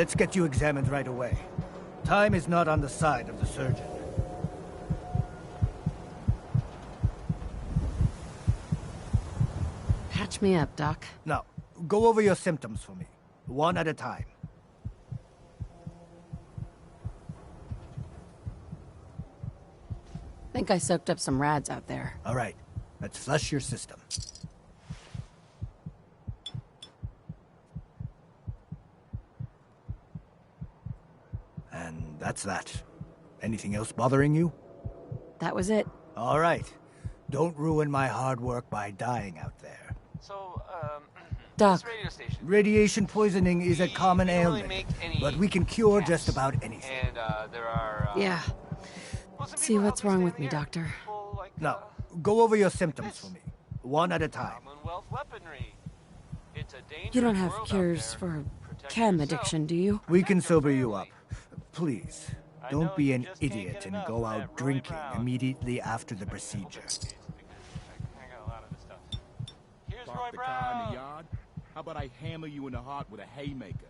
let's get you examined right away. Time is not on the side of the surgeon. Patch me up, Doc. Now, go over your symptoms for me, one at a time. Think I soaked up some rads out there. All right, let's flush your system. And that's that. Anything else bothering you? That was it. All right. Don't ruin my hard work by dying out there. So, Doc. this radio station. Radiation poisoning is a common We don't really ailment, make any but we can cure tests. just about anything. And, there are, Yeah. well, some See people what's help wrong me with stay me, in the air. Doctor. People like, Now, go over your symptoms this. for me, one at a time. Commonwealth weaponry. It's a dangerous You don't have world out cures there. for Protect chem yourself. addiction, do you? We can Protect your sober you up. family. Please, I don't know be you an just can't idiot get and enough go of out that Roy drinking Brown. immediately after the Okay, procedure. because I got a lot of this stuff. Here's Roy Park the car in Brown. the yard? How about I hammer you in the heart with a haymaker?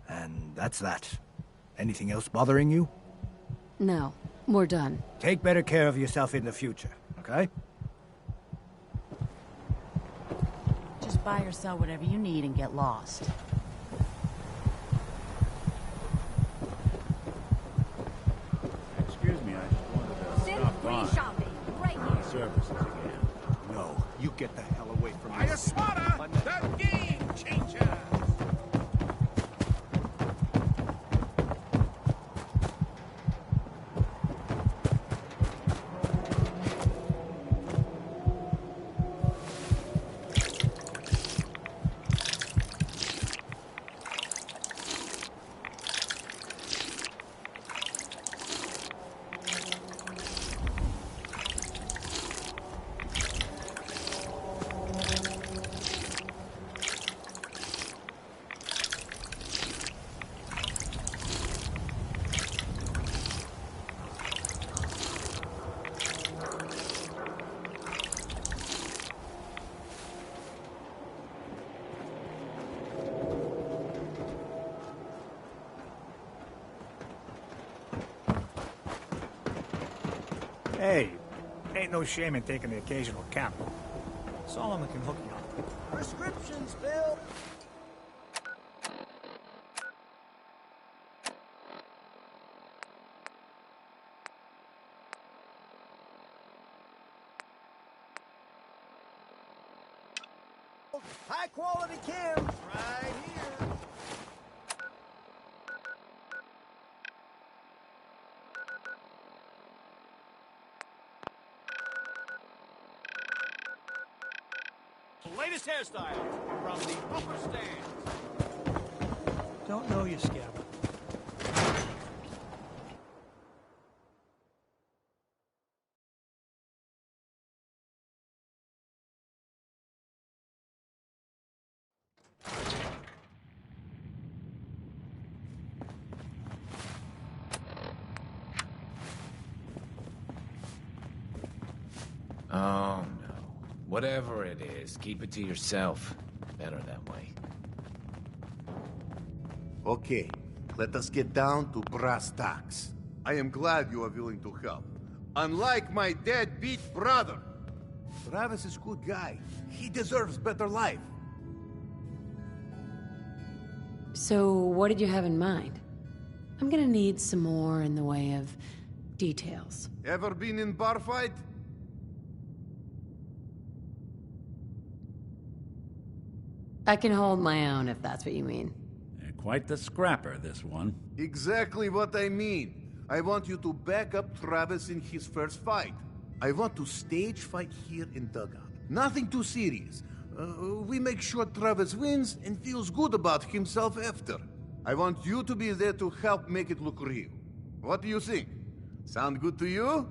And that's that. Anything else bothering you? No. We're done. Take better care of yourself in the future, okay? Just buy or sell whatever you need and get lost. Excuse me, I just wanted to stop by. shopping, right here. Services again. No, you get the hell away from me. I swatter, the game changer. Hey, ain't no shame in taking the occasional cap. Solomon can hook you up. Prescriptions, Bill. High quality cams right here. Latest hairstyle from the Booker stand. Don't know you, Scab. Oh, no. Whatever it is, keep it to yourself. Better that way. Okay, let us get down to brass tacks. I am glad you are willing to help. Unlike my deadbeat brother. Travis is a good guy. He deserves better life. So, what did you have in mind? I'm gonna need some more in the way of details. Ever been in bar fight? I can hold my own if that's what you mean. Quite the scrapper, this one. Exactly what I mean. I want you to back up Travis in his first fight. I want to stage fight here in Dugout. Nothing too serious. We make sure Travis wins and feels good about himself after. I want you to be there to help make it look real. What do you think? Sound good to you?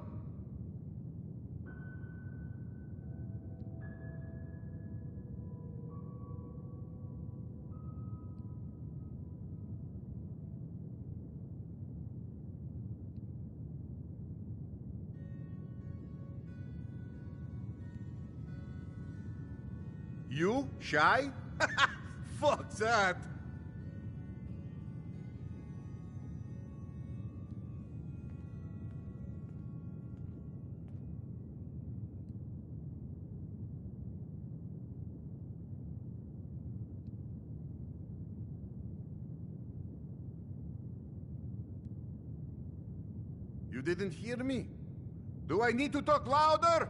You? Shy? Fuck that! You didn't hear me? Do I need to talk louder?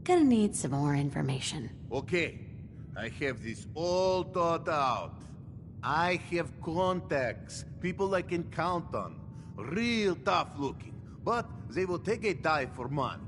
Gonna need some more information. Okay, I have this all thought out. I have contacts, people I can count on. Real tough looking, but they will take a dive for money.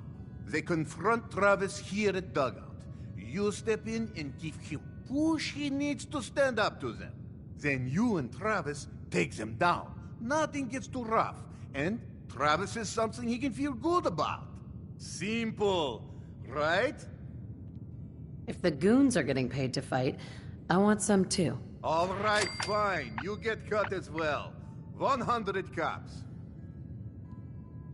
They confront Travis here at Dugout. You step in and give him push he needs to stand up to them. Then you and Travis take them down. Nothing gets too rough, and Travis is something he can feel good about. Simple, right? If the goons are getting paid to fight, I want some too. All right, fine. You get cut as well. 100 cops.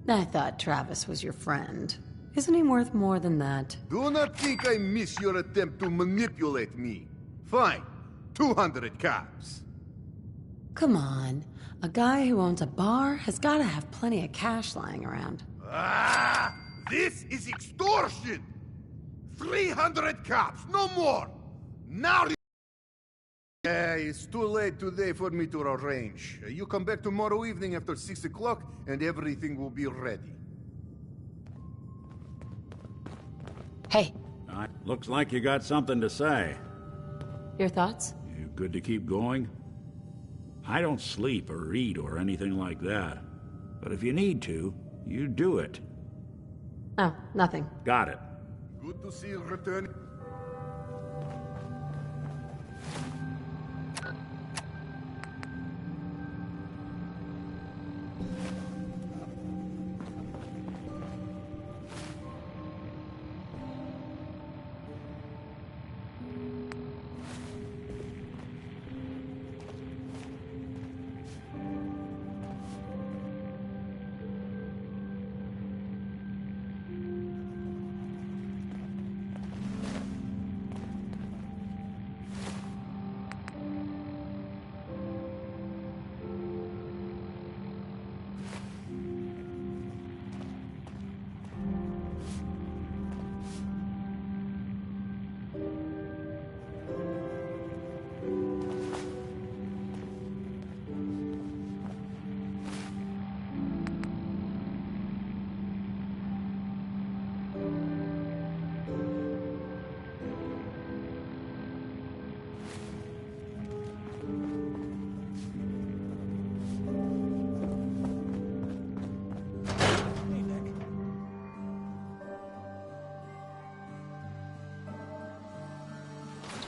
I thought Travis was your friend. Isn't he worth more than that? Do not think I miss your attempt to manipulate me. Fine. 200 cops. Come on. A guy who owns a bar has got to have plenty of cash lying around. Ah! This is extortion! 300 cops, no more! Now... it's too late today for me to arrange. You come back tomorrow evening after 6 o'clock and everything will be ready. Hey, Looks like you got something to say. your thoughts? You good to keep going? I don't sleep or eat or anything like that. But if you need to, you do it. Oh, nothing. Got it. Good to see you return.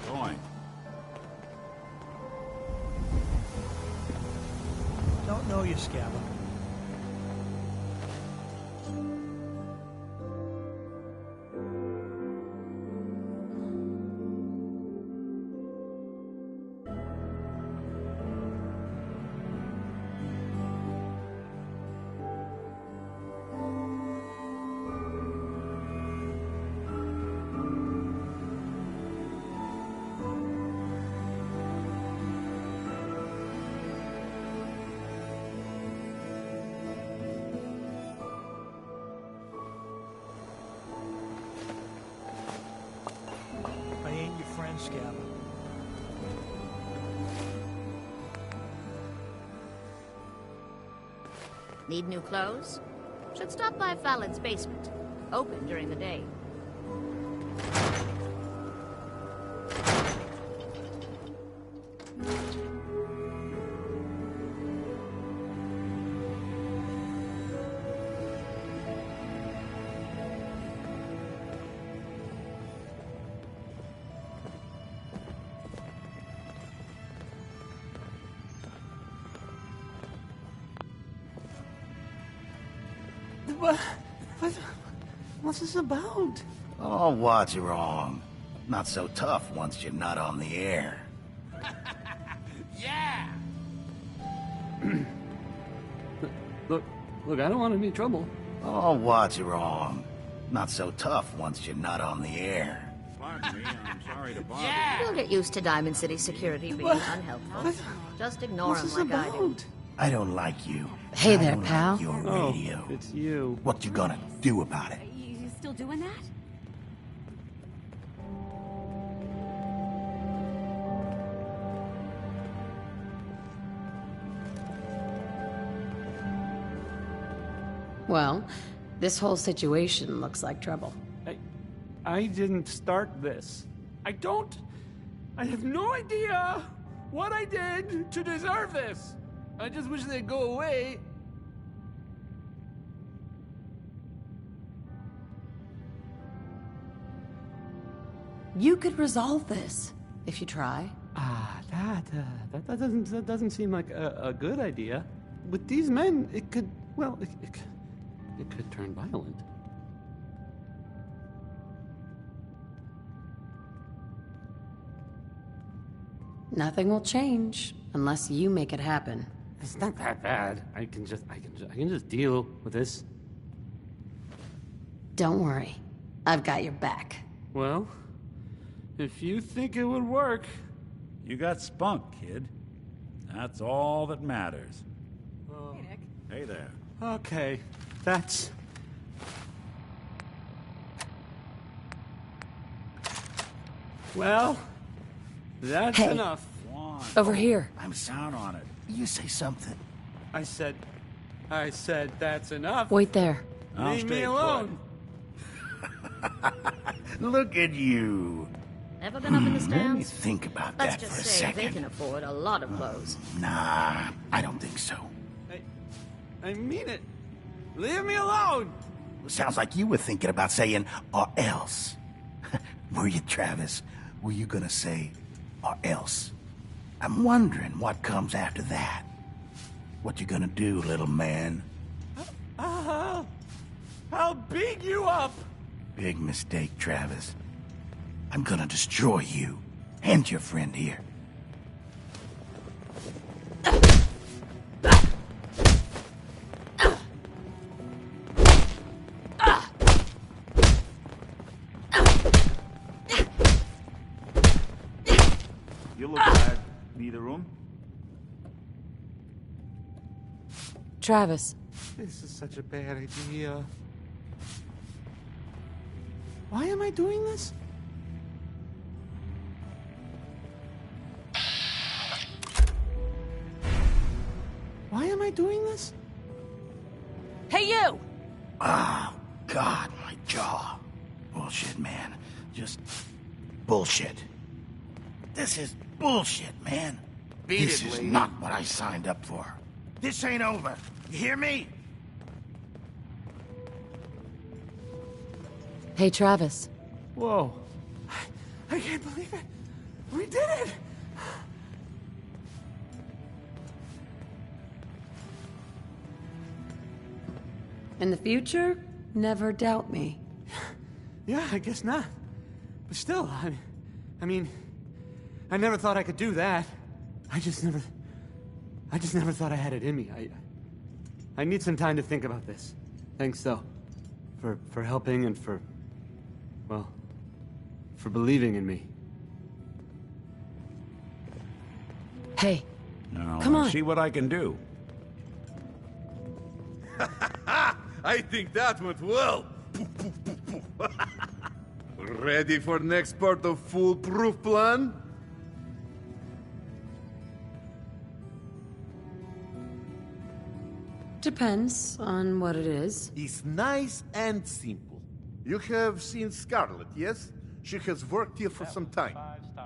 Going. Don't know you, Scabba. I ain't your friend, Scabba. Need new clothes? Should stop by Fallon's basement. Open during the day. What's this about? Oh, what's wrong? Not so tough once you're not on the air. Yeah! Look, I don't want any trouble. Oh, what's wrong? Not so tough once you're not on the air. Pardon me, I'm sorry to bother You'll get used to Diamond City security being unhelpful. Just ignore him like I do. I don't like you. Hey I there, don't pal. like your Oh, radio. it's you. What you gonna do about it? You still doing that? Well, this whole situation looks like trouble. I didn't start this. I have no idea what I did to deserve this. I just wish they'd go away. You could resolve this if you try. That doesn't seem like a good idea. With these men, it could, well, it could turn violent. Nothing will change unless you make it happen. It's not that bad. I can just deal with this. Don't worry. I've got your back. Well, if you think it would work. You got spunk, kid. That's all that matters. Hey, Nick. Hey there. Okay, that's... Well, that's Hey. enough. Over here. I'm down on it. You say something. I said that's enough. Wait there. Leave me alone. Look at you. Ever been up in the Let me stands? think about Let's that just for a say they second. can afford a lot of clothes. Nah, I don't think so. I mean it. Leave me alone. Sounds like you were thinking about saying, or else. Were you, Travis? Were you gonna say, or else? I'm wondering what comes after that. What you gonna do, little man? I'll beat you up. Big mistake, Travis. I'm gonna destroy you. And your friend here. You look tired. Need a room? Travis. This is such a bad idea. Why am I doing this? Why am I doing this? Hey, you! Oh, God, my jaw. Bullshit, man. Just bullshit. This is bullshit, man. This is not what I signed up for. This ain't over. You hear me? Hey, Travis. Whoa. I can't believe it. We did it! In the future, never doubt me. Yeah, I guess not. But still, I mean, I never thought I could do that. I just never thought I had it in me. I need some time to think about this. Thanks, though, for helping and for believing in me. Hey, Now, come on. see what I can do. I think that went well. Ready for next part of foolproof plan? Depends on what it is. It's nice and simple. You have seen Scarlet, yes? She has worked here for some time.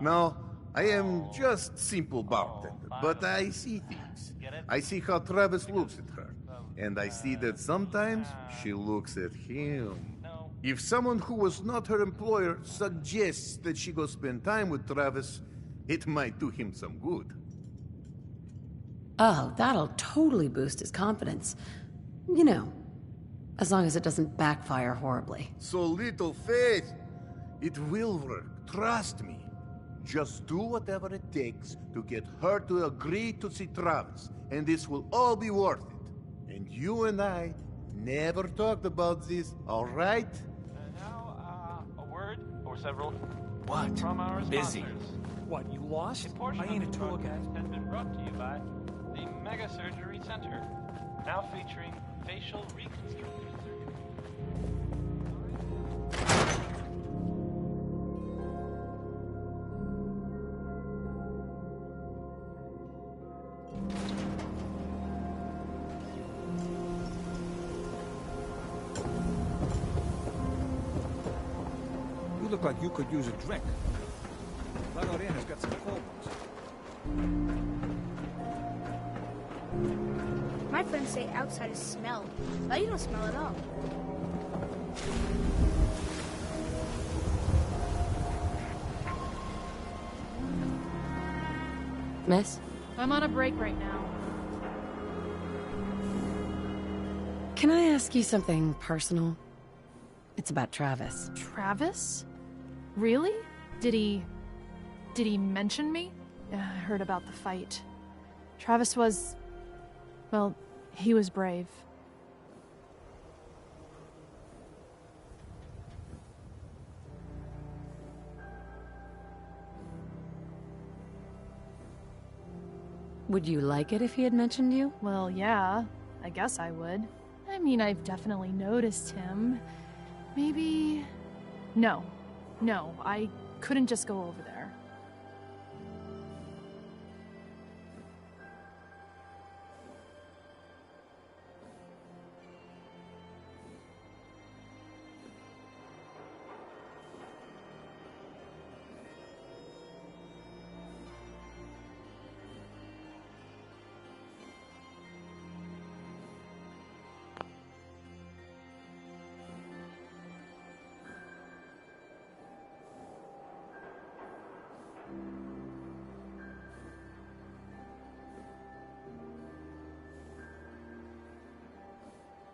Now, I am just simple bartender, but I see things. I see how Travis looks at her, and I see that sometimes she looks at him. If someone who was not her employer suggests that she go spend time with Travis, it might do him some good. Oh, that'll totally boost his confidence. You know, as long as it doesn't backfire horribly. So little faith. It will work, trust me. Just do whatever it takes to get her to agree to see Travis, and this will all be worth it. And you and I never talked about this, all right? Now, a word or several What? from our Busy. sponsors. What, you lost? A portion I ain't a of the tour guide. broadcast has been brought to you by the Mega Surgery Center, now featuring facial reconstructive surgery. look like you could use a drink. Lagorin has got some cold ones. My friends say outside is smell, but you don't smell at all. Miss? I'm on a break right now. Can I ask you something personal? It's about Travis. Travis? Really? Did he mention me? Yeah, I heard about the fight. Travis was... well, he was brave. Would you like it if he had mentioned you? Well, yeah. I guess I would. I mean, I've definitely noticed him. Maybe... No. No, I couldn't just go over there.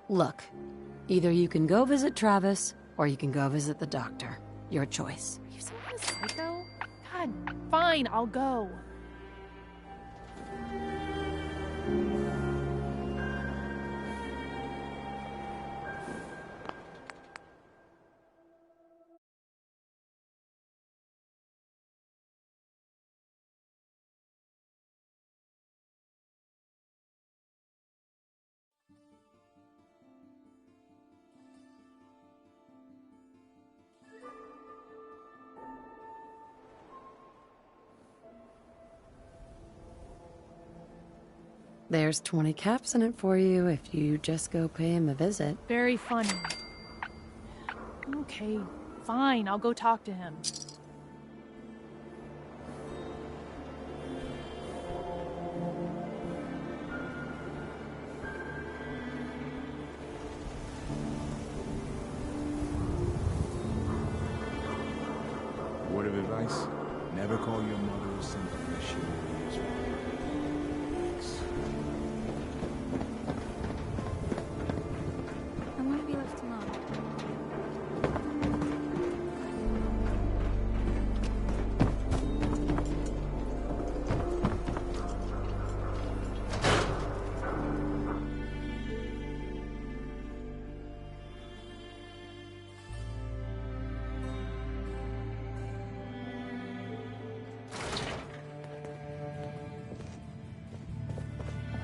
Look, either you can go visit Travis, or you can go visit the doctor. Your choice. Are you some kind of psycho? God, fine, I'll go. There's 20 caps in it for you if you just go pay him a visit. Very funny. Okay, fine, I'll go talk to him. Word of advice, never call your mother or something unless she really is wrong. I want to be left alone.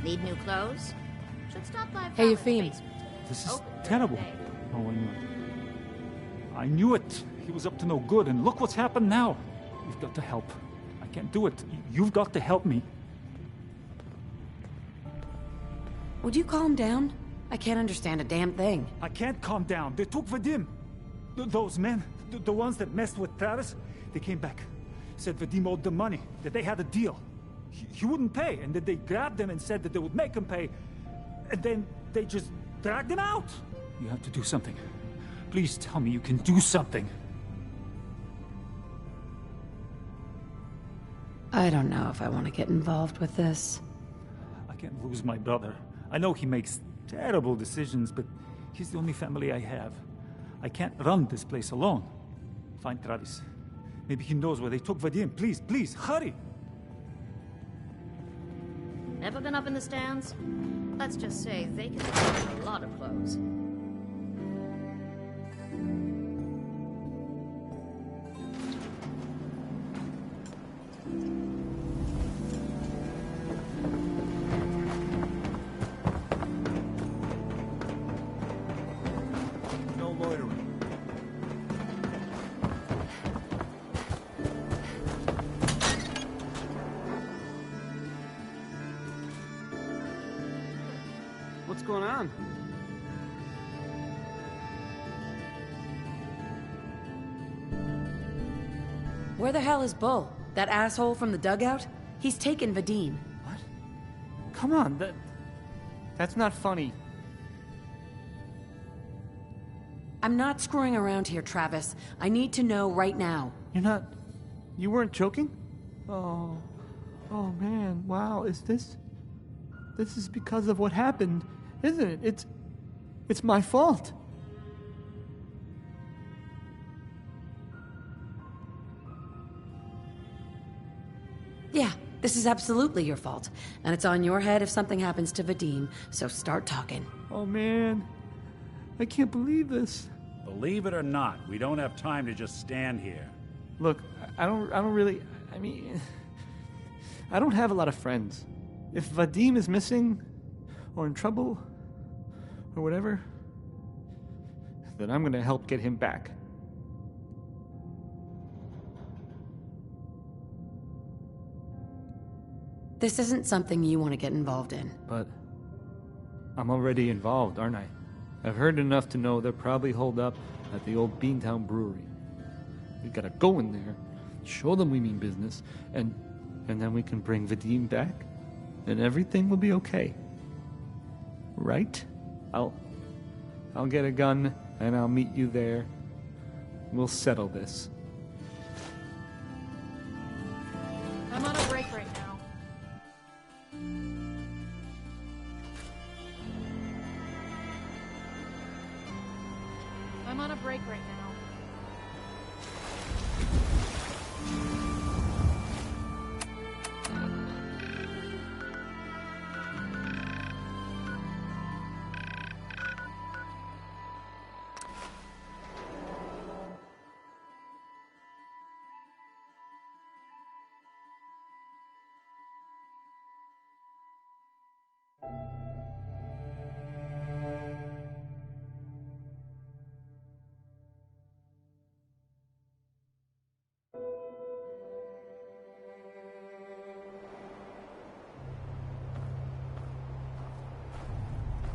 Need new clothes? Should stop by Hey, Fallon's Eupheme. basement. This is Open terrible. during the day. Oh, I knew it. I knew it. He was up to no good, and look what's happened now. We've got to help. I can't do it. You've got to help me. Would you calm down? I can't understand a damn thing. I can't calm down. They took Vadim. Those men, the ones that messed with Travis, they came back. Said Vadim owed them money, that they had a deal. He wouldn't pay, and that they grabbed him and said that they would make him pay. And then they just dragged him out. You have to do something. Please tell me you can do something. I don't know if I want to get involved with this. I can't lose my brother. I know he makes terrible decisions, but he's the only family I have. I can't run this place alone. Find Travis. Maybe he knows where they took Vadim. Please, please, hurry! Never been up in the stands? Let's just say they can find a lot of clothes. No loitering. What's going on? Where the hell is Bull? That asshole from the dugout? He's taken Vadim. Come on, that's not funny. I'm not screwing around here, Travis. I need to know right now. You weren't joking? Oh man, wow, this is because of what happened, isn't it? It's my fault. Yeah, this is absolutely your fault. And it's on your head if something happens to Vadim, so start talking. Oh man, I can't believe this. Believe it or not, we don't have time to just stand here. Look, I don't really, I don't have a lot of friends. If Vadim is missing, or in trouble, or whatever, then I'm gonna help get him back. This isn't something you want to get involved in. But I'm already involved, aren't I? I've heard enough to know they're probably holed up at the old Beantown Brewery. We gotta go in there, show them we mean business, and then we can bring Vadim back, and everything will be okay. Right? I'll get a gun, and I'll meet you there. We'll settle this. I'm on a break right now. I'm on a break right now.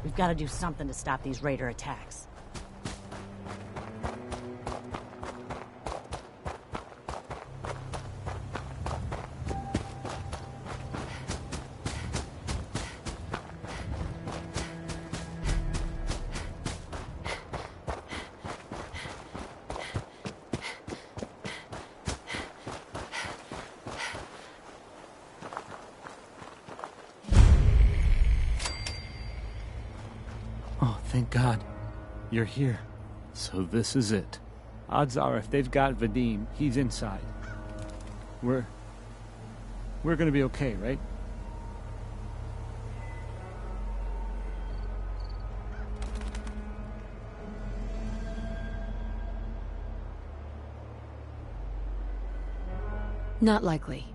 We've got to do something to stop these raider attacks. Thank God. You're here. So this is it. Odds are if they've got Vadim, he's inside. We're gonna be okay, right? Not likely.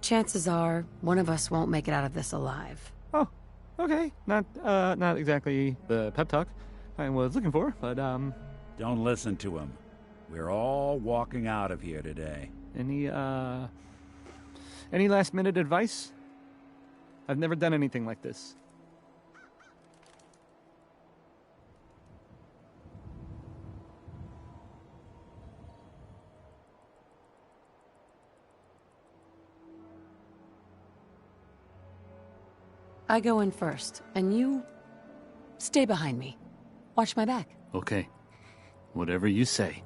Chances are, one of us won't make it out of this alive. Oh, okay. Not exactly the pep talk I was looking for, but, Don't listen to him. We're all walking out of here today. Any last-minute advice? I've never done anything like this. I go in first, and you stay behind me. Watch my back. Okay. Whatever you say.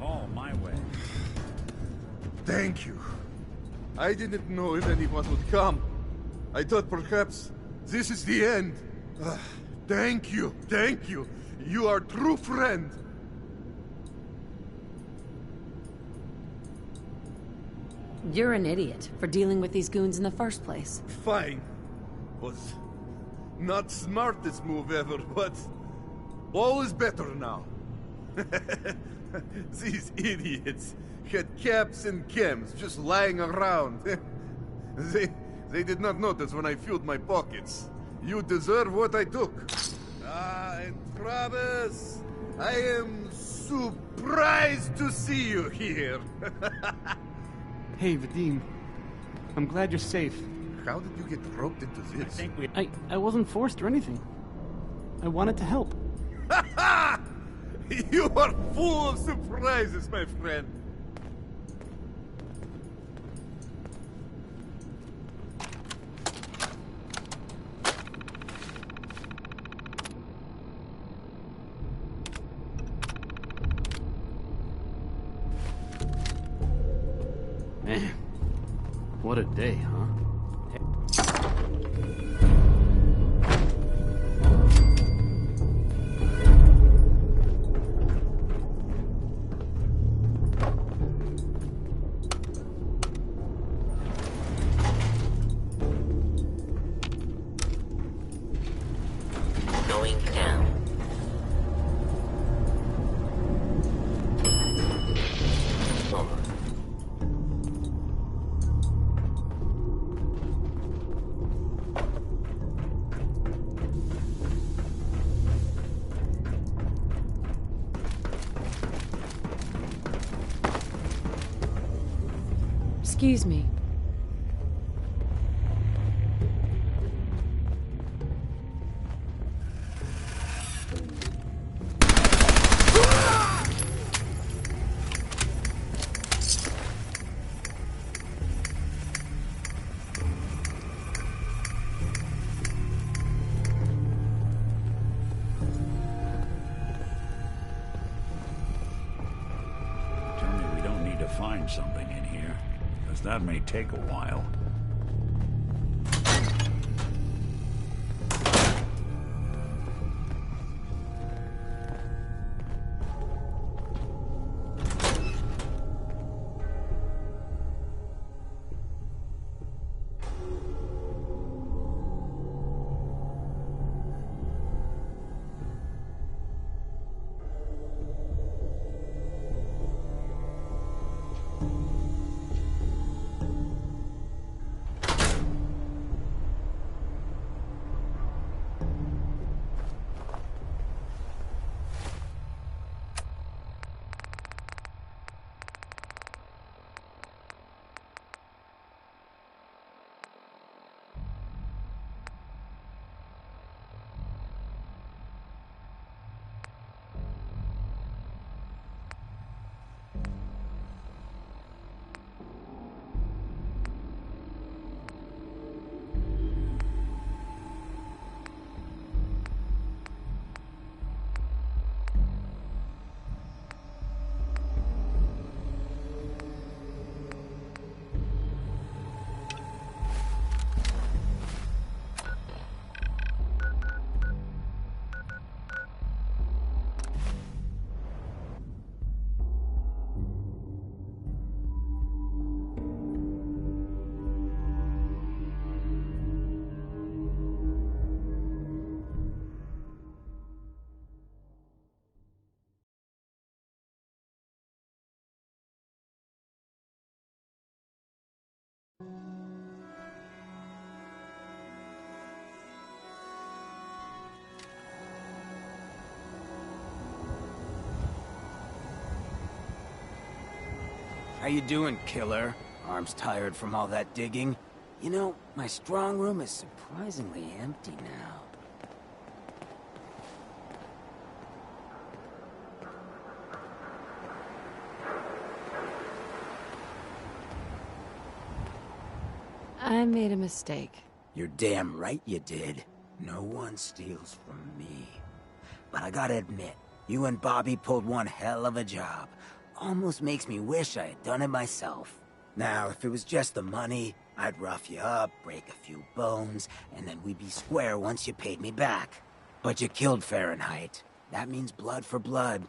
All my way. Thank you. I didn't know if anyone would come. I thought perhaps this is the end. Thank you. Thank you. You are a true friend. You're an idiot for dealing with these goons in the first place. Fine. Was not smartest move ever, but all is better now. These idiots had caps and chems just lying around. They did not notice when I filled my pockets. You deserve what I took. And Travis, I am surprised to see you here. Hey, Vadim. I'm glad you're safe. How did you get roped into this? I wasn't forced or anything. I wanted to help. You are full of surprises, my friend. Man, what a day, huh? Going down. Over. Excuse me. Tell me we don't need to find something in here, because that may take a while. How you doing, killer? Arms tired from all that digging? You know, my strong room is surprisingly empty now. I made a mistake. You're damn right you did. No one steals from me. But I gotta admit, you and Bobby pulled one hell of a job. almost makes me wish I had done it myself. Now, if it was just the money, I'd rough you up, break a few bones, and then we'd be square once you paid me back. But you killed Fahrenheit. That means blood for blood.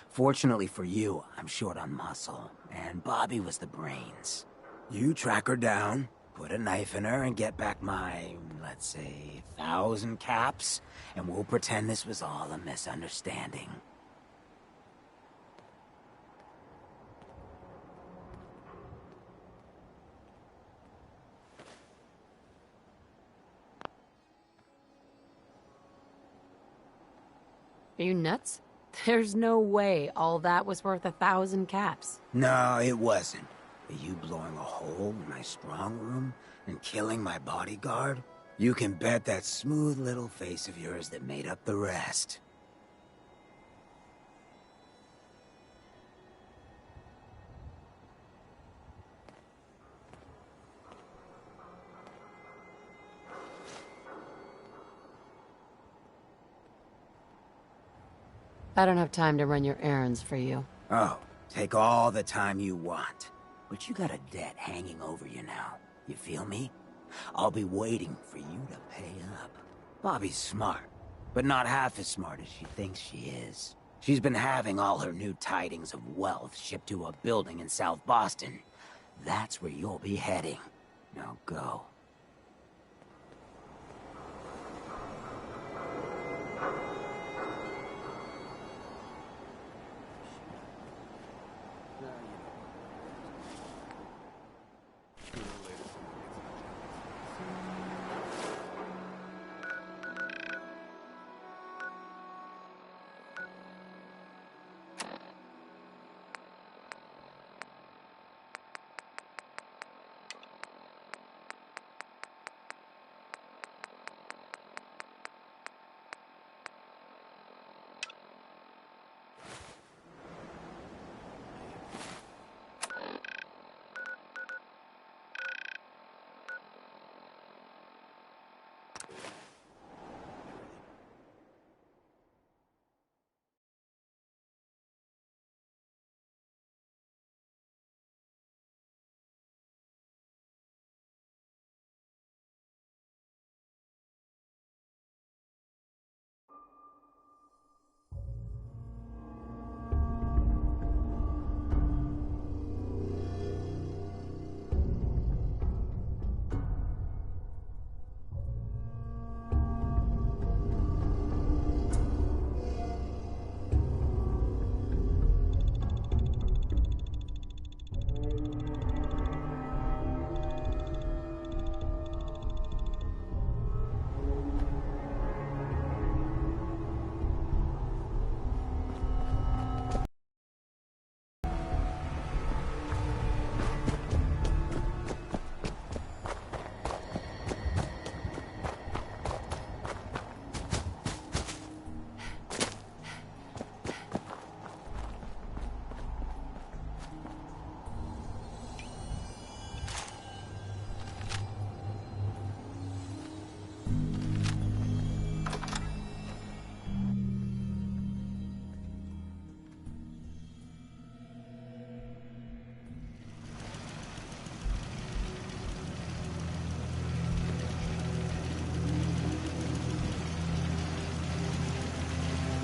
Fortunately for you, I'm short on muscle, and Bobby was the brains. You track her down, put a knife in her, and get back my, let's say, 1,000 caps, and we'll pretend this was all a misunderstanding. Are you nuts? There's no way all that was worth 1,000 caps. No, it wasn't. But you blowing a hole in my strong room and killing my bodyguard? You can bet that smooth little face of yours that made up the rest. I don't have time to run your errands for you. Oh, take all the time you want. But you got a debt hanging over you now. You feel me? I'll be waiting for you to pay up. Bobby's smart, but not half as smart as she thinks she is. She's been having all her new tidings of wealth shipped to a building in South Boston. That's where you'll be heading. Now go.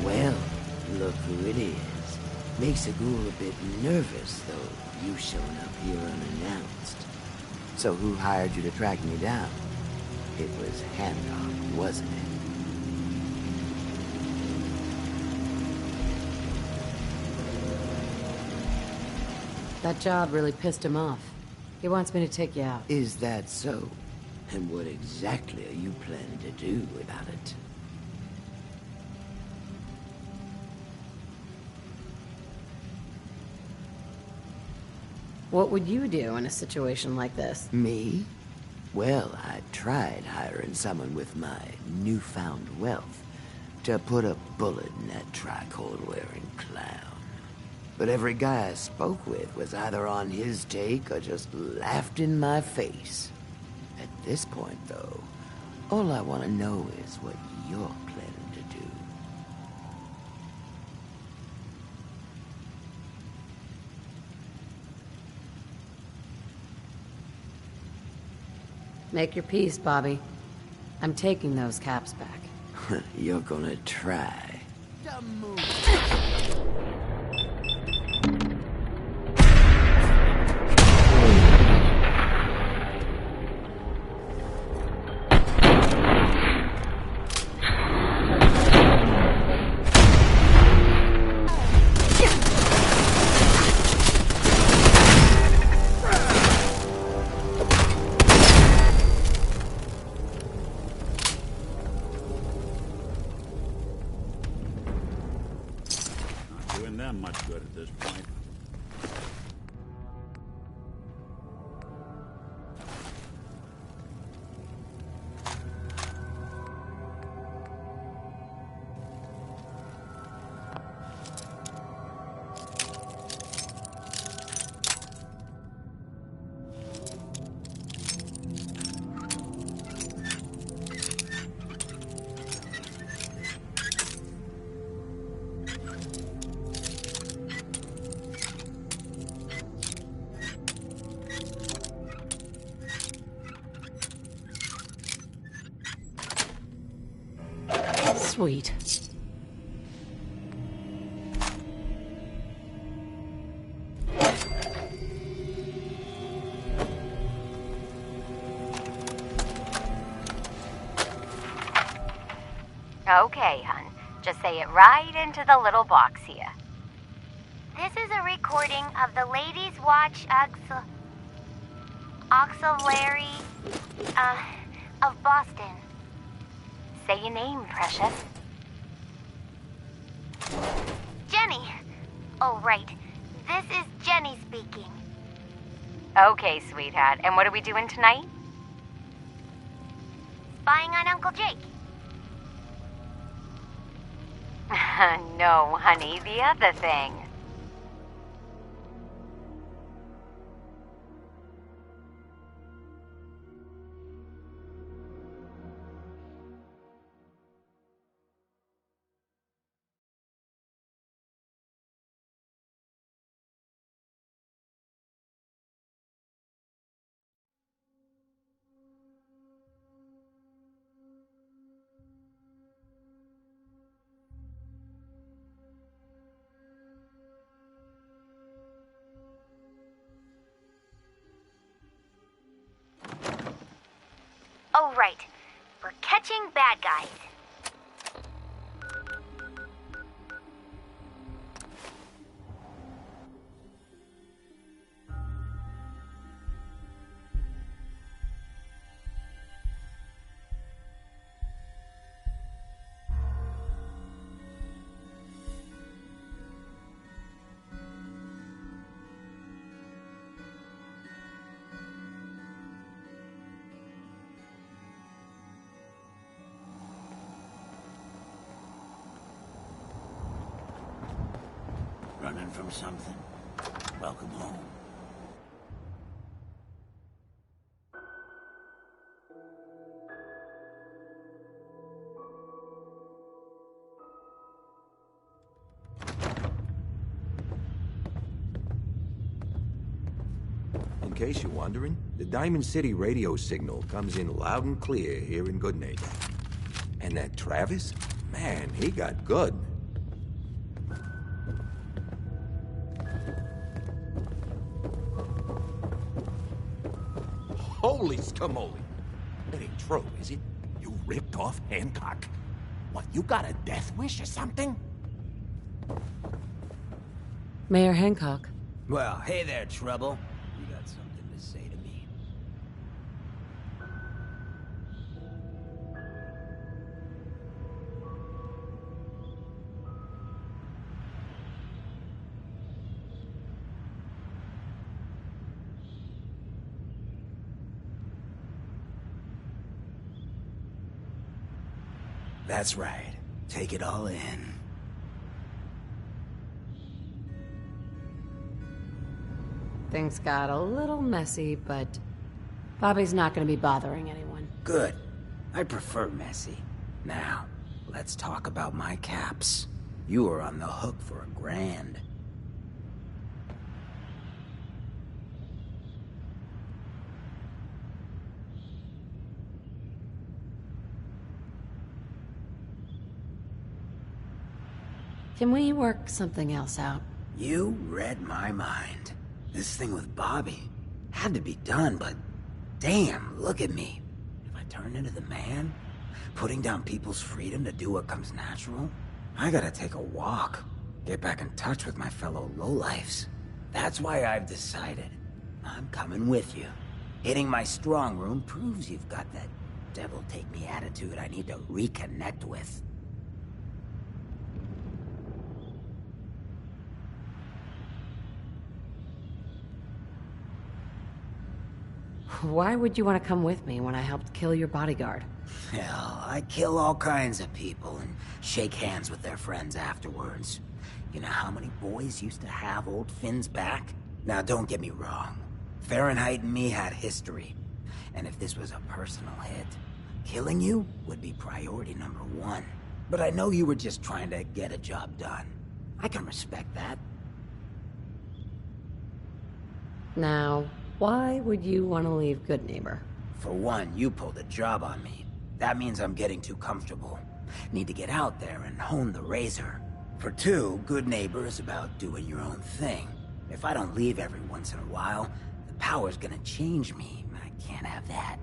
Well, look who it is. Makes a ghoul a bit nervous, though, you showing up here unannounced. So who hired you to track me down? It was Hancock, wasn't it? That job really pissed him off. He wants me to take you out. Is that so? And what exactly are you planning to do about it? What would you do in a situation like this? Me? Well, I tried hiring someone with my newfound wealth to put a bullet in that tricord-wearing clown. But every guy I spoke with was either on his take or just laughed in my face. At this point, though, all I want to know is what you're planning to do. Make your peace, Bobby. I'm taking those caps back. You're gonna try. Them much good at this point. Sweet. Okay, hun. Just say it right into the little box here. This is a recording of the Ladies' Watch Auxiliary, of Boston. Say your name, precious. Jenny. Oh, right. This is Jenny speaking. Okay, sweetheart. And what are we doing tonight? Spying on Uncle Jake. No, honey, the other thing. Oh, right. We're catching bad guys. Running from something? Welcome home. In case you're wondering, the Diamond City radio signal comes in loud and clear here in Goodneighbor. And that Travis? Man, he got good. Holy scamoly! That ain't true, is it? You ripped off Hancock? What, you got a death wish or something? Mayor Hancock. Well, hey there, Trouble. You got something to say to me? That's right. Take it all in. Things got a little messy, but Bobby's not going to be bothering anyone. Good. I prefer messy. Now, let's talk about my caps. You are on the hook for $1,000. Can we work something else out? You read my mind. This thing with Bobby had to be done, but damn, look at me. If I turn into the man, putting down people's freedom to do what comes natural, I gotta take a walk, get back in touch with my fellow lowlifes. That's why I've decided I'm coming with you. Hitting my strong room proves you've got that devil-take-me attitude I need to reconnect with. Why would you want to come with me when I helped kill your bodyguard? Hell, I kill all kinds of people and shake hands with their friends afterwards. You know how many boys used to have old Finn's back? Now don't get me wrong. Fahrenheit and me had history. And if this was a personal hit, killing you would be priority number one. But I know you were just trying to get a job done. I can respect that. Now, why would you want to leave Goodneighbor? For one, you pulled a job on me. That means I'm getting too comfortable. Need to get out there and hone the razor. For two, Goodneighbor is about doing your own thing. If I don't leave every once in a while, the power's gonna change me. I can't have that.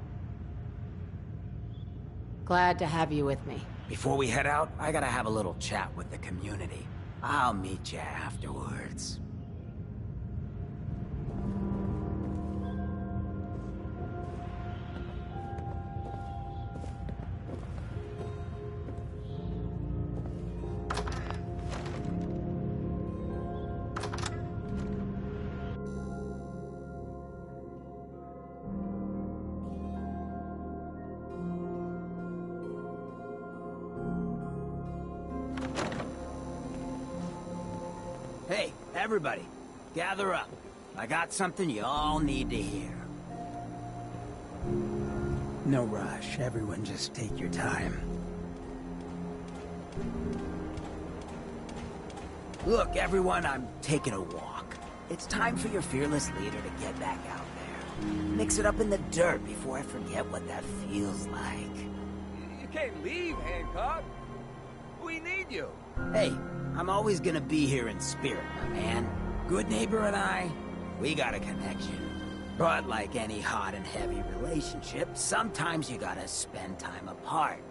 Glad to have you with me. Before we head out, I gotta have a little chat with the community. I'll meet you afterwards. Hey, everybody, gather up. I got something you all need to hear. No rush, everyone just take your time. Look, everyone, I'm taking a walk. It's time for your fearless leader to get back out there. Mix it up in the dirt before I forget what that feels like. You can't leave, Hancock. We need you. Hey, I'm always gonna be here in spirit, my man. Goodneighbor and I, we got a connection. But like any hot and heavy relationship, sometimes you gotta spend time apart.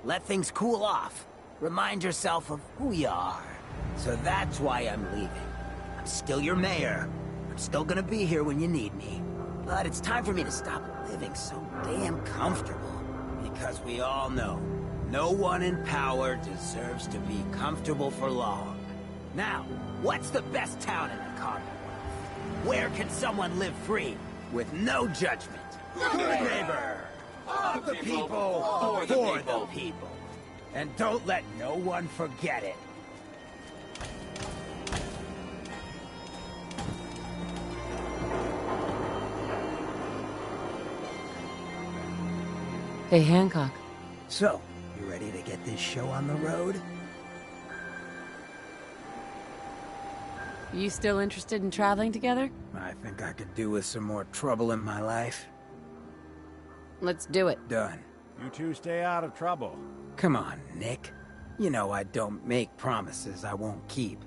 Let things cool off. Remind yourself of who you are. So that's why I'm leaving. I'm still your mayor. I'm still gonna be here when you need me. But it's time for me to stop living so damn comfortable. Because we all know, no one in power deserves to be comfortable for long. Now, what's the best town in the Commonwealth? Where can someone live free, with no judgment? Goodneighbor! Of the people, for the people. And don't let no one forget it. Hey, Hancock. So, you ready to get this show on the road? You still interested in traveling together? I think I could do with some more trouble in my life. Let's do it. Done. You two stay out of trouble. Come on, Nick. You know I don't make promises I won't keep.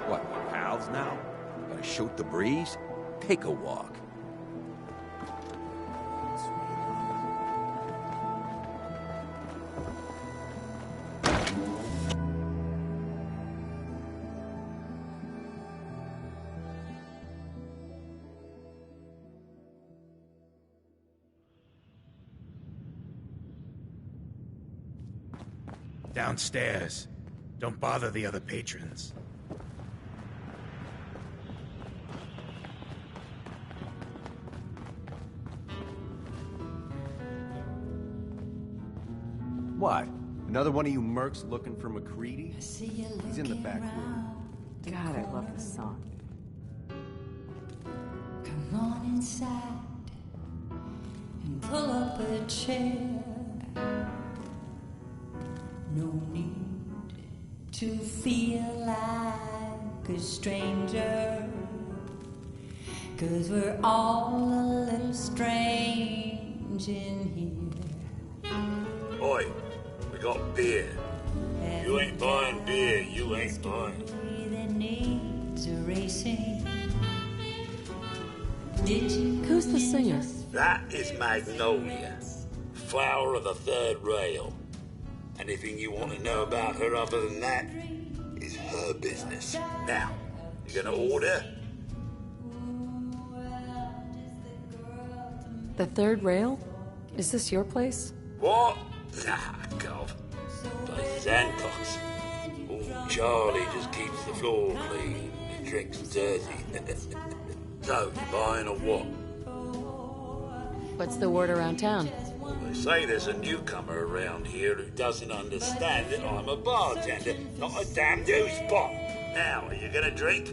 What, we're pals now? Gonna shoot the breeze? Take a walk. Downstairs. Don't bother the other patrons. What? Another one of you mercs looking for MacReady? He's in the back room. God, I love this song. Come inside and pull up a chair. No need to feel like a stranger, 'cause we're all a little strange in here. Oi, we got beer. You ain't buying beer, you ain't buying. That needs erasing. Did you? Who's the singer? That is Magnolia, flower of the third rail. Anything you want to know about her other than that is her business. Now, you gonna order? The third rail? Is this your place? What? Nah, Gov. Place is Hancock's. Old Charlie just keeps the floor clean and drinks dirty. So, you buying or what? What's the word around town? They say there's a newcomer around here who doesn't understand that I'm a bartender, not a damn new spot. Now, are you gonna drink?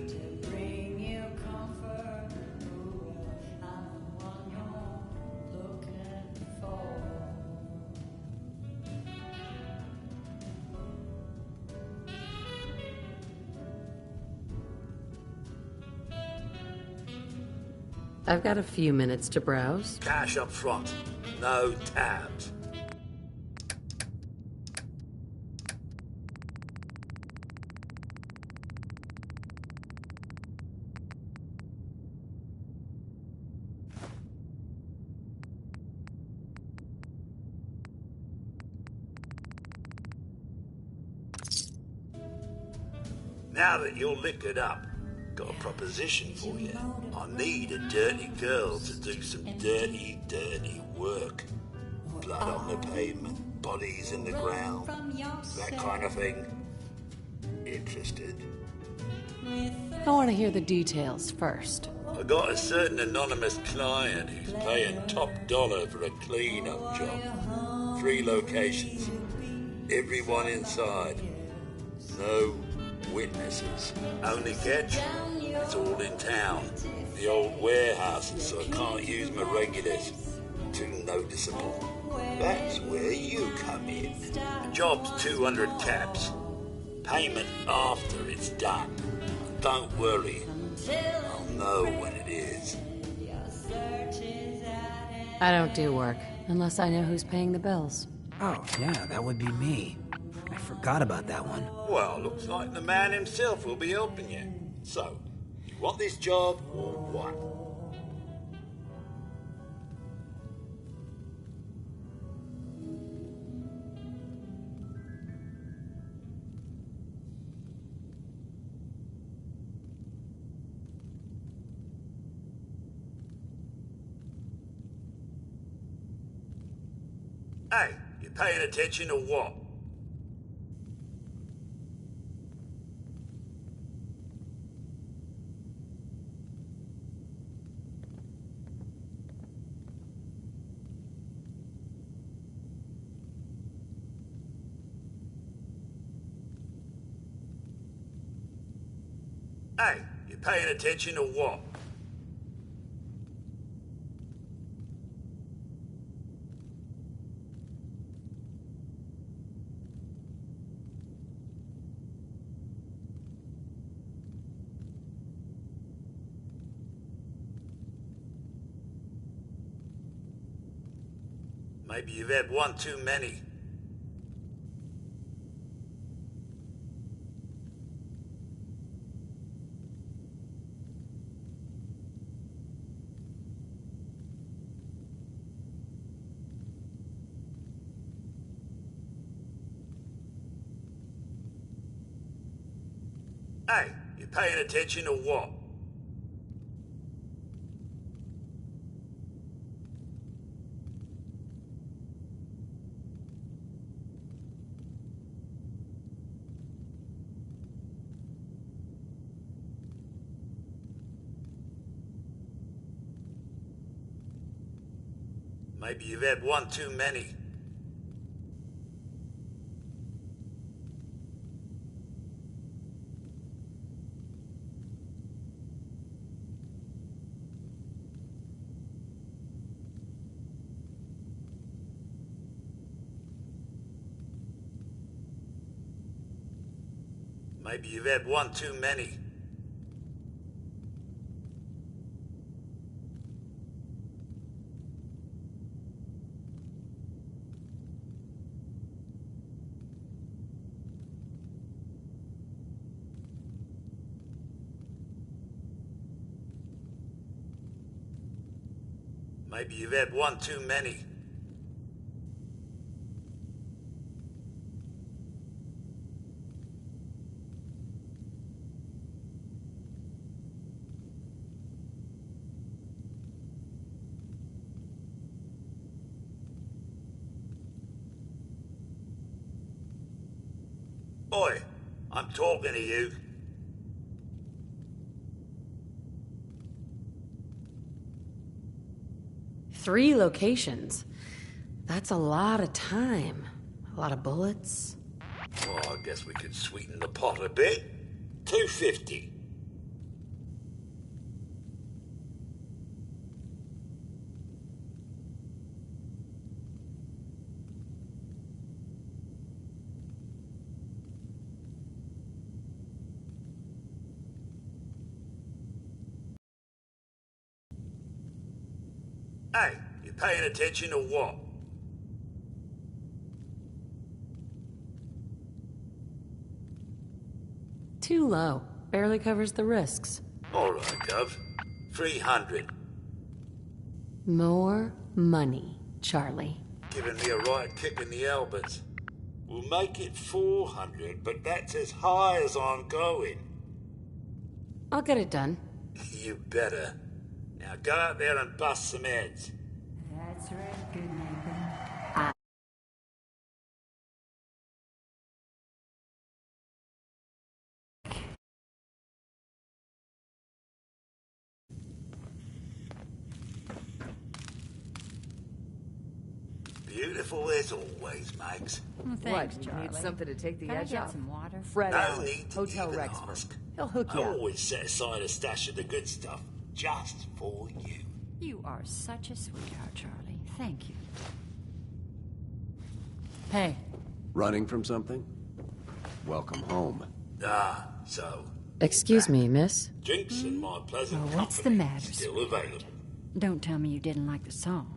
I've got a few minutes to browse. Cash up front, no tabs. Now that you're liquored up, got a proposition for you. I need a dirty girl to do some dirty, dirty work. Blood on the pavement, bodies in the ground, that kind of thing. Interested? I want to hear the details first. I got a certain anonymous client who's paying top dollar for a clean-up job. 3 locations. Everyone inside. No witnesses. Only catch? It's all in town. The old warehouses, so I can't use my regulars. Too noticeable. That's where you come in. The job's 200 caps. Payment after it's done. Don't worry. I'll know when it is. I don't do work, unless I know who's paying the bills. Oh, yeah, that would be me. I forgot about that one. Well, looks like the man himself will be helping you. So, you want this job or what? Hey, you paying attention or what? Hey, you paying attention or what? Maybe you've had one too many. Hey, you paying attention or what? Maybe you've had one too many. Maybe you've had one too many. Maybe you've had one too many. Oi, I'm talking to you. Three locations. That's a lot of time. A lot of bullets. Well, I guess we could sweeten the pot a bit. $250. Hey, you paying attention or what? Too low. Barely covers the risks. All right, Gov. 300. More money, Charlie. Giving me a right kick in the elbows. We'll make it 400, but that's as high as I'm going. I'll get it done. You better. Now go out there and bust some heads. That's right, good neighbor. Beautiful as always, Max. Well, thanks, Charlie. Need something to take the Can I edge get off? some water? Fred No Allen, need to Hotel even Rexford. ask. He'll hook I you up. always set aside a stash of the good stuff just for you. You are such a sweetheart, Charlie. Thank you. Hey. Running from something? Welcome home. Ah, so. Excuse me, miss? Drinks and my pleasant Oh, what's the company matter, still available. Don't tell me you didn't like the song.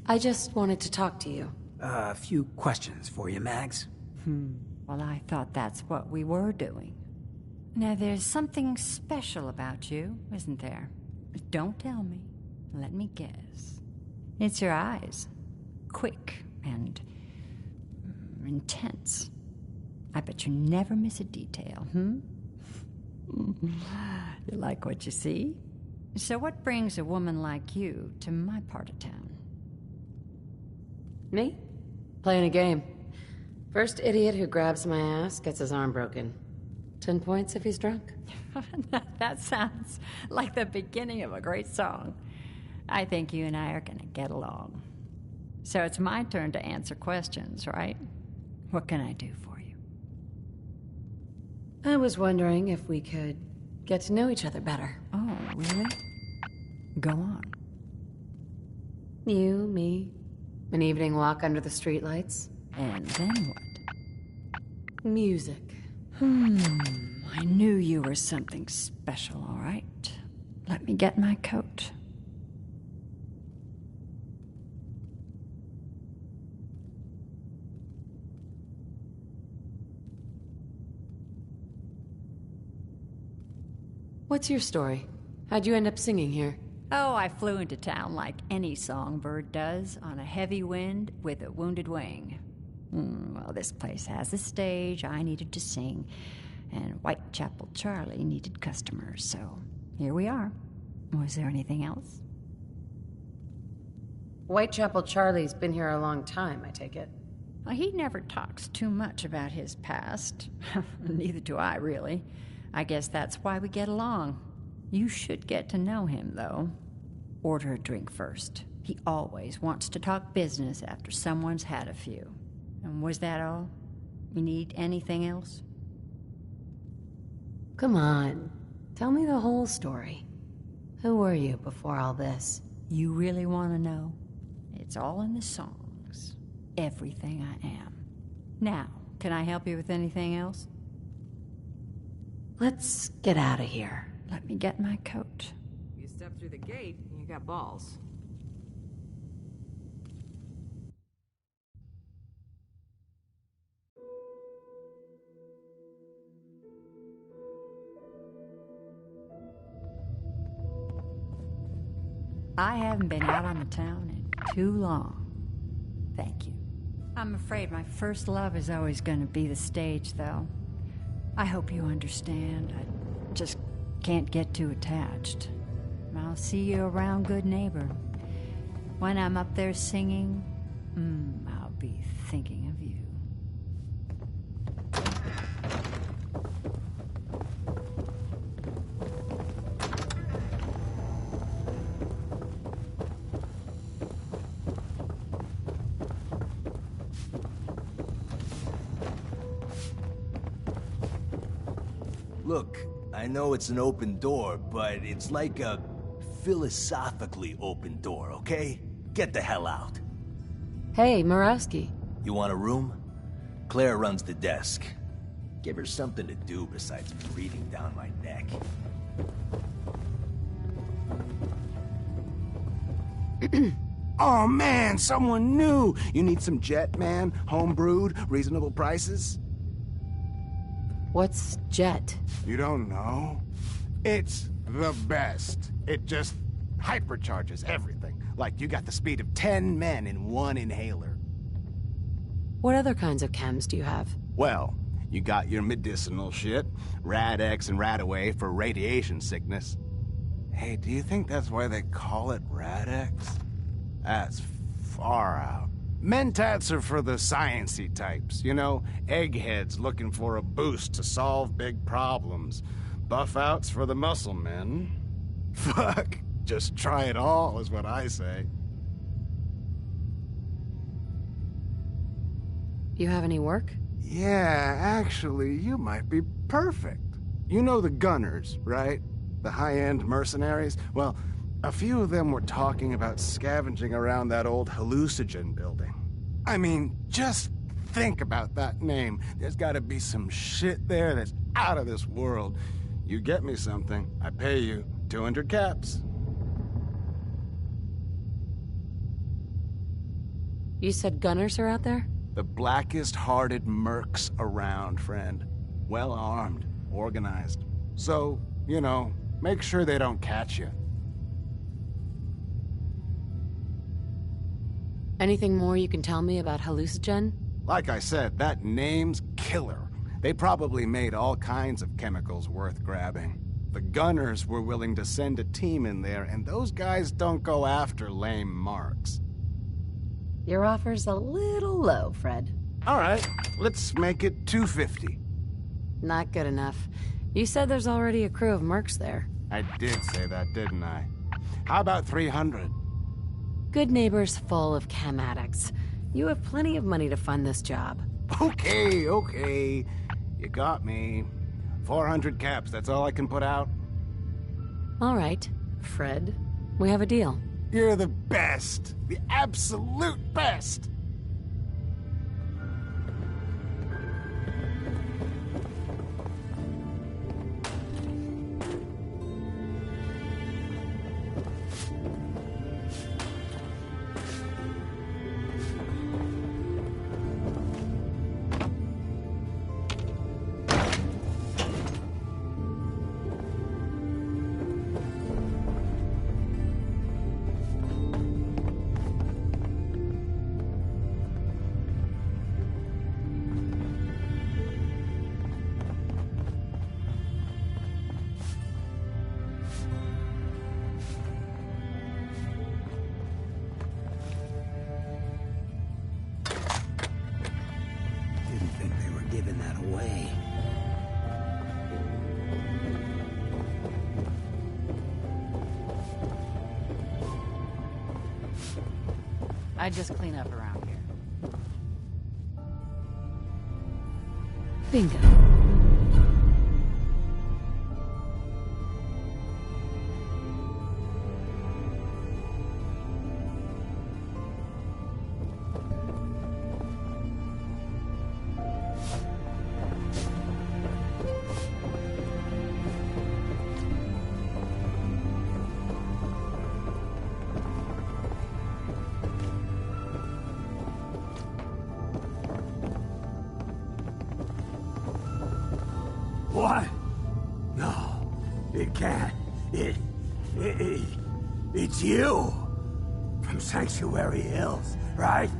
I just wanted to talk to you. A few questions for you, Mags. Well, I thought that's what we were doing. Now, there's something special about you, isn't there? Don't tell me. Let me guess. It's your eyes. Quick and intense. I bet you never miss a detail, You like what you see? So what brings a woman like you to my part of town? Me? Playing a game. First idiot who grabs my ass gets his arm broken. 10 points if he's drunk. That sounds like the beginning of a great song. I think you and I are gonna get along. So it's my turn to answer questions, right? What can I do for you? I was wondering if we could get to know each other better. Oh, really? Go on. You, me, an evening walk under the streetlights. And then what? Music. I knew you were something special, all right. Let me get my coat. What's your story? How'd you end up singing here? Oh, I flew into town like any songbird does, on a heavy wind with a wounded wing. Well, this place has a stage, I needed to sing, and Whitechapel Charlie needed customers, so here we are. Was there anything else? Whitechapel Charlie's been here a long time, I take it. Well, he never talks too much about his past. Neither do I, really. I guess that's why we get along. You should get to know him, though. Order a drink first. He always wants to talk business after someone's had a few. And was that all? You need anything else? Come on. Tell me the whole story. Who were you before all this? You really want to know? It's all in the songs. Everything I am. Now, can I help you with anything else? Let's get out of here. Let me get my coat. You step through the gate, and you got balls. I haven't been out on the town in too long. Thank you. I'm afraid my first love is always going to be the stage, though. I hope you understand. I just can't get too attached. I'll see you around, good neighbor. When I'm up there singing, I'll be thinking of you. Look, I know it's an open door, but it's like a philosophically open door, okay? Get the hell out. Hey, Murawski. You want a room? Claire runs the desk. Give her something to do besides breathing down my neck. Oh man, someone new! You need some Jet, man? Home-brewed, reasonable prices? What's Jet? You don't know? It's the best. It just hypercharges everything. Like you got the speed of 10 men in one inhaler. What other kinds of chems do you have? Well, you got your medicinal shit, Rad-X and Rad-Away for radiation sickness. Hey, do you think that's why they call it Rad-X? That's far out. Mentats are for the sciencey types, you know, eggheads looking for a boost to solve big problems. Buff-outs for the muscle men. Fuck, just try it all is what I say. You have any work? Yeah, actually, you might be perfect. You know the Gunners, right? The high-end mercenaries? Well, a few of them were talking about scavenging around that old hallucinogen building. I mean, just think about that name. There's gotta be some shit there that's out of this world. You get me something, I pay you 200 caps. You said Gunners are out there? The blackest-hearted mercs around, friend. Well-armed, organized. So, you know, make sure they don't catch you. Anything more you can tell me about hallucinogen? Like I said, that name's killer. They probably made all kinds of chemicals worth grabbing. The Gunners were willing to send a team in there, and those guys don't go after lame marks. Your offer's a little low, Fred. All right, let's make it 250. Not good enough. You said there's already a crew of mercs there. I did say that, didn't I? How about 300? Good neighbor's full of chem addicts. You have plenty of money to fund this job. Okay, okay. You got me. 400 caps, that's all I can put out? All right, Fred. We have a deal. You're the best. The absolute best. Giving that away. I just clean up around here. Bingo. What? No, it can't. It's you. From Sanctuary Hills, right?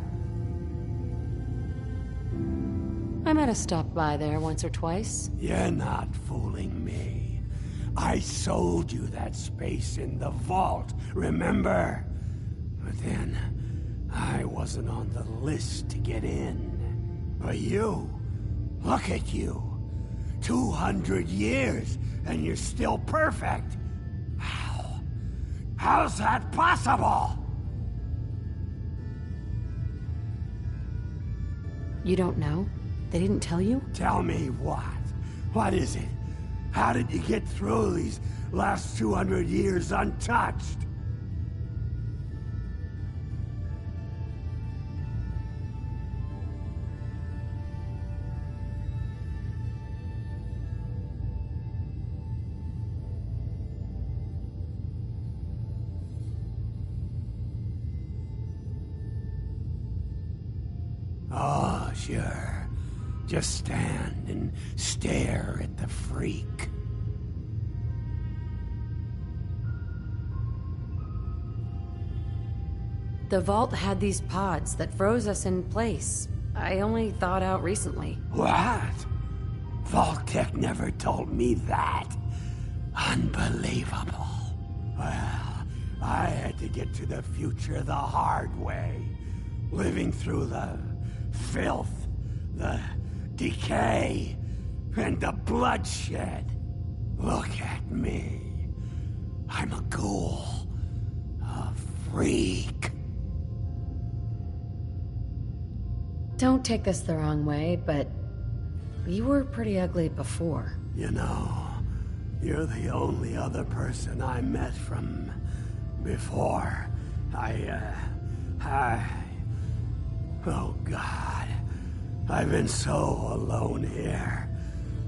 I might have stopped by there once or twice. You're not fooling me. I sold you that space in the vault, remember? But then, I wasn't on the list to get in. But you, look at you. 200 years, and you're still perfect. How? How's that possible? You don't know? They didn't tell you? Tell me what? What is it? How did you get through these last 200 years untouched? Oh, sure. Just stand and stare at the freak. The vault had these pods that froze us in place. I only thawed out recently. What? Vault-Tec never told me that. Unbelievable. Well, I had to get to the future the hard way. Living through the filth, the decay, and the bloodshed. Look at me. I'm a ghoul. A freak. Don't take this the wrong way, but you were pretty ugly before. You know, you're the only other person I met from before. Oh God, I've been so alone here.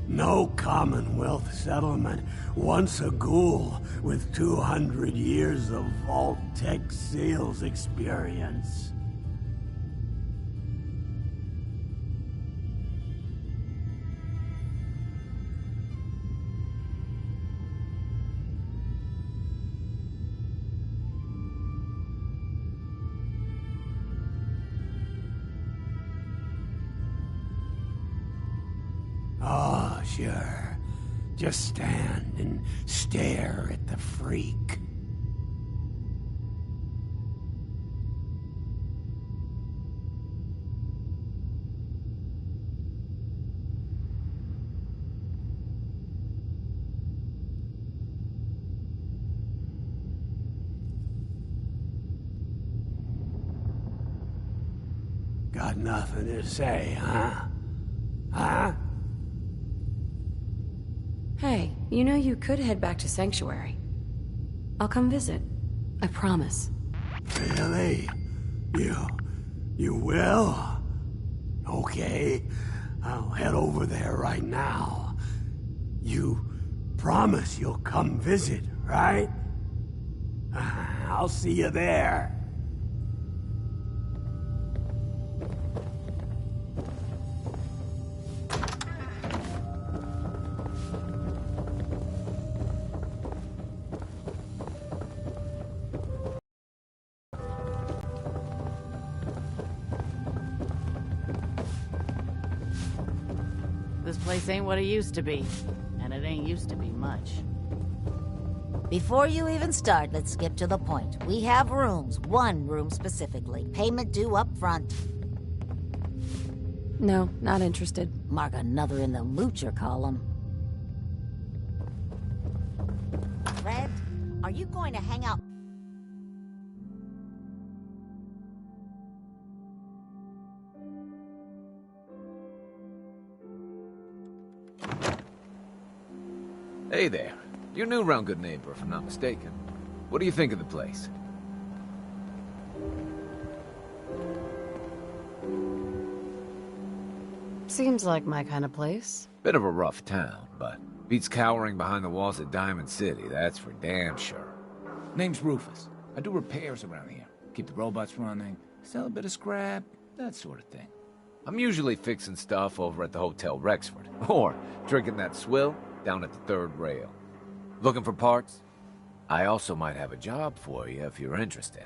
No Commonwealth settlement, once a ghoul with 200 years of Vault-Tec sales experience. Oh, sure. Just stand and stare at the freak. Got nothing to say, huh? Huh? Hey, you know you could head back to Sanctuary. I'll come visit. I promise. Really? You will? Okay. I'll head over there right now. You promise you'll come visit, right? I'll see you there. This place ain't what it used to be, and it ain't used to be much. Before you even start, let's skip to the point. We have rooms, one room specifically. Payment due up front. No, not interested. Mark another in the looter column. Red, are you going to hang out? Hey there. You're new around Good Neighbor, if I'm not mistaken. What do you think of the place? Seems like my kind of place. Bit of a rough town, but beats cowering behind the walls of Diamond City, that's for damn sure. Name's Rufus. I do repairs around here. Keep the robots running, sell a bit of scrap, that sort of thing. I'm usually fixing stuff over at the Hotel Rexford, or drinking that swill down at the third rail. Looking for parts? I also might have a job for you if you're interested.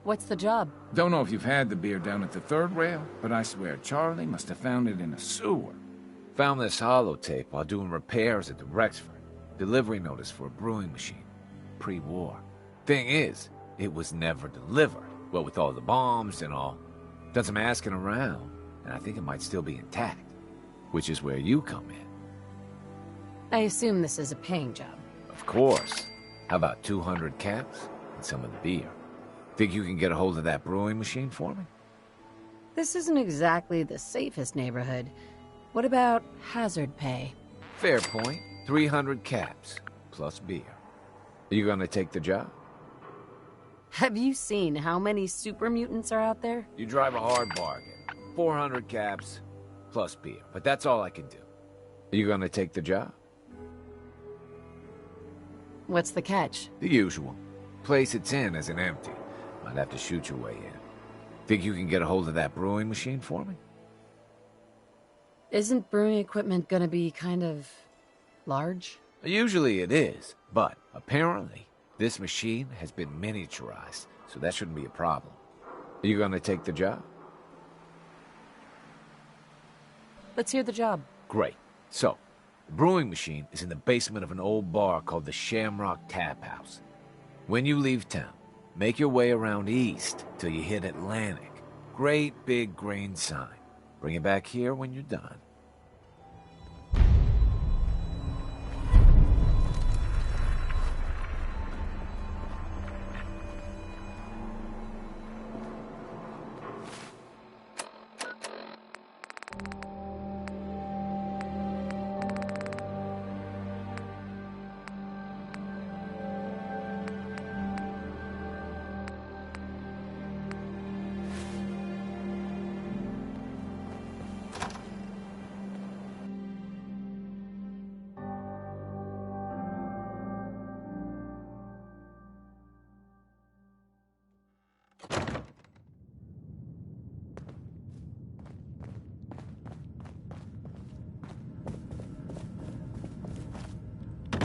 What's the job? Don't know if you've had the beer down at the third rail, but I swear Charlie must have found it in a sewer. Found this holotape while doing repairs at the Rexford. Delivery notice for a brewing machine. Pre-war. Thing is, it was never delivered. Well, with all the bombs and all. Done some asking around, and I think it might still be intact. Which is where you come in. I assume this is a paying job. Of course. How about 200 caps and some of the beer? Think you can get a hold of that brewing machine for me? This isn't exactly the safest neighborhood. What about hazard pay? Fair point. 300 caps, plus beer. Are you gonna take the job? Have you seen how many super mutants are out there? You drive a hard bargain. 400 caps, plus beer. But that's all I can do. Are you gonna take the job? What's the catch? The usual. Place it's in isn't empty. Might have to shoot your way in. Think you can get a hold of that brewing machine for me? Isn't brewing equipment gonna be kind of large? Usually it is, but apparently this machine has been miniaturized, so that shouldn't be a problem. Are you gonna take the job? Let's hear the job. Great. So, the brewing machine is in the basement of an old bar called the Shamrock Tap House. When you leave town, make your way around east till you hit Atlantic. Great big green sign. Bring it back here when you're done.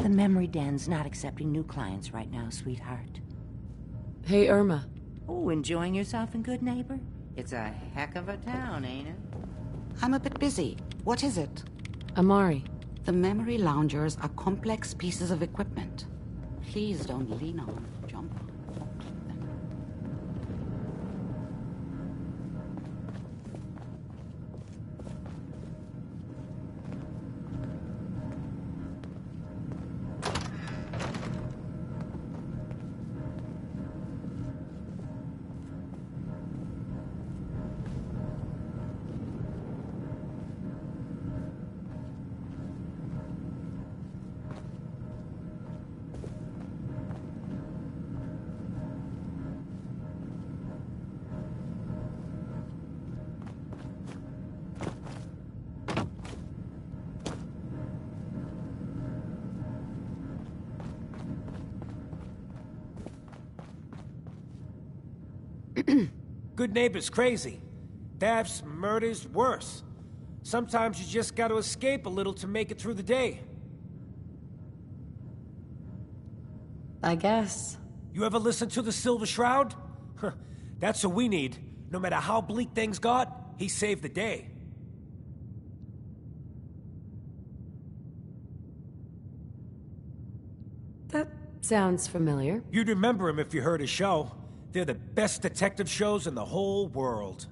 The memory den's not accepting new clients right now, sweetheart. Hey, Irma. Oh, enjoying yourself in Good Neighbor? It's a heck of a town, ain't it? I'm a bit busy. What is it? Amari. The memory loungers are complex pieces of equipment. Please don't lean on, jump on. Good Neighbor's crazy. Thefts, murders, worse. Sometimes you just gotta escape a little to make it through the day. I guess. You ever listen to the Silver Shroud? Huh, that's what we need. No matter how bleak things got, he saved the day. That sounds familiar. You'd remember him if you heard his show. They're the best detective shows in the whole world.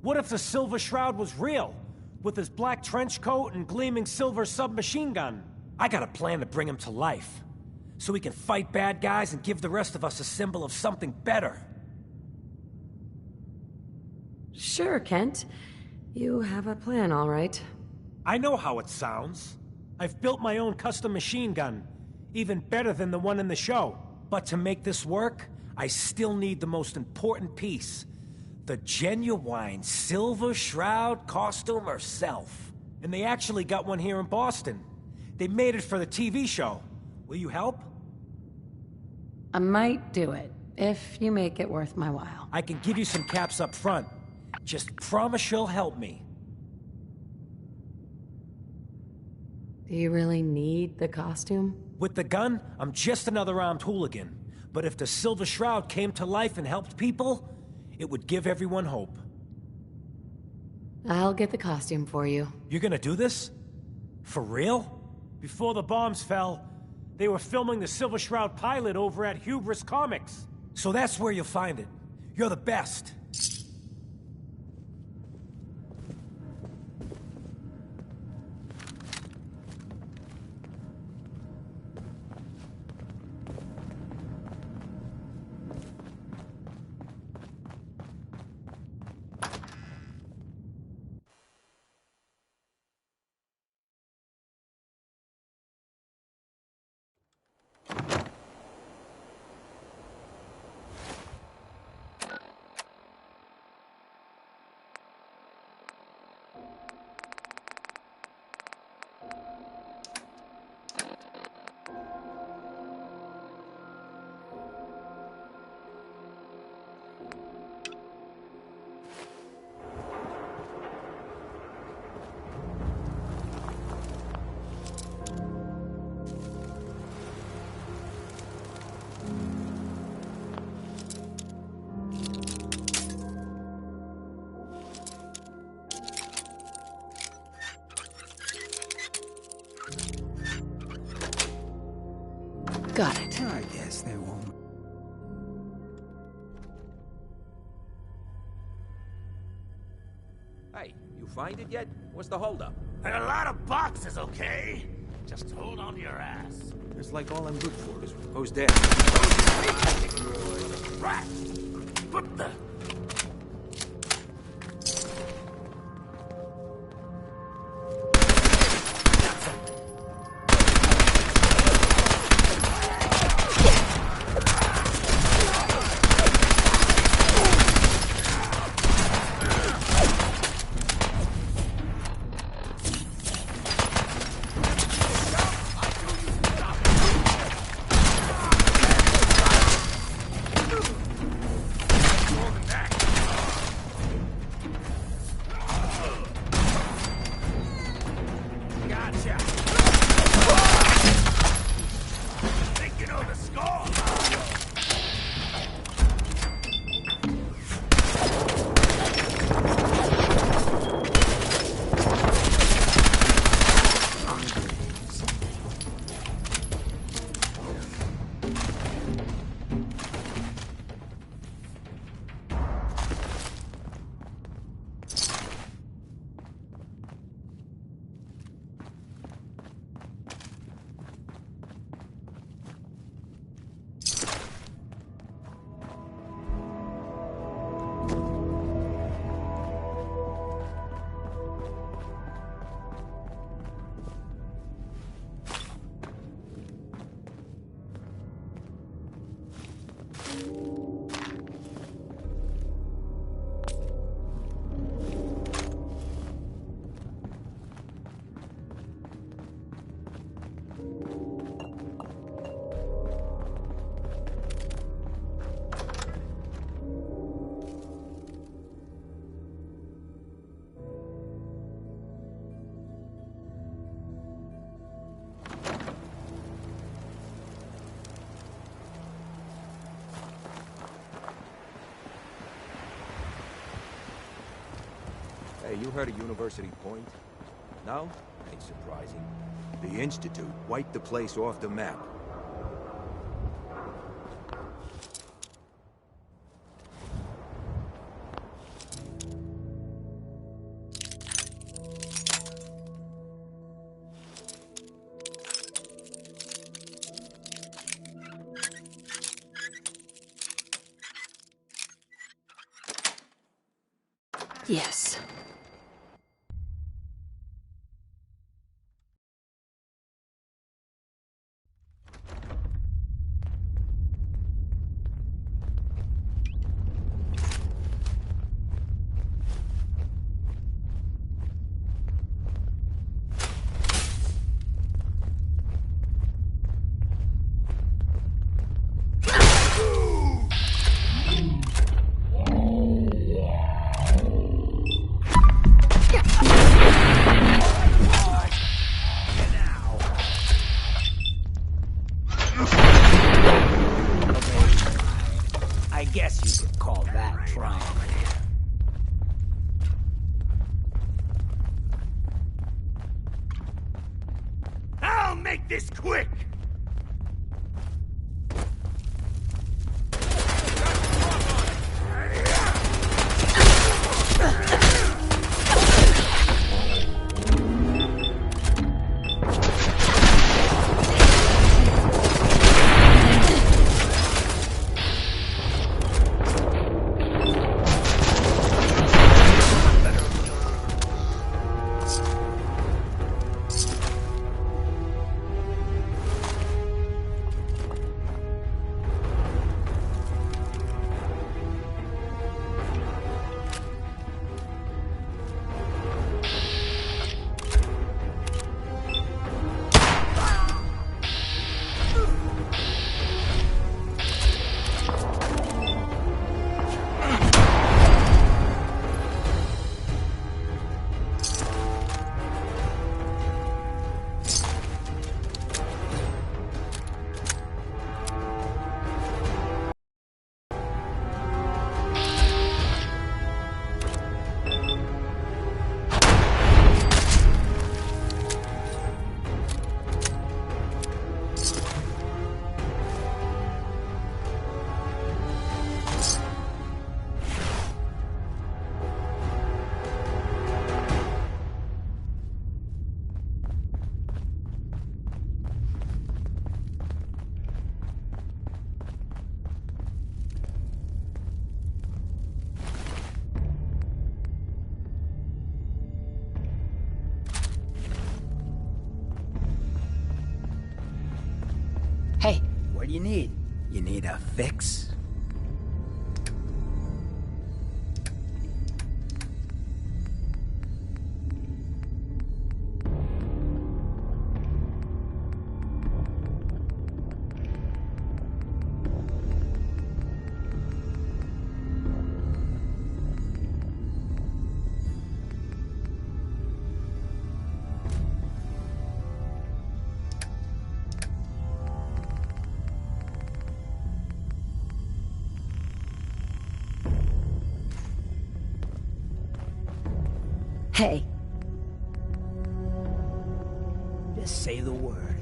What if the Silver Shroud was real? With his black trench coat and gleaming silver submachine gun? I got a plan to bring him to life. So he can fight bad guys and give the rest of us a symbol of something better. Sure, Kent. You have a plan, all right. I know how it sounds. I've built my own custom machine gun. Even better than the one in the show. But to make this work, I still need the most important piece. The genuine Silver Shroud costume herself. And they actually got one here in Boston. They made it for the TV show. Will you help? I might do it, if you make it worth my while. I can give you some caps up front. Just promise you'll help me. Do you really need the costume? With the gun, I'm just another armed hooligan. But if the Silver Shroud came to life and helped people, it would give everyone hope. I'll get the costume for you. You're gonna do this? For real? Before the bombs fell, they were filming the Silver Shroud pilot over at Hubris Comics. So that's where you'll find it. You're the best. Got it. I guess they won't. Hey, you find it yet? What's the holdup? There are a lot of boxes, okay? Just hold on to your ass. It's like all I'm good for is who's dead. Right. What the? Hey, you heard of University Point? No? Ain't surprising. The Institute wiped the place off the map. Yes. wrong over there? I'll make this quick! Hey. What do you need? You need a fix? Hey. Just say the word.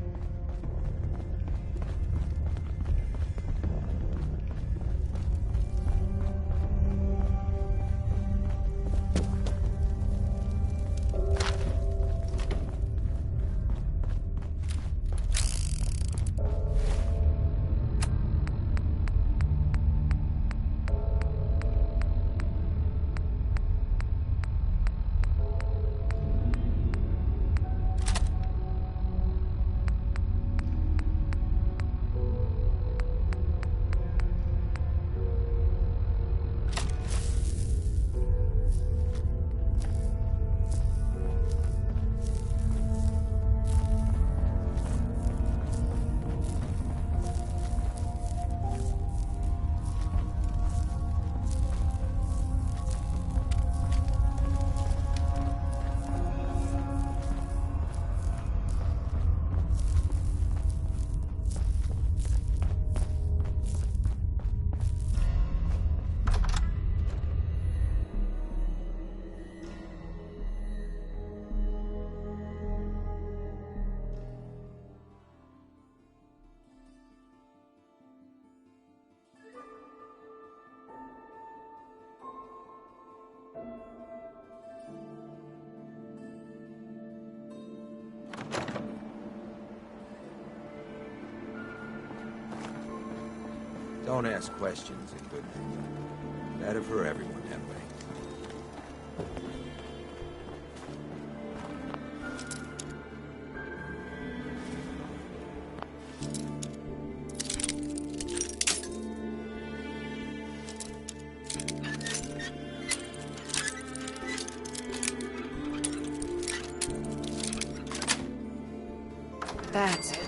Don't ask questions in good night. Better for everyone that way. That's it.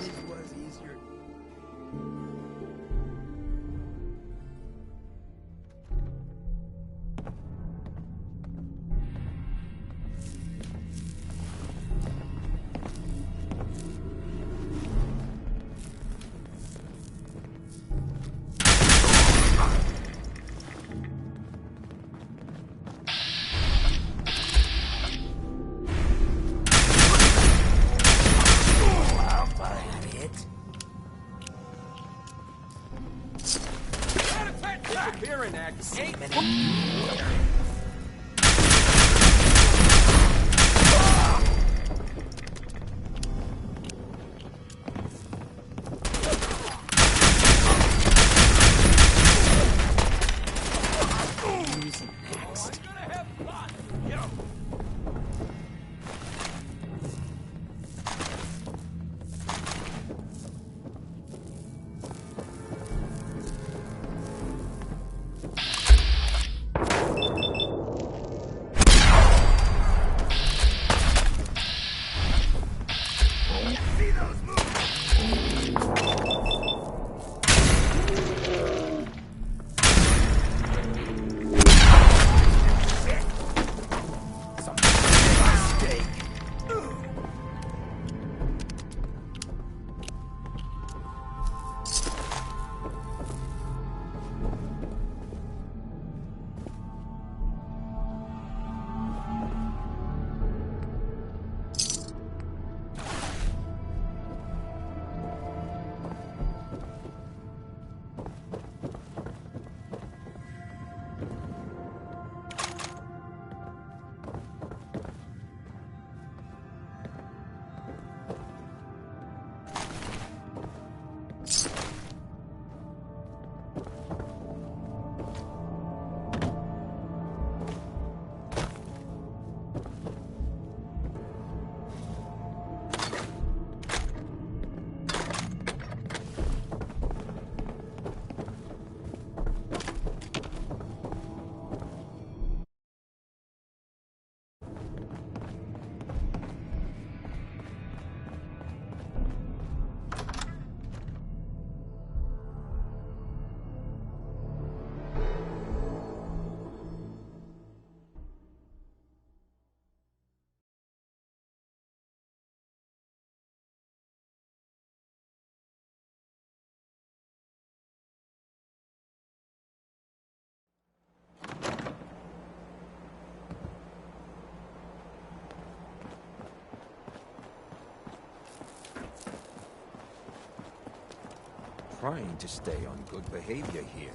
Trying to stay on good behavior here.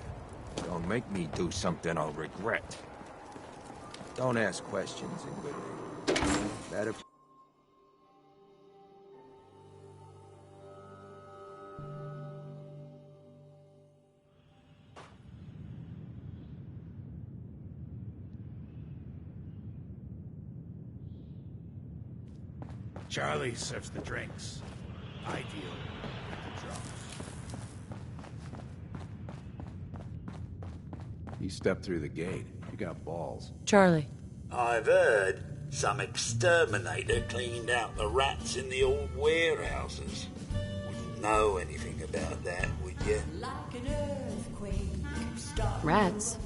Don't make me do something I'll regret. Don't ask questions in good neighbor. Better... Charlie serves the drinks. I deal with the drums. You stepped through the gate. You got balls. Charlie. I've heard some exterminator cleaned out the rats in the old warehouses. Wouldn't know anything about that, would you? Rats?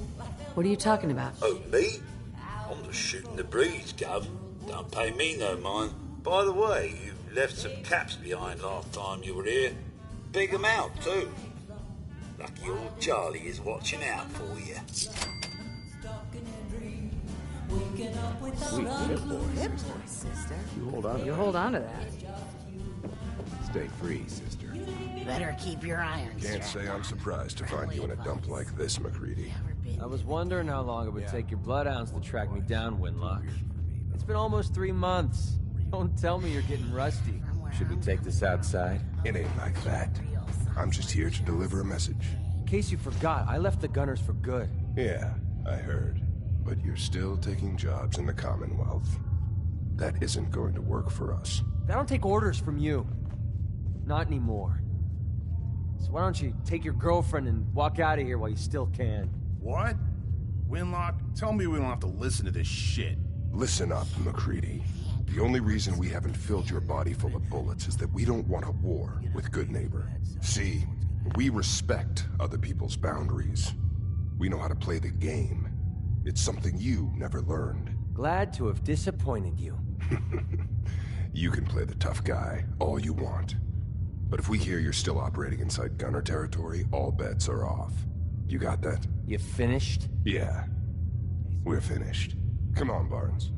What are you talking about? Oh, me? I'm just shooting the breeze, Gov. Don't pay me no mind. By the way, you left some caps behind last time you were here. Big 'em out, too. Lucky old Charlie is watching out for you. Sweet hip boy, Hip boy, sister. You hold on to You that. hold on to that. Stay free, sister. Better keep your irons Can't say I'm surprised to find you in a dump like this, MacReady. I was wondering how long it would take your bloodhounds to track me down, Winlock. It's been almost 3 months. Don't tell me you're getting rusty. Should we take this outside? It ain't like that. I'm just here to deliver a message. In case you forgot, I left the Gunners for good. Yeah, I heard. But you're still taking jobs in the Commonwealth. That isn't going to work for us. I don't take orders from you. Not anymore. So why don't you take your girlfriend and walk out of here while you still can? What? Winlock, tell me we don't have to listen to this shit. Listen up, MacReady. The only reason we haven't filled your body full of bullets is that we don't want a war with Good Neighbor. See, we respect other people's boundaries. We know how to play the game. It's something you never learned. Glad to have disappointed you. You can play the tough guy all you want. But if we hear you're still operating inside Gunner territory, all bets are off. You got that? You finished? Yeah. We're finished. Come on, Barnes.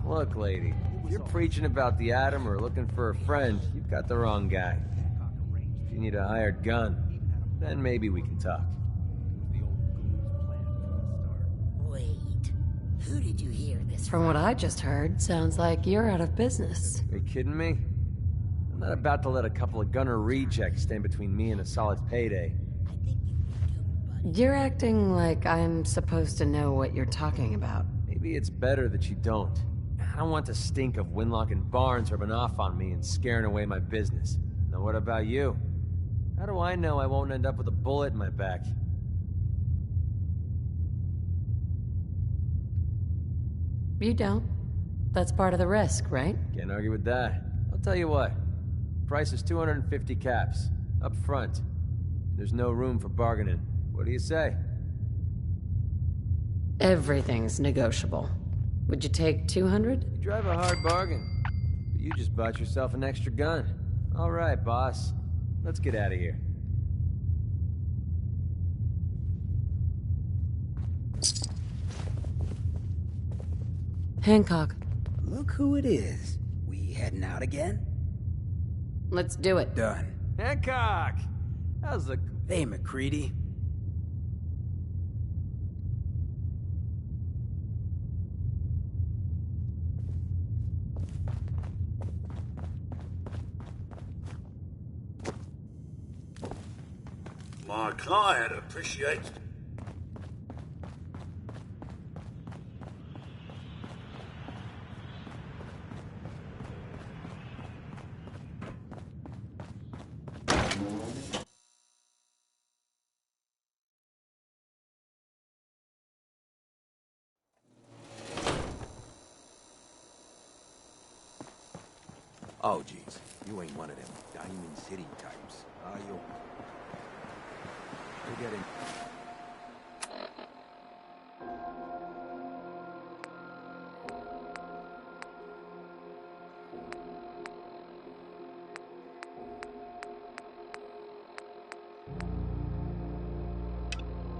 Look, lady, if you're preaching about the Atom or looking for a friend, you've got the wrong guy. If you need a hired gun, then maybe we can talk. Who did you hear this From what I just heard, sounds like you're out of business. Are you kidding me? I'm not about to let a couple of gunner rejects stand between me and a solid payday. You're acting like I'm supposed to know what you're talking about. Maybe it's better that you don't. I don't want the stink of Winlock and Barnes rubbing off on me and scaring away my business. Now what about you? How do I know I won't end up with a bullet in my back? You don't. That's part of the risk, right? Can't argue with that. I'll tell you what. Price is 250 caps. Up front. There's no room for bargaining. What do you say? Everything's negotiable. Would you take 200? You drive a hard bargain. But you just bought yourself an extra gun. All right, boss. Let's get out of here. Hancock. Look who it is. We heading out again? Let's do it. Done. Hancock! How's the... Hey, MacReady. My client appreciates... Oh, jeez. You ain't one of them Diamond City types, are you? Forget it.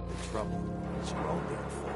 The trouble is your own damn fault.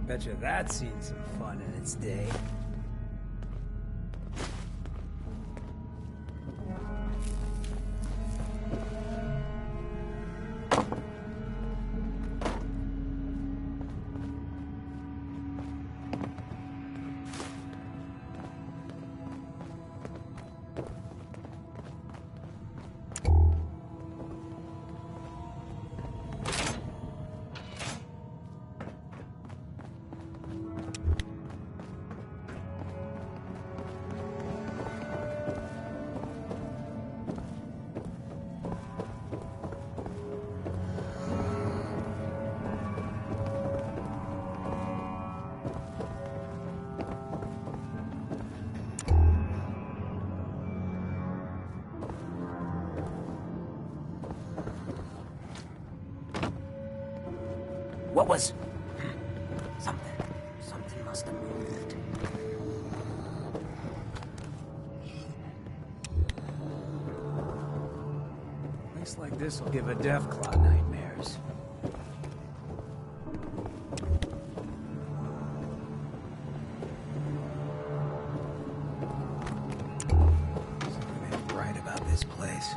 Betcha that's seen some fun in its day. What was... Something must have moved. like this'll give a Deathclaw nightmares. Something ain't right about this place.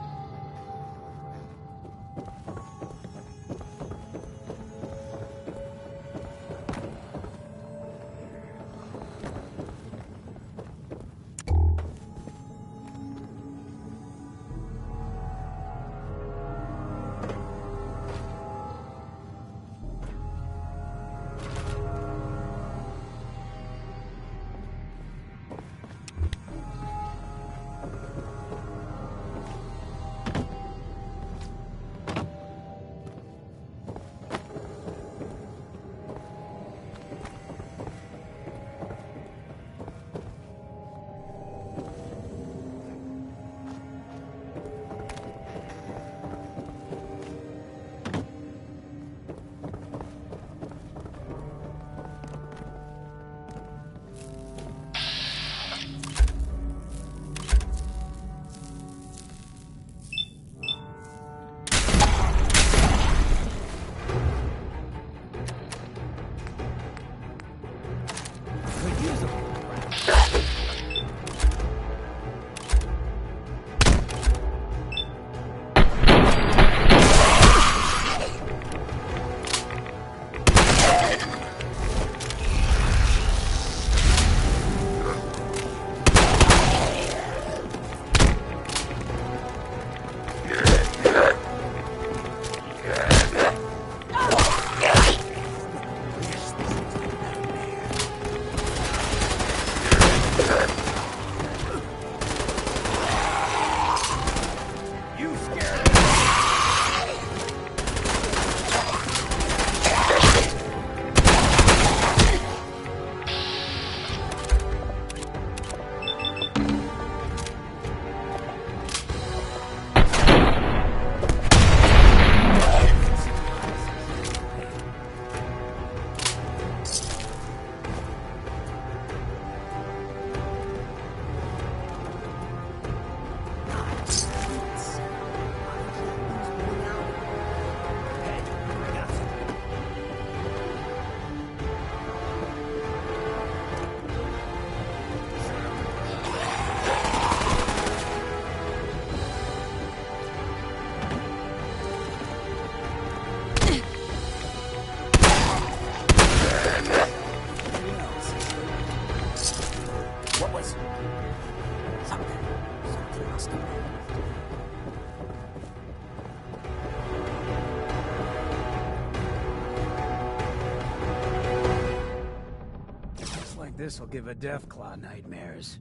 This'll give a Deathclaw nightmares.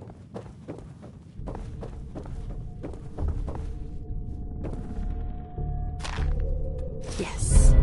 Yes.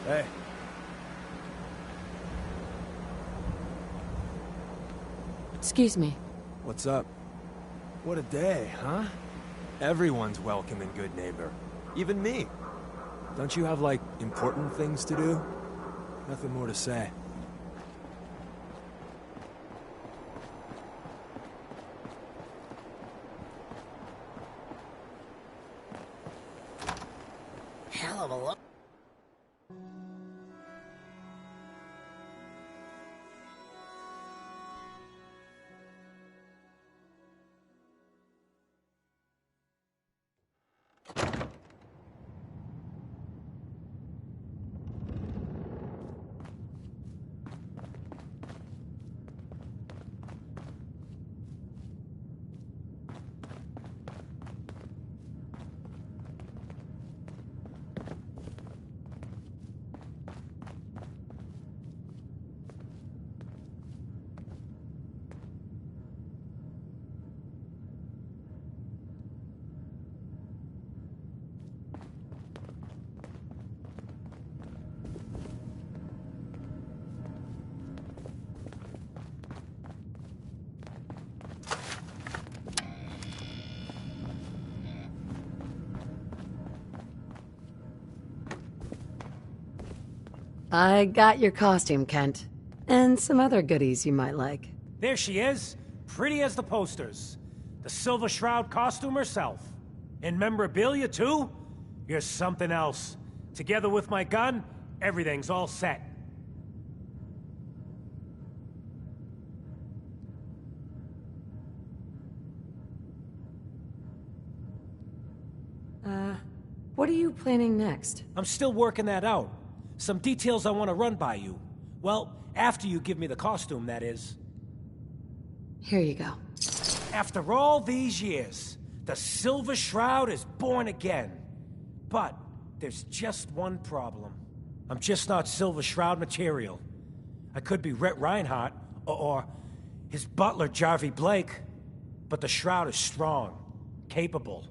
Hey. Excuse me. What's up? What a day, huh? Everyone's welcome and good neighbor. Even me. Don't you have, like, important things to do? Nothing more to say. Hell of a lot. I got your costume, Kent. And some other goodies you might like. There she is, pretty as the posters. The Silver Shroud costume herself. And memorabilia, too? You're something else. Together with my gun, everything's all set. What are you planning next? I'm still working that out. Some details I want to run by you. Well, after you give me the costume, that is. Here you go. After all these years, the Silver Shroud is born again. But there's just one problem. I'm just not Silver Shroud material. I could be Rhett Reinhardt, or his butler, Jarvie Blake. But the Shroud is strong, capable.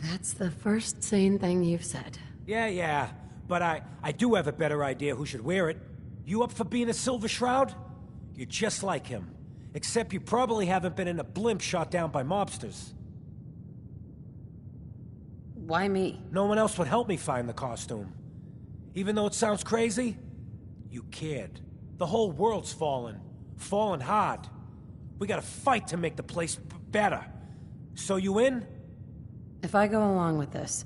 That's the first sane thing you've said. Yeah, but I do have a better idea who should wear it. You up for being a Silver Shroud? You're just like him. Except you probably haven't been in a blimp shot down by mobsters. Why me? No one else would help me find the costume. Even though it sounds crazy, you cared. The whole world's fallen. Fallen hard. We gotta fight to make the place better. So you in? If I go along with this,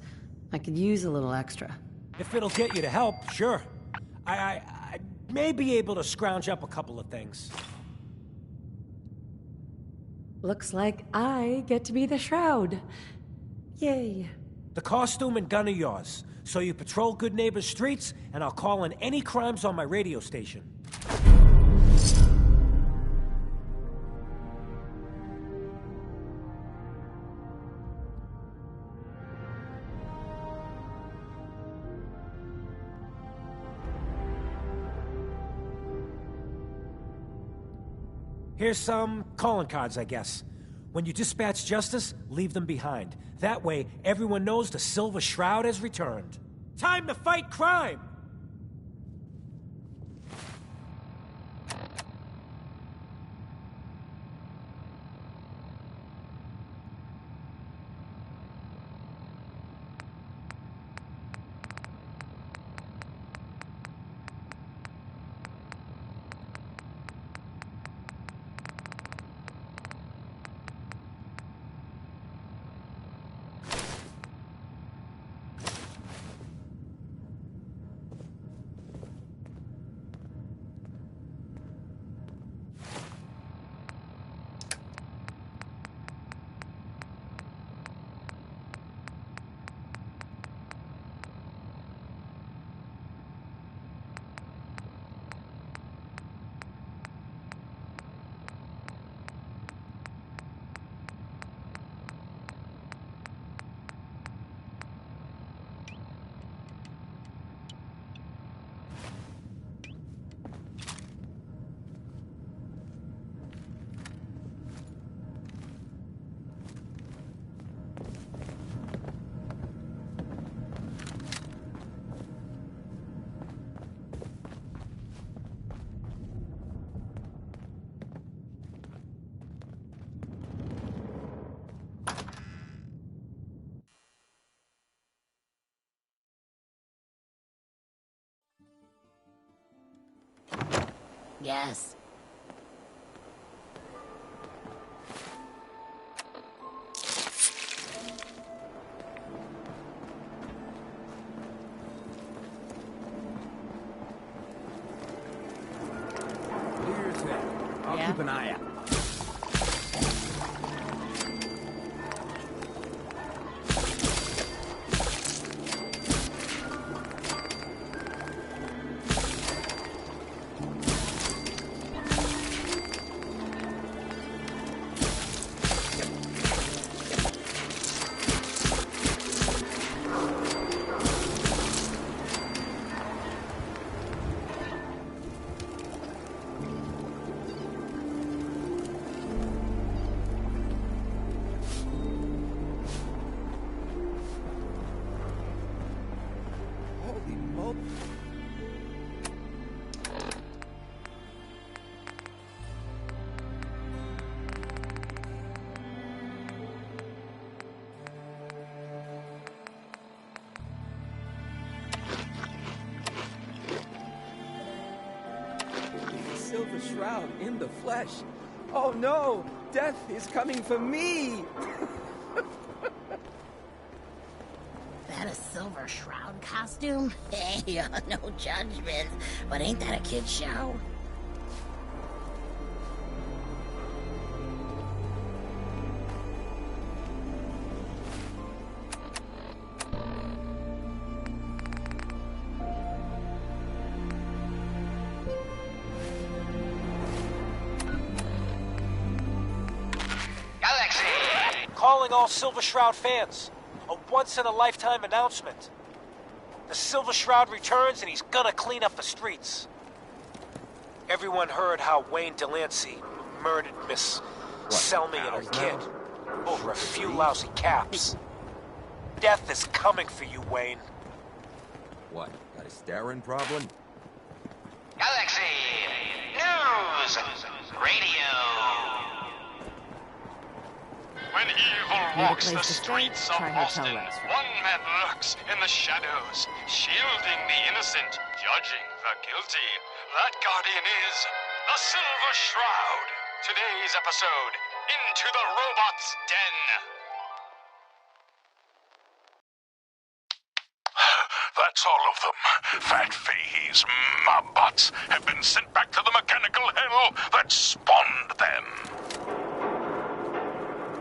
I could use a little extra. If it'll get you to help, sure. I may be able to scrounge up a couple of things. Looks like I get to be the Shroud. Yay. The costume and gun are yours, so you patrol Good Neighbor's streets, and I'll call in any crimes on my radio station. Here's some calling cards, I guess. When you dispatch justice, leave them behind. That way, everyone knows the Silver Shroud has returned. Time to fight crime! Yes. Here's it. I'll keep an eye out. Silver Shroud in the flesh. Oh no! Death is coming for me! That a Silver Shroud costume? Hey, no judgment. But ain't that a kid's show? Calling all Silver Shroud fans. A once-in-a-lifetime announcement. The Silver Shroud returns and he's gonna clean up the streets. Everyone heard how Wayne Delancey murdered Miss Selmy and her kid over a few lousy caps. Death is coming for you, Wayne. What, got a staring problem? Galaxy News Radio. When evil walks the streets of Boston, one man lurks in the shadows, shielding the innocent, judging the guilty. That guardian is the Silver Shroud. Today's episode, Into the Robot's Den. That's all of them. Fat Fahey's mobbots have been sent back to the mechanical hell that spawned them.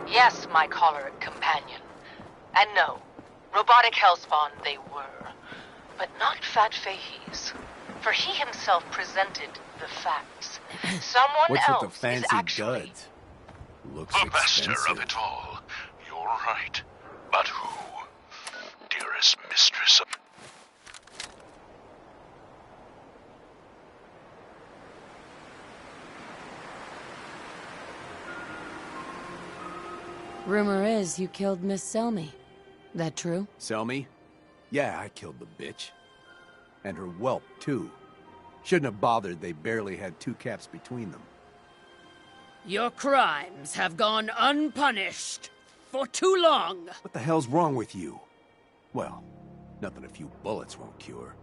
Yes, my choleric companion. And no, robotic hellspawn they were. But not Fat Fahey's. For he himself presented the facts. Someone What's else with the fancy is actually... duds? Looks The master expensive. of it all. You're right. But who? Dearest mistress of... Rumor is you killed Miss Selmy. That true? Selmy? Yeah, I killed the bitch. And her whelp, too. Shouldn't have bothered, they barely had 2 caps between them. Your crimes have gone unpunished for too long. What the hell's wrong with you? Well, nothing a few bullets won't cure.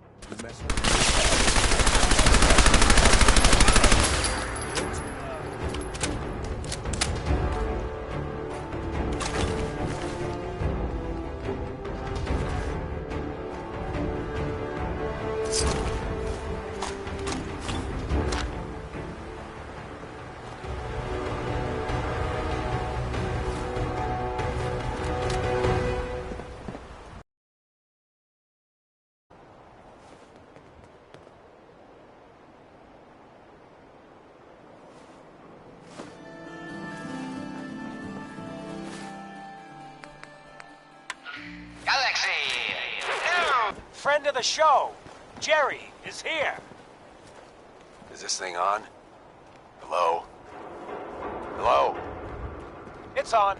Friend of the show, Jerry, is here. Is this thing on? Hello? Hello? It's on.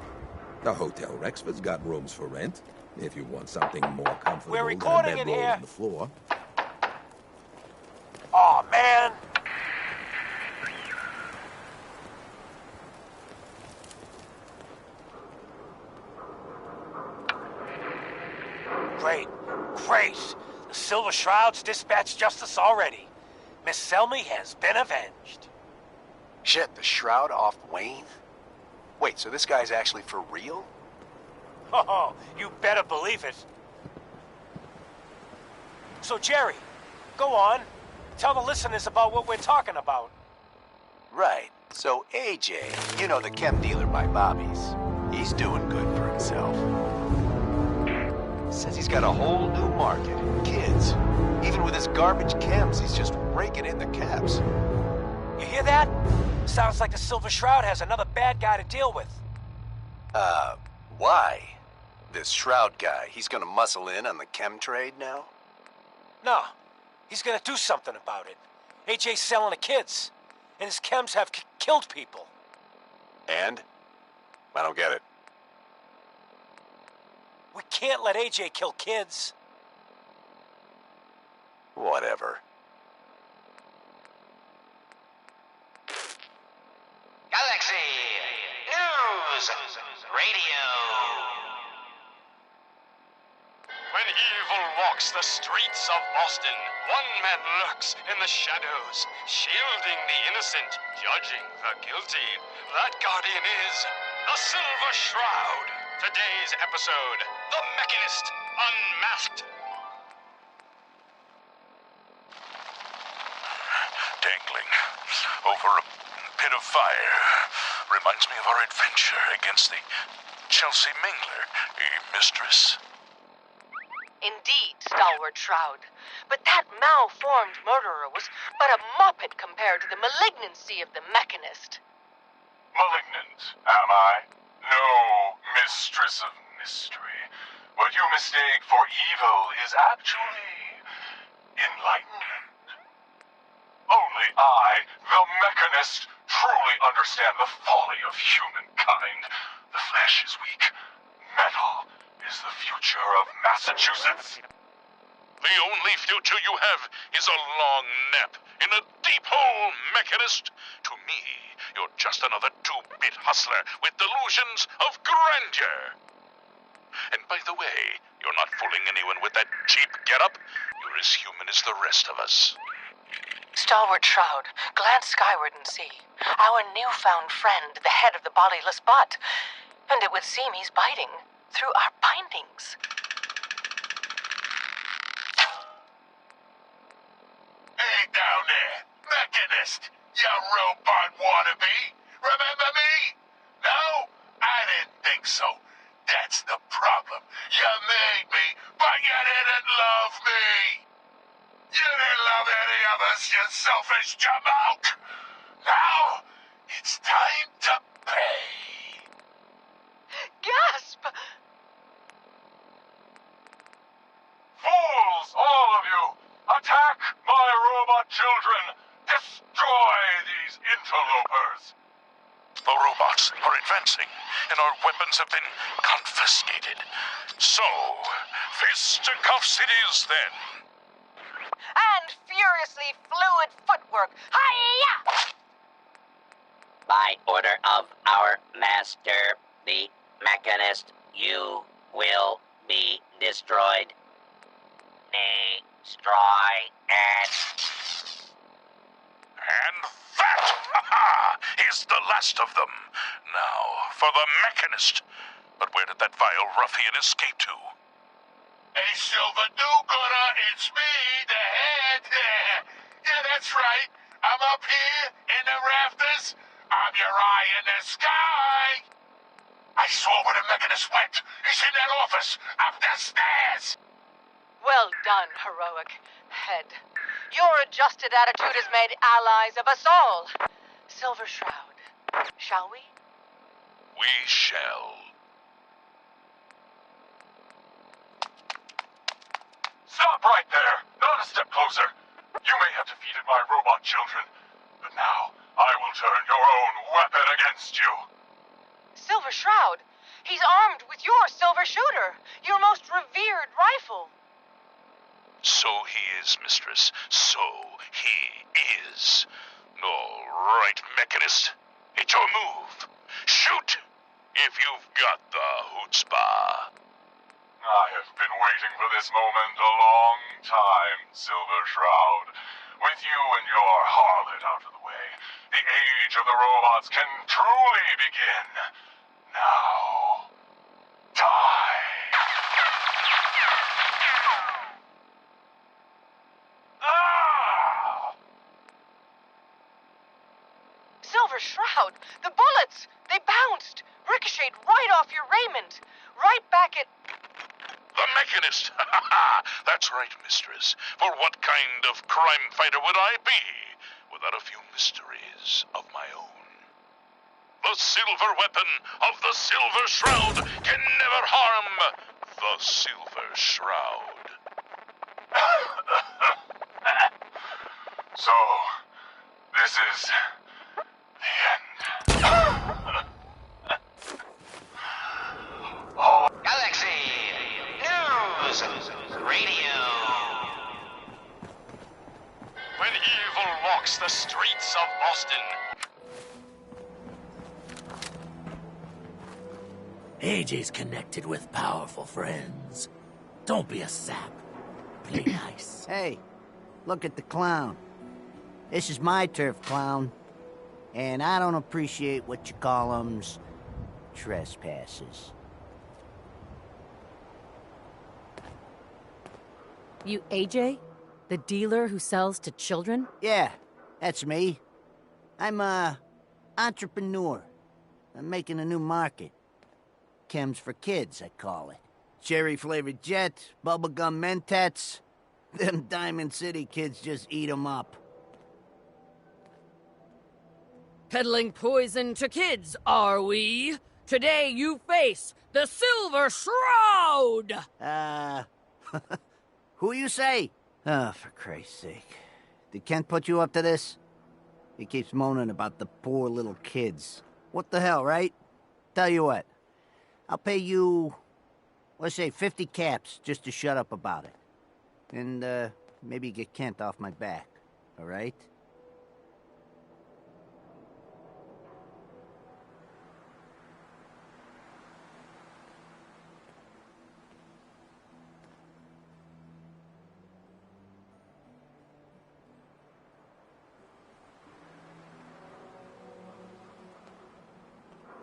The Hotel Rexford's got rooms for rent. If you want something more comfortable We're than a recording in bedroll here. on the floor. Aw, man. Great. The Silver Shroud's dispatched justice already. Miss Selmy has been avenged. Shit, the Shroud off Wayne? Wait, so this guy's actually for real? Oh, you better believe it. So, Jerry, go on. Tell the listeners about what we're talking about. Right. So AJ, you know, the chem dealer by Bobby's, he's doing good for himself. Says he's got a whole new market. Kids. Even with his garbage chems, he's just raking in the caps. You hear that? Sounds like the Silver Shroud has another bad guy to deal with. Why? This Shroud guy, he's gonna muscle in on the chem trade now? No, he's gonna do something about it. AJ's selling the kids, and his chems have killed people. And? I don't get it. We can't let AJ kill kids. Whatever. Galaxy News Radio. When evil walks the streets of Boston, one man lurks in the shadows, shielding the innocent, judging the guilty. That guardian is the Silver Shroud. Today's episode, The Mechanist Unmasked. Dangling over a pit of fire reminds me of our adventure against the Chelsea Mingler, mistress. Indeed, stalwart Shroud. But that malformed murderer was but a muppet compared to the malignancy of the Mechanist. Malignant, am I? No, mistress of mystery. What you mistake for evil is actually enlightenment. Only I, the Mechanist, truly understand the folly of humankind. The flesh is weak. Metal is the future of Massachusetts. The only future you have is a long nap in a deep hole, Mechanist. To me, you're just another two-bit hustler with delusions of grandeur. And by the way, you're not fooling anyone with that cheap getup. You're as human as the rest of us. Stalwart Shroud, glance skyward and see. Our newfound friend, the head of the bodiless butt. And it would seem he's biting through our bindings. Hey down there, Mechanist, you robot wannabe. Remember me? No? I didn't think so. That's the problem. You made me, but you didn't love me. You didn't love any of us, you selfish jamoke. Now, it's time to pay. Gasp! Fools, all of you! Attack my robot children! Destroy these interlopers! The robots are advancing, and our weapons have been confiscated. So, fisticuffs it is then. And furiously fluid footwork. Hi-ya! By order of our master, the Mechanist, you will be destroyed. Destroy and that is the last of them. Now, for the Mechanist. But where did that vile ruffian escape to? Hey, Silver do-gooder, it's me, the head. Yeah, that's right. I'm up here in the rafters. I'm your eye in the sky. I saw where the Mechanist went. He's in that office, up the stairs. Well done, heroic head. Your adjusted attitude has made allies of us all. Silver Shroud, shall we? We shall. Stop right there! Not a step closer! You may have defeated my robot children, but now I will turn your own weapon against you. Silver Shroud, he's armed with your silver shooter, your most revered rifle. So he is, mistress. So he is. All right, Mechanist. It's your move. Shoot! If you've got the chutzpah. I have been waiting for this moment a long time, Silver Shroud. With you and your harlot out of the way, the age of the robots can truly begin. Now, die. Silver Shroud! The bullets! They bounced! Ricocheted right off your raiment! Right back at... The Mechanist! That's right, mistress. For what kind of crime fighter would I be without a few mysteries of my own? The silver weapon of the Silver Shroud can never harm the Silver Shroud. So, this is the end. Galaxy News Radio. When evil walks the streets of Austin. AJ's connected with powerful friends. Don't be a sap. Play nice. Hey, look at the clown. This is my turf, clown. And I don't appreciate what you call 'em's trespasses. You AJ? The dealer who sells to children? Yeah, that's me. I'm a entrepreneur. I'm making a new market. Chems for kids, I call it. Cherry-flavored Jet, bubblegum Mentats. Them Diamond City kids just eat 'em up. Peddling poison to kids, are we? Today you face the Silver Shroud! Who you say? Oh, for Christ's sake. Did Kent put you up to this? He keeps moaning about the poor little kids. What the hell, right? Tell you what. I'll pay you, let's say 50 caps just to shut up about it. And, maybe get Kent off my back. All right?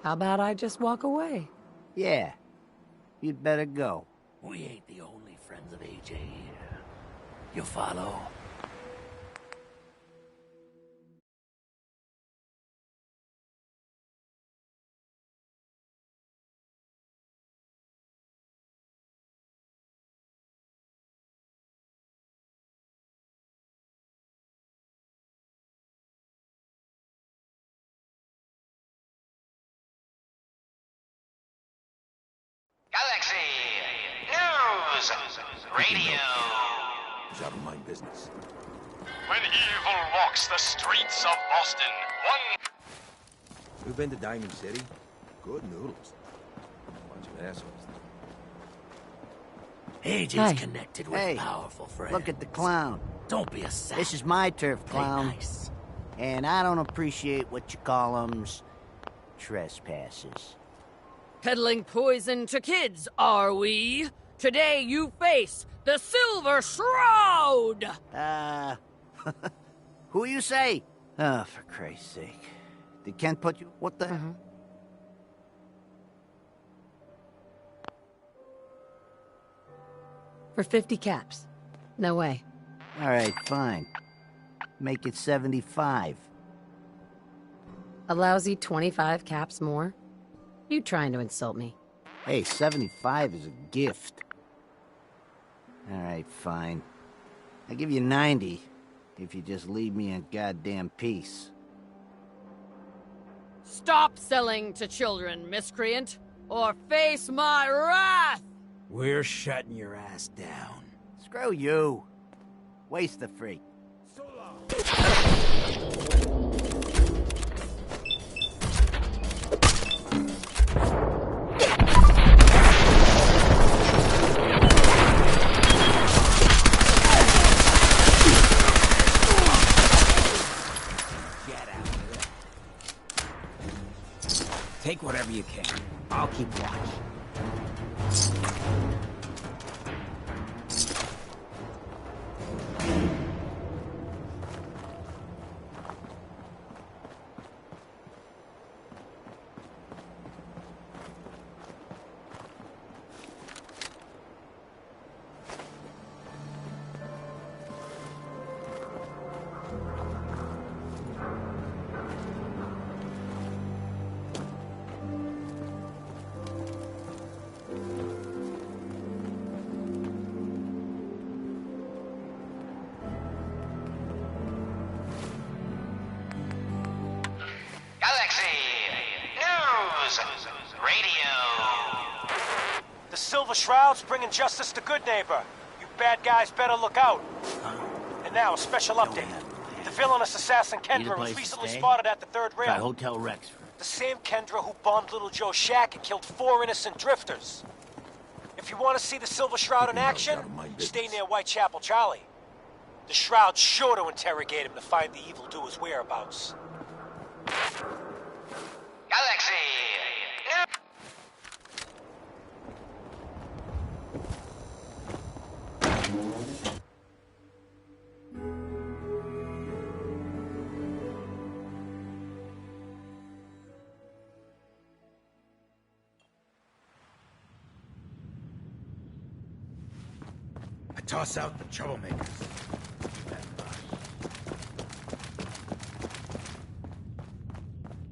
How about I just walk away? Yeah. You'd better go. We ain't the only friends of AJ here. You follow? Galaxy News Radio. It's out of my business. When evil walks the streets of Austin, We've been to Diamond City. Good noodles. Bunch of assholes. AJ's connected with powerful friends. Look at the clown. Don't be a sap. This is my turf, clown. Nice. And I don't appreciate what you call 'em's trespasses. Peddling poison to kids, are we? Today you face the Silver Shroud! Who you say? Oh, for Christ's sake. Did Kent put you... What the... For 50 caps. No way. All right, fine. Make it 75. A lousy 25 caps more? You trying to insult me? Hey, 75 is a gift. All right, fine. I'll give you 90 if you just leave me in goddamn peace. Stop selling to children, miscreant, or face my wrath! We're shutting your ass down. Screw you. Waste the freak. Take whatever you can. I'll keep watch. News Radio. The Silver Shroud's bringing justice to Goodneighbor. You bad guys better look out. And now, a special update. The villainous assassin Kendra was recently spotted at the third rail. Try Hotel Rex. The same Kendra who bombed Little Joe's shack and killed 4 innocent drifters. If you want to see the Silver Shroud in action, stay near Whitechapel Charlie. The Shroud's sure to interrogate him to find the evildoer's whereabouts. Galaxy. I toss out the troublemakers.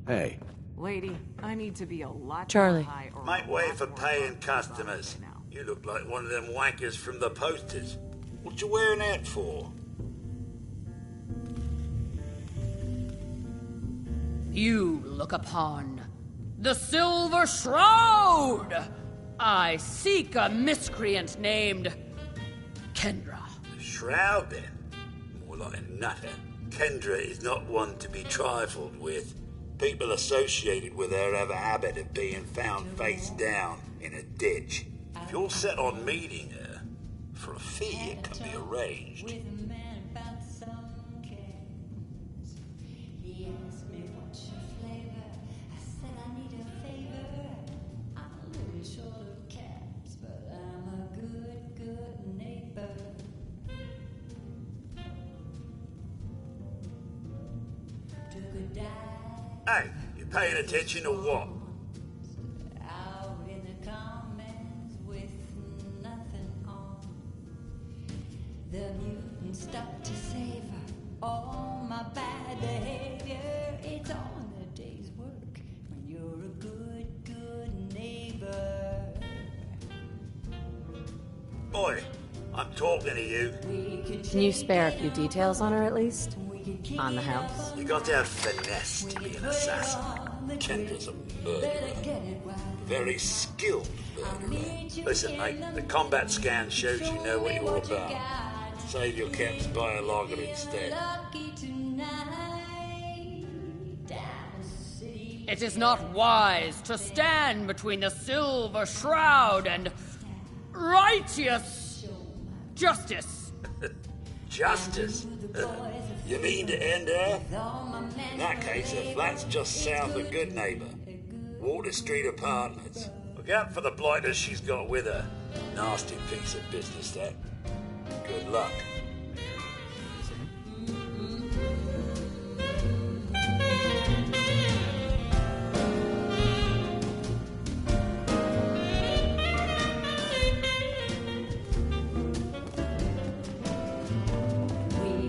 Hey. Lady, I need to be a lot Charlie. more high or Make way for paying customers. You look like one of them wankers from the posters. What you wearing that for? You look upon the Silver Shroud! I seek a miscreant named Kendra. Shroud, then? More like a nutter. Kendra is not one to be trifled with. People associated with her have a habit of being found face down in a ditch. If you're set on meeting her, for a fee it can be arranged. Hey, you paying attention or what? The mutants stop to savor all my bad behavior. It's all in a day's work when you're a good neighbor. Boy, I'm talking to you. Can you spare a few details on her at least? On the house? You got to have finesse to be an assassin. Kendra's a murderer. Very skilled murderer. Listen, mate, the combat scan shows you know what you're about. Save your caps, buy a lager instead. It is not wise to stand between the Silver Shroud and righteous justice. Justice? You mean to end her? In that case, her flat's just south of Goodneighbor. Water Street Apartments. Look out for the blighters she's got with her. Nasty piece of business, that. Good luck.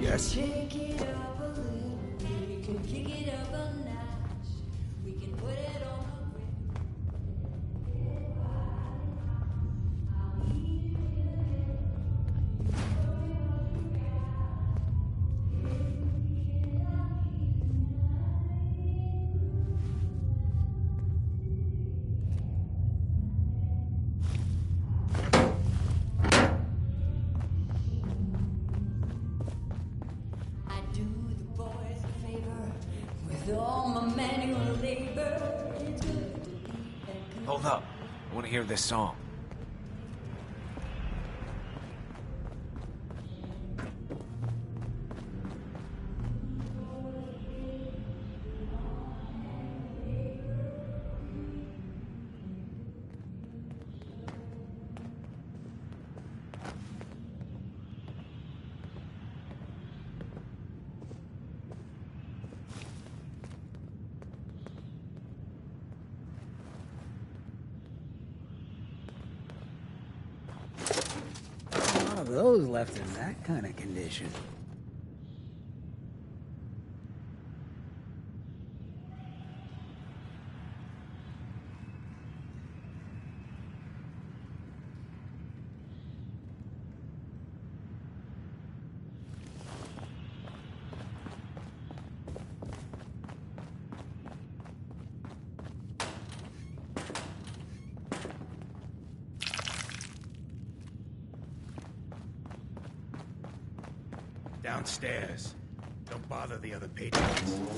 Yes? Hold up. I want to hear this song. Those left in that kind of condition. Downstairs. Don't bother the other patrons.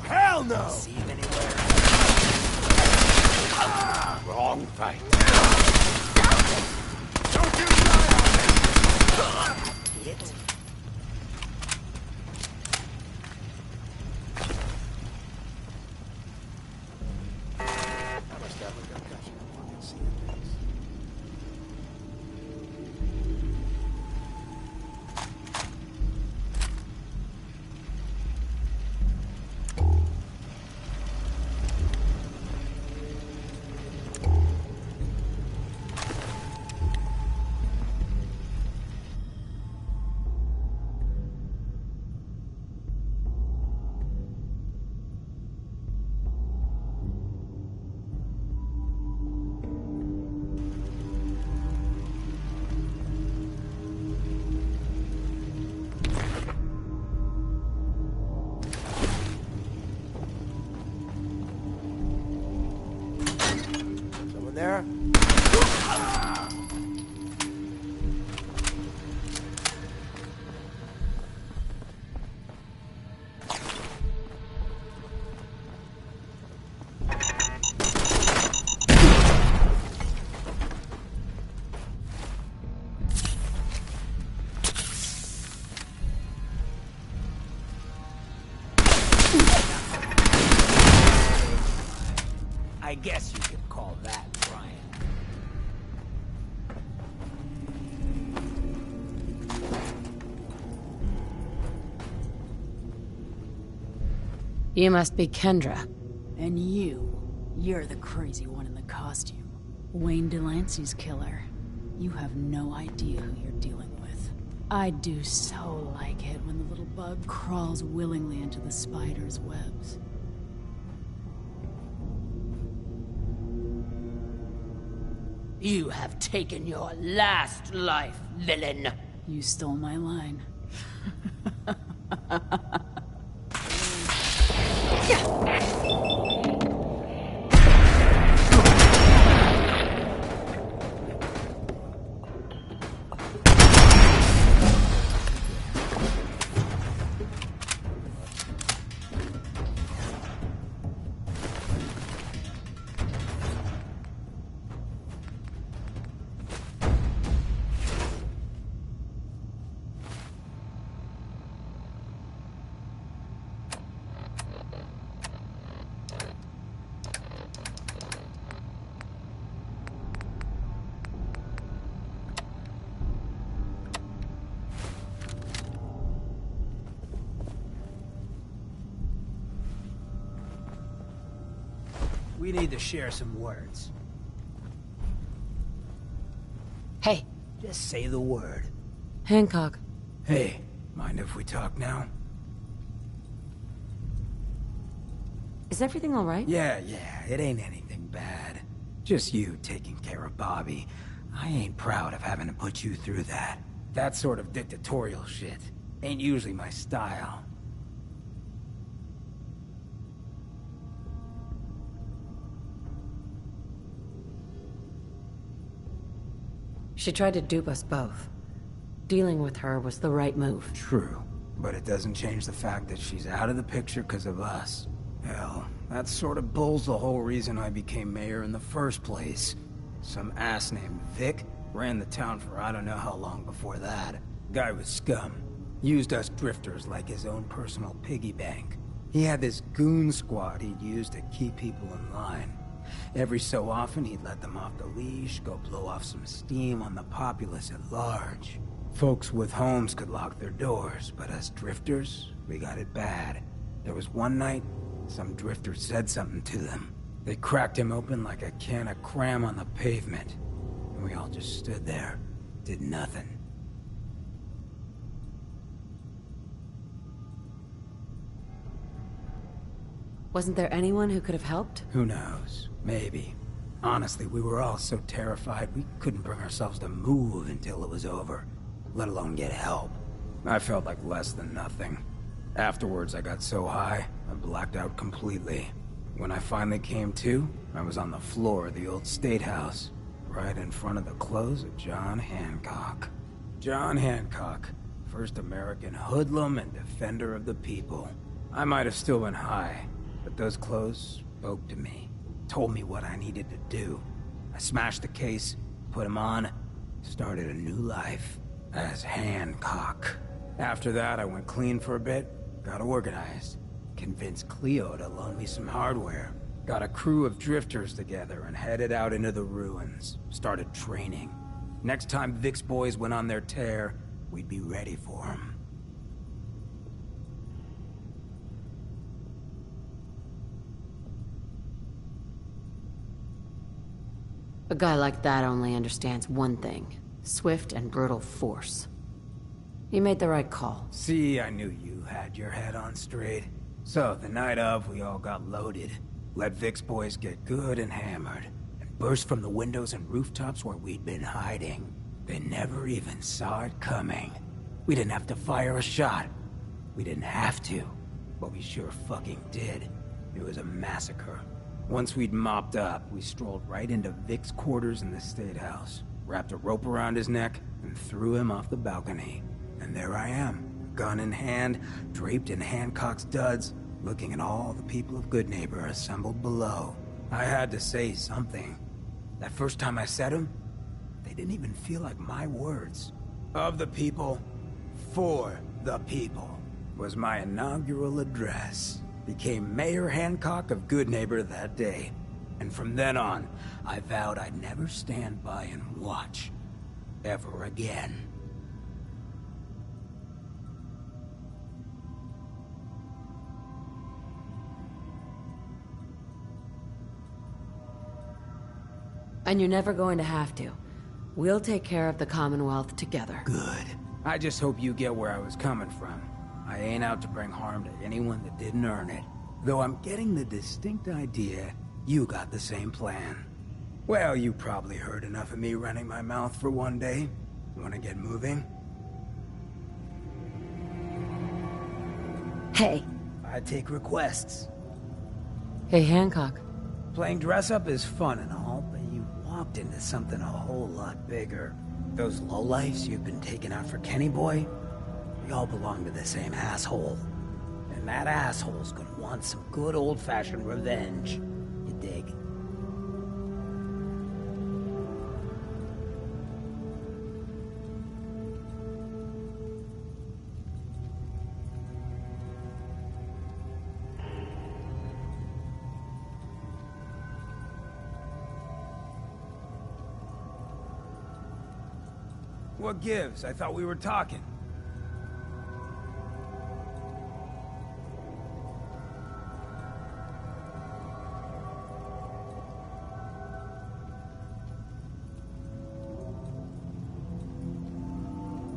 Hell no! See him anywhere? Wrong fight. Hit. I must have a concussion. I can see the face. There? I guess you could call that Brian. You must be Kendra. And you're the crazy one in the costume. Wayne Delancey's killer. You have no idea who you're dealing with. I do so like it when the little bug crawls willingly into the spider's webs. You have taken your last life, villain. You stole my line. We need to share some words. Hey. Just say the word. Hancock. Hey, mind if we talk now? Is everything all right? Yeah, it ain't anything bad. Just you taking care of Bobby. I ain't proud of having to put you through that. That sort of dictatorial shit ain't usually my style. She tried to dupe us both. Dealing with her was the right move. True, but it doesn't change the fact that she's out of the picture because of us. Hell, that sort of bull's the whole reason I became mayor in the first place. Some ass named Vic ran the town for I don't know how long before that. Guy was scum. Used us drifters like his own personal piggy bank. He had this goon squad he'd use to keep people in line. Every so often, he'd let them off the leash, go blow off some steam on the populace at large. Folks with homes could lock their doors, but us drifters, we got it bad. There was one night, some drifter said something to them. They cracked him open like a can of cram on the pavement. And we all just stood there, did nothing. Wasn't there anyone who could have helped? Who knows? Maybe. Honestly, we were all so terrified we couldn't bring ourselves to move until it was over, let alone get help. I felt like less than nothing. Afterwards, I got so high, I blacked out completely. When I finally came to, I was on the floor of the old State House, right in front of the clothes of John Hancock. John Hancock, first American hoodlum and defender of the people. I might have still been high, but those clothes spoke to me, told me what I needed to do. I smashed the case, put him on, started a new life as Hancock. After that, I went clean for a bit, got organized, convinced Cleo to loan me some hardware, got a crew of drifters together and headed out into the ruins, started training. Next time Vic's boys went on their tear, we'd be ready for them. A guy like that only understands one thing. Swift and brutal force. You made the right call. See, I knew you had your head on straight. So, the night of, we all got loaded. Let Vic's boys get good and hammered. And burst from the windows and rooftops where we'd been hiding. They never even saw it coming. We didn't have to fire a shot. We didn't have to. But we sure fucking did. It was a massacre. Once we'd mopped up, we strolled right into Vic's quarters in the State House, wrapped a rope around his neck, and threw him off the balcony. And there I am, gun in hand, draped in Hancock's duds, looking at all the people of Goodneighbor assembled below. I had to say something. That first time I said them, they didn't even feel like my words. Of the people, for the people, was my inaugural address. Became Mayor Hancock of Goodneighbor that day. And from then on, I vowed I'd never stand by and watch. Ever again. And you're never going to have to. We'll take care of the Commonwealth together. Good. I just hope you get where I was coming from. I ain't out to bring harm to anyone that didn't earn it. Though I'm getting the distinct idea you got the same plan. Well, you probably heard enough of me running my mouth for one day. Wanna get moving? Hey. I take requests. Hey, Hancock. Playing dress-up is fun and all, but you walked into something a whole lot bigger. Those lowlifes you've been taking out for Kenny Boy, we all belong to the same asshole. And that asshole's gonna want some good old-fashioned revenge. You dig? What gives? I thought we were talking.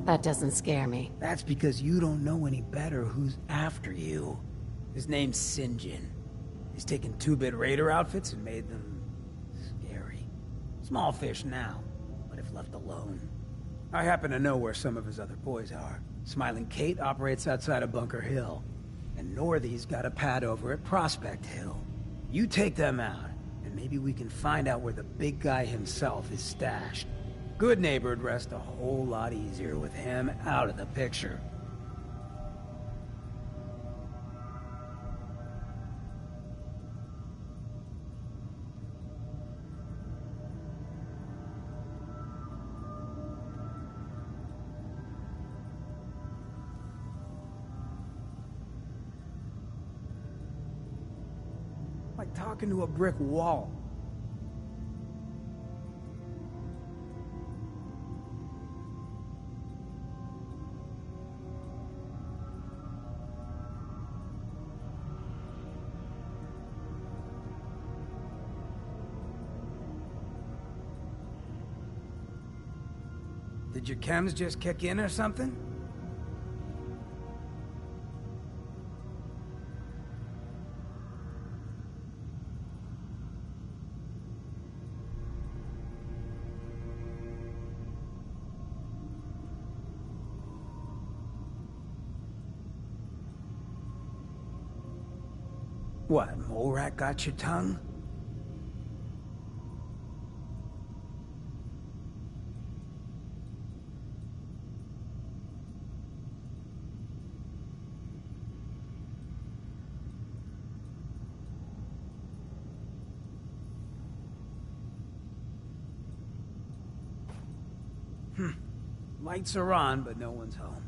That doesn't scare me. That's because you don't know any better who's after you. His name's Sinjin. He's taken 2-bit raider outfits and made them scary. Small fish now, but if left alone. I happen to know where some of his other boys are. Smiling Kate operates outside of Bunker Hill, and Northy's got a pad over at Prospect Hill. You take them out, and maybe we can find out where the big guy himself is stashed. Good neighbor'd rest a whole lot easier with him out of the picture. Like talking to a brick wall. Did your chems just kick in or something? What, mole rat got your tongue? Lights are on, but no one's home.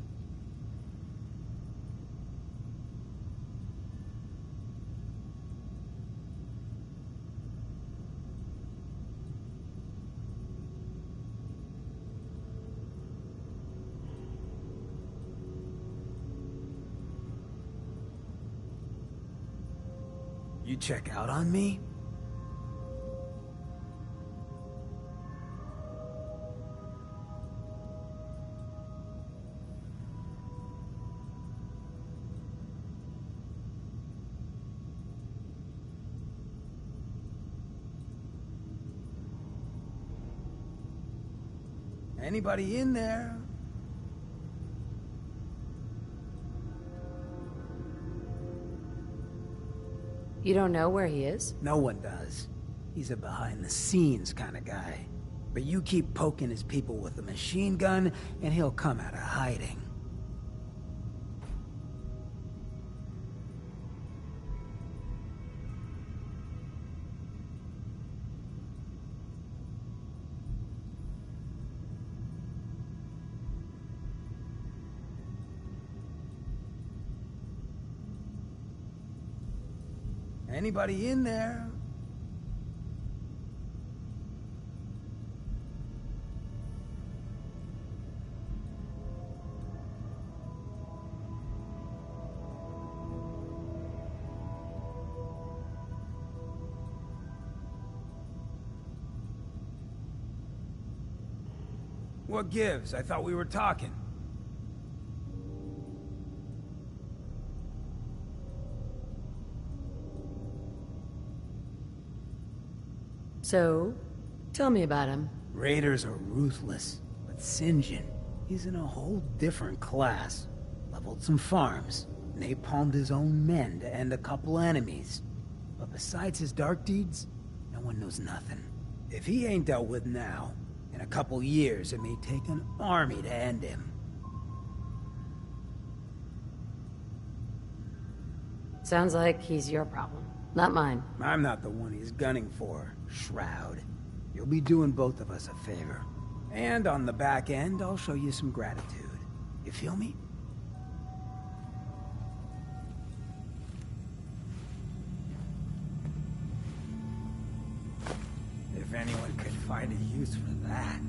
You check out on me? Anybody in there? You don't know where he is? No one does. He's a behind-the-scenes kind of guy. But you keep poking his people with a machine gun, and he'll come out of hiding. Anybody in there? What gives? I thought we were talking. So, tell me about him. Raiders are ruthless, but St. John, he's in a whole different class. Leveled some farms, napalmed his own men to end a couple enemies. But besides his dark deeds, no one knows nothing. If he ain't dealt with now, in a couple years it may take an army to end him. Sounds like he's your problem, not mine. I'm not the one he's gunning for, Shroud. You'll be doing both of us a favor. And on the back end, I'll show you some gratitude. You feel me? If anyone could find a use for that.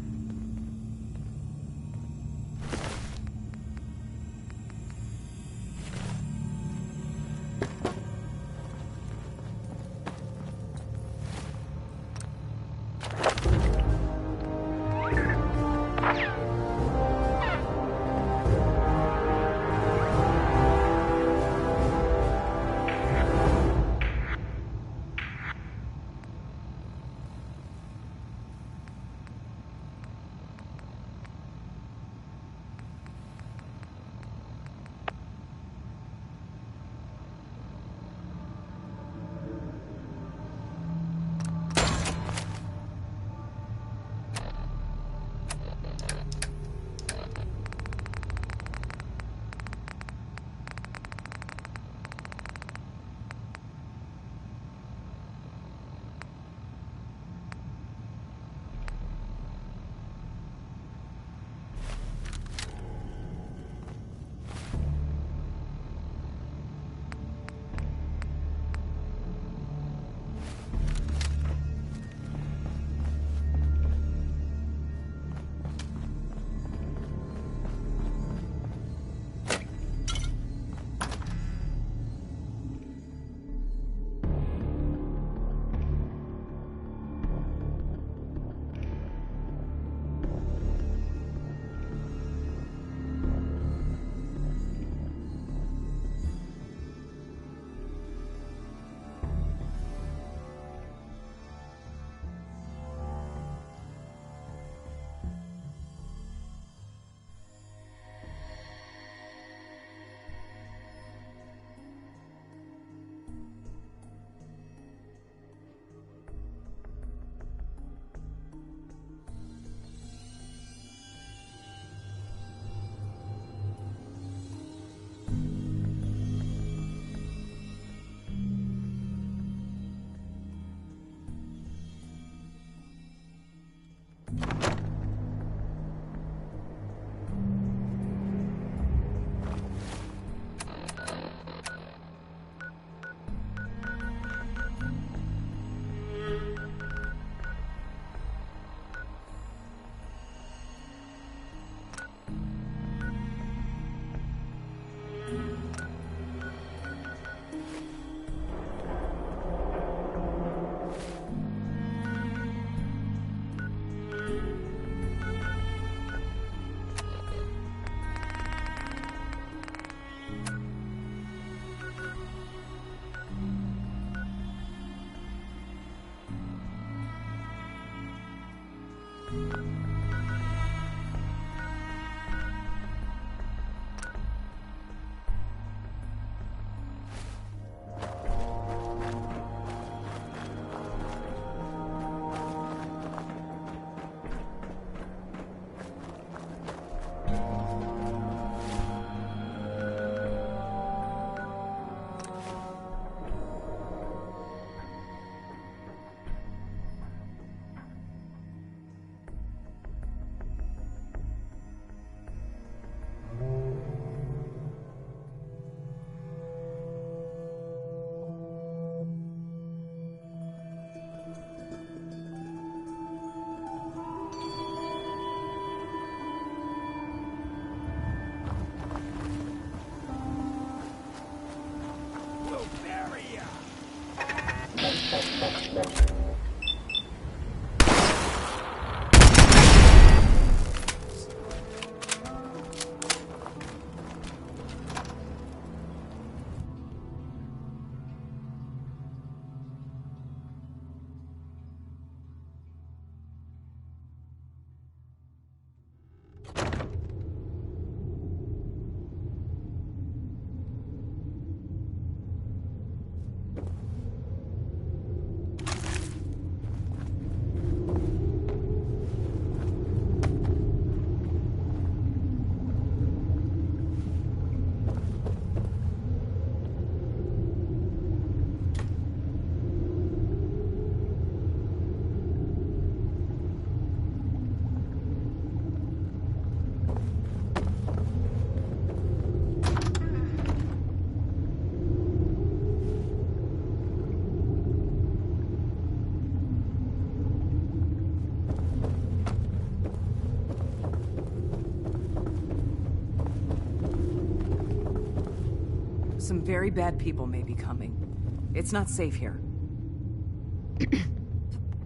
Some very bad people may be coming. It's not safe here.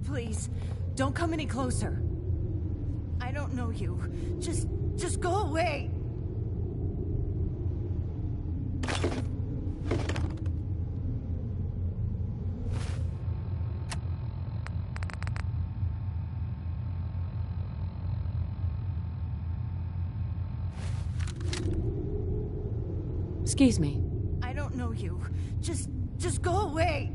Please, don't come any closer. I don't know you. Just go away. Excuse me. I don't know you. Just go away.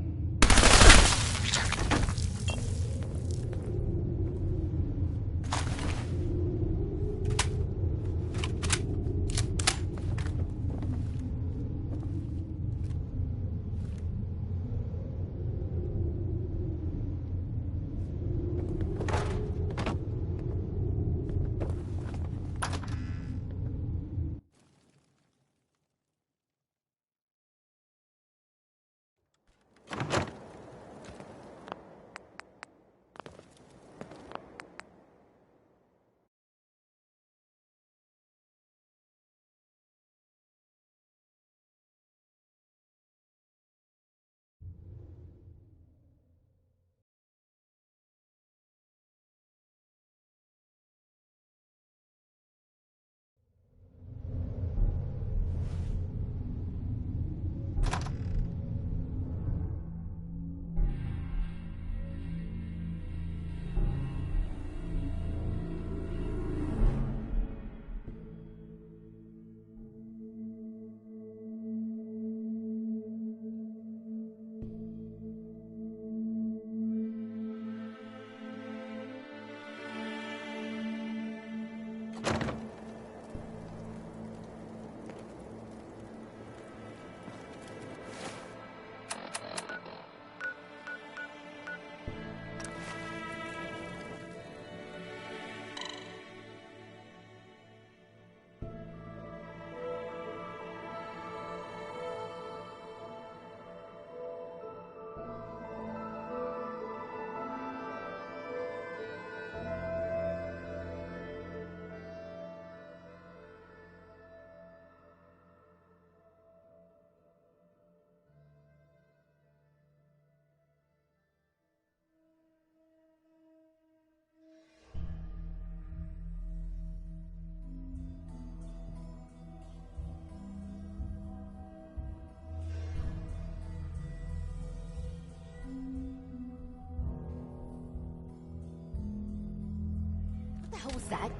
What the hell was that?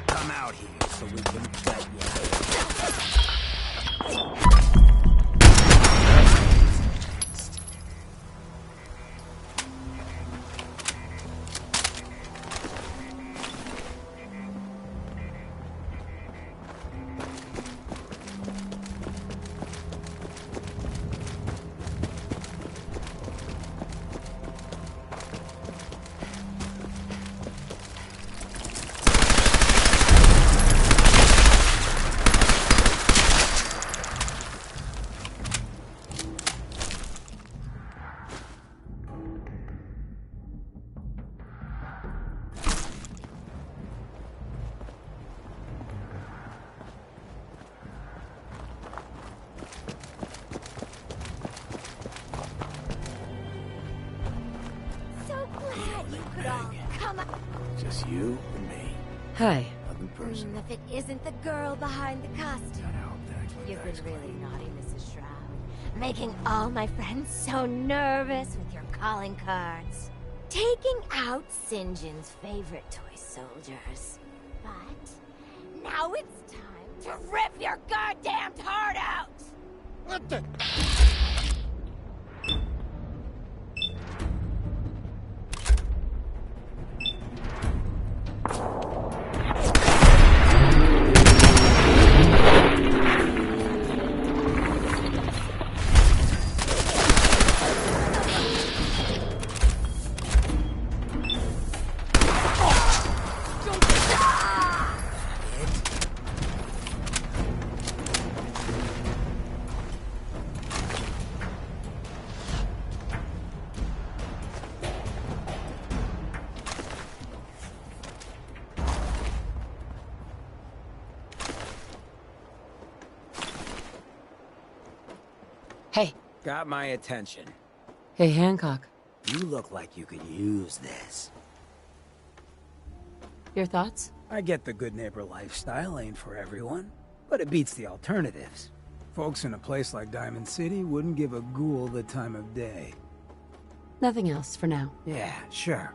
Come out here so we can cut you. Just you and me. Hi. Nothing personal. If it isn't the girl behind the costume. You've been really naughty, Mrs. Shroud. Making all my friends so nervous with your calling cards. Taking out St. John's favorite toy soldiers. But now it's time to rip your goddamned heart out! What the? Hey. Got my attention. Hey, Hancock. You look like you could use this. Your thoughts? I get the good neighbor lifestyle ain't for everyone, but it beats the alternatives. Folks in a place like Diamond City wouldn't give a ghoul the time of day. Nothing else for now. Yeah, sure.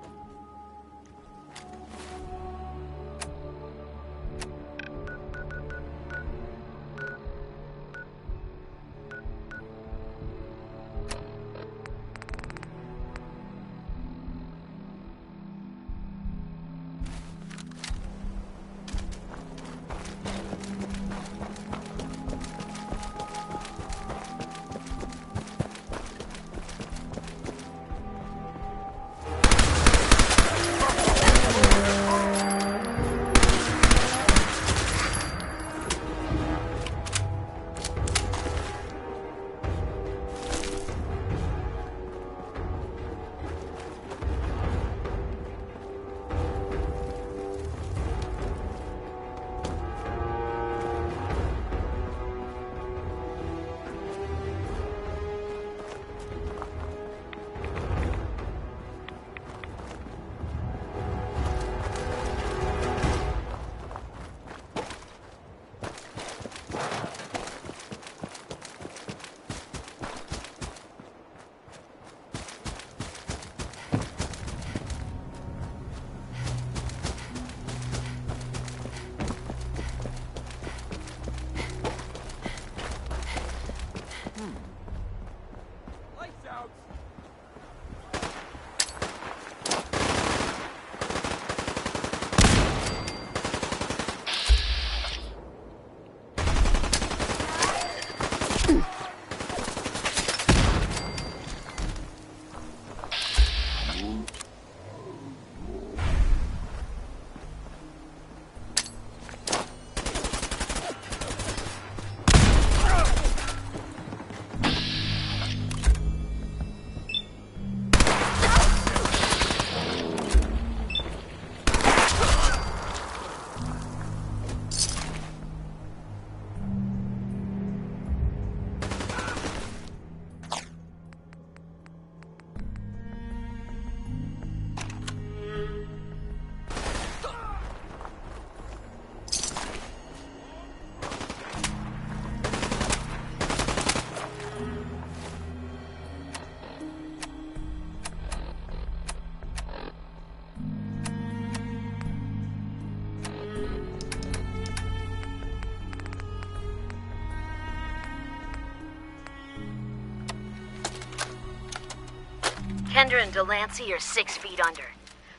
Kendra and Delancey are 6 feet under.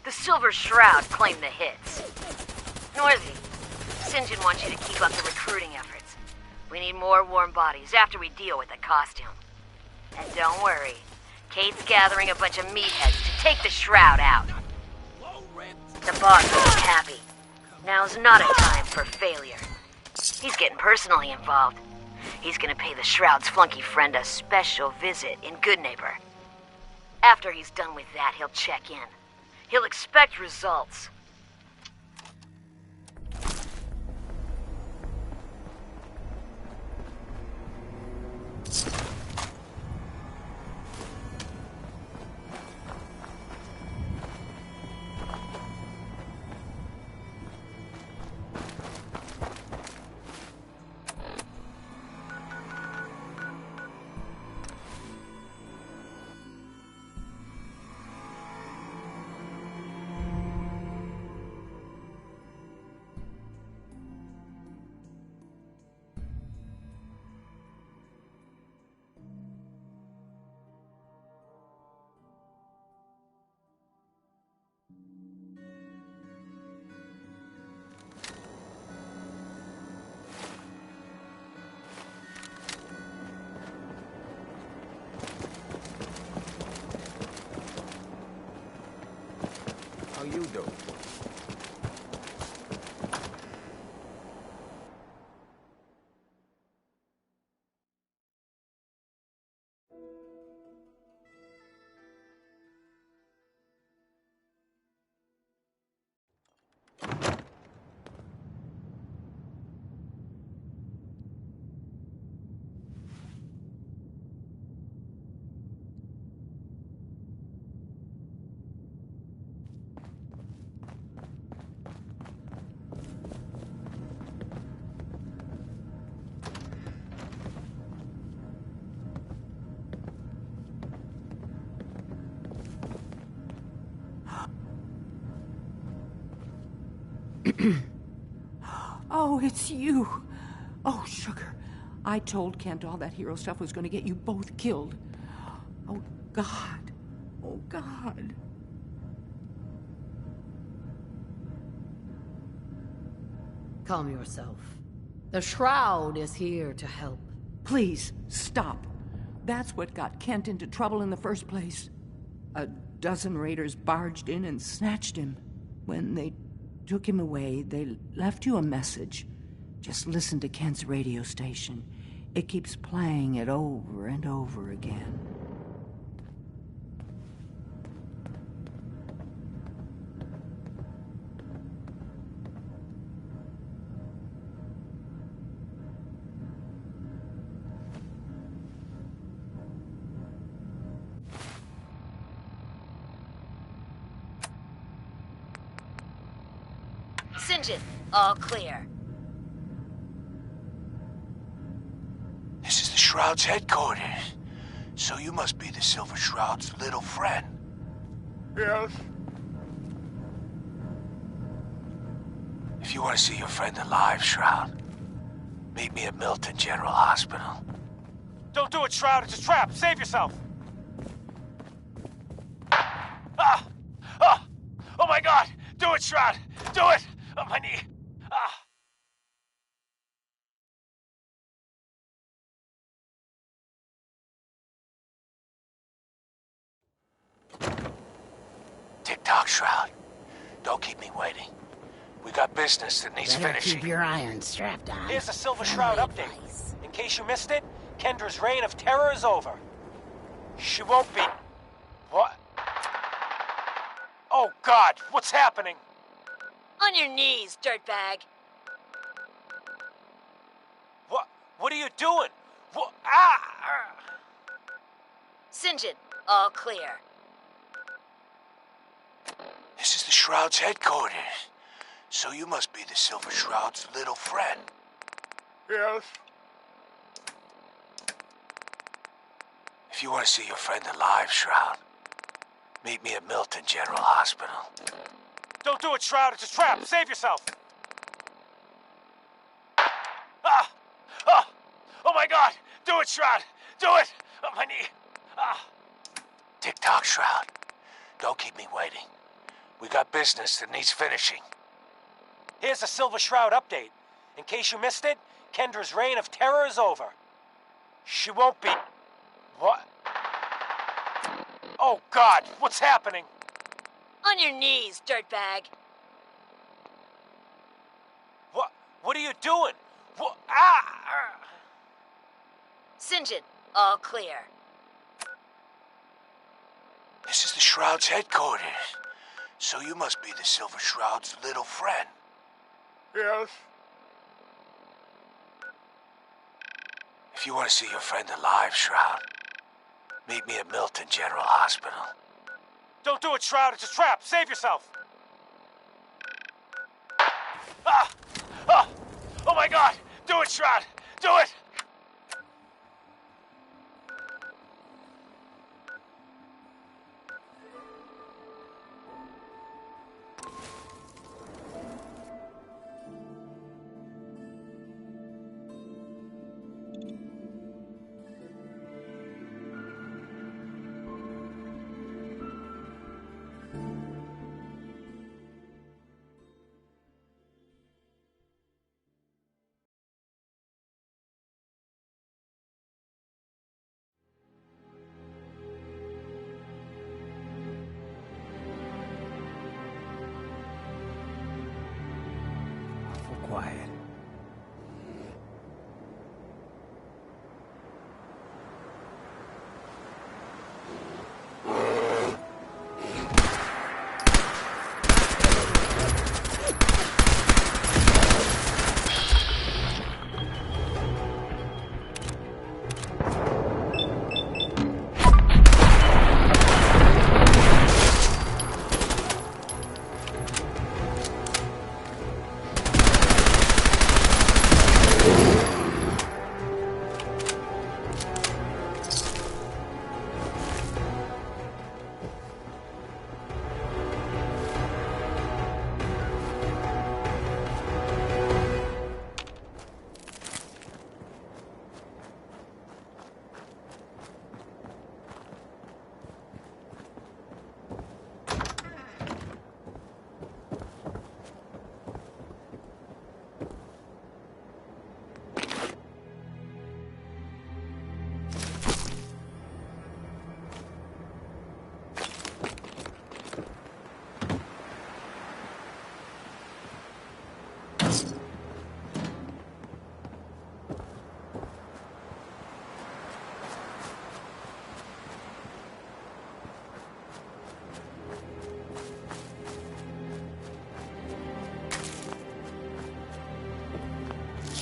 The Silver Shroud claimed the hits. Northy, St. John wants you to keep up the recruiting efforts. We need more warm bodies after we deal with the costume. And don't worry, Kate's gathering a bunch of meatheads to take the Shroud out. The boss is happy. Now's not a time for failure. He's getting personally involved. He's gonna pay the Shroud's flunky friend a special visit in Goodneighbor. After he's done with that, he'll check in. He'll expect results. How you do? Oh, it's you. Oh, sugar. I told Kent all that hero stuff was going to get you both killed. Oh, God. Oh, God. Calm yourself. The Shroud is here to help. Please, stop. That's what got Kent into trouble in the first place. A dozen raiders barged in and snatched him. When they took him away, they left you a message. Just listen to Kent's radio station. It keeps playing it over and over again. St. John, all clear. This is the Shroud's headquarters. So you must be the Silver Shroud's little friend. Yes? If you want to see your friend alive, Shroud, meet me at Milton General Hospital. Don't do it, Shroud. It's a trap. Save yourself. Oh my God! Do it, Shroud! Do it! On my knee. Tick-tock, Shroud. Don't keep me waiting. We got business that needs finishing. Keep your iron strapped on. Here's the Silver Shroud update. In case you missed it, Kendra's reign of terror is over. She won't be... What? Oh, God! What's happening? On your knees, dirtbag. What are you doing? What? St. John, all clear. This is the Shroud's headquarters. So you must be the Silver Shroud's little friend. Yes? If you want to see your friend alive, Shroud, meet me at Milton General Hospital. Don't do it, Shroud. It's a trap. Save yourself. Oh my God! Do it, Shroud! Do it! On my knee. Tick-tock, Shroud. Don't keep me waiting. We got business that needs finishing. Here's the Silver Shroud update. In case you missed it, Kendra's reign of terror is over. She won't be... What? Oh, God! What's happening? On your knees, dirtbag. What are you doing? What? St. John, all clear. This is the Shroud's headquarters. So you must be the Silver Shroud's little friend. Yes? If you want to see your friend alive, Shroud, meet me at Milton General Hospital. Don't do it, Shroud. It's a trap. Save yourself. Oh my God! Do it, Shroud! Do it!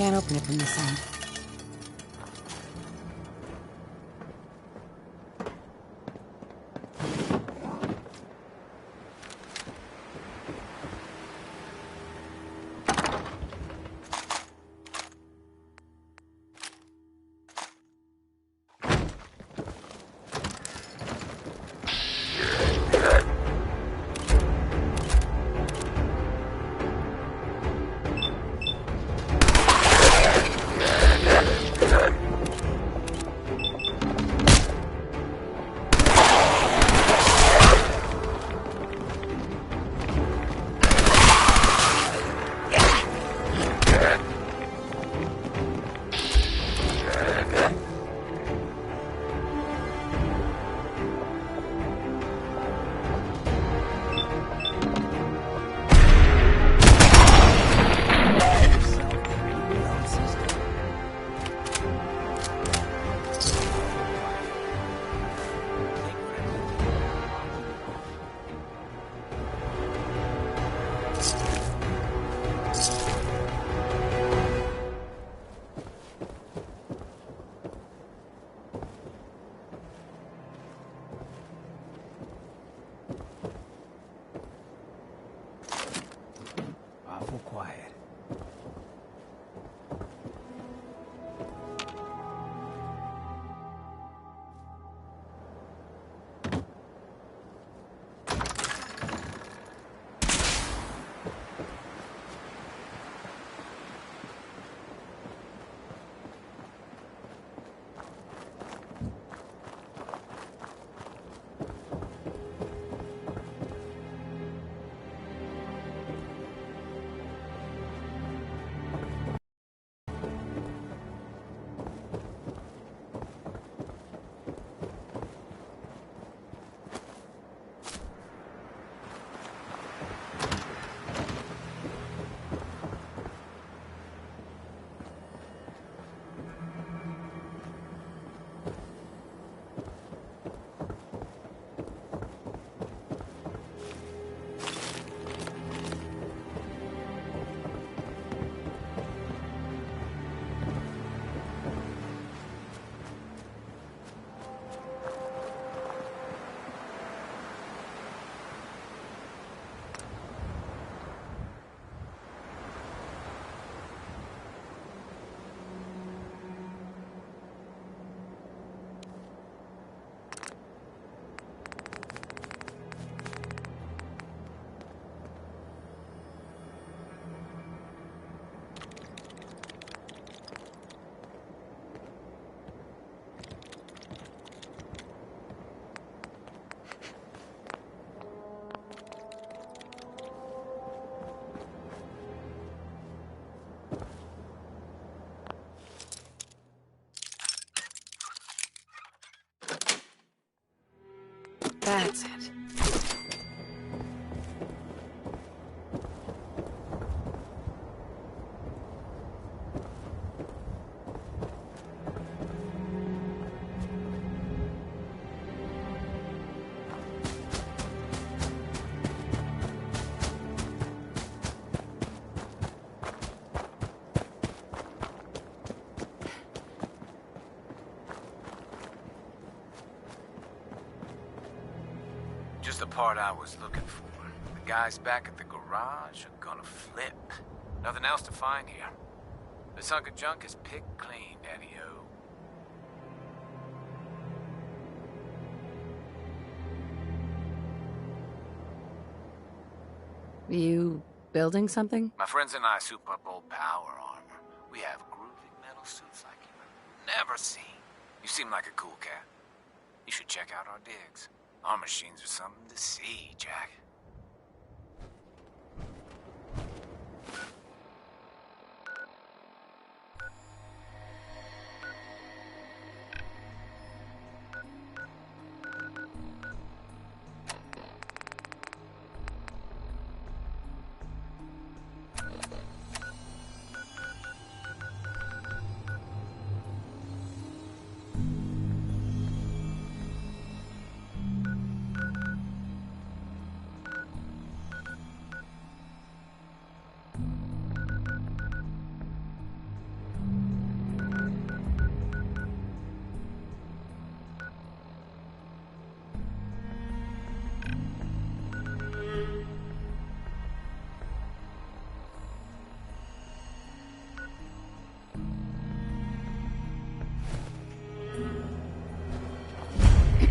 Can't open it from this end. Awful quiet. That's it. Just the part I was looking for. The guys back at the garage are gonna flip. Nothing else to find here. This hunk of junk is picked clean, Daddy-O. You building something? My friends and I soup up old power armor. We have groovy metal suits like you've never seen. You seem like a cool cat. You should check out our digs. Our machines are something to see, Jack.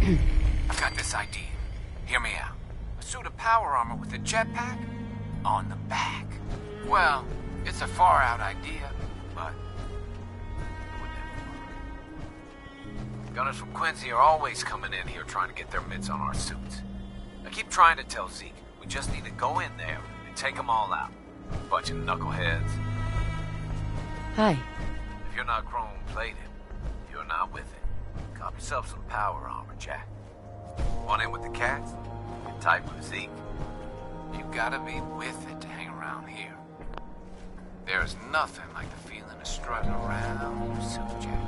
I've got this idea. Hear me out. A suit of power armor with a jetpack on the back. Well, it's a far-out idea, but it would never work. Gunners from Quincy are always coming in here trying to get their mitts on our suits. I keep trying to tell Zeke, we just need to go in there and take them all out. Bunch of knuckleheads. Hi. If you're not chrome-plated, you're not with it. Cop yourself some power armor, Jack. Want in with the cats? Get tight with Zeke. You gotta be with it to hang around here. There's nothing like the feeling of strutting around in your suit, Jack.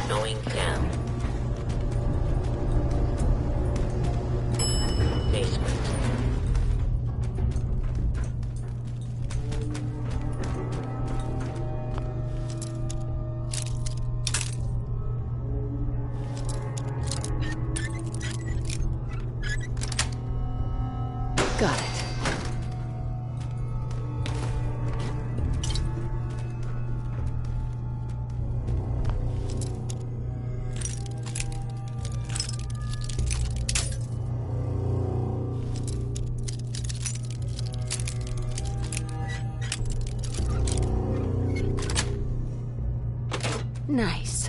Going down. Basement. Got it. Nice.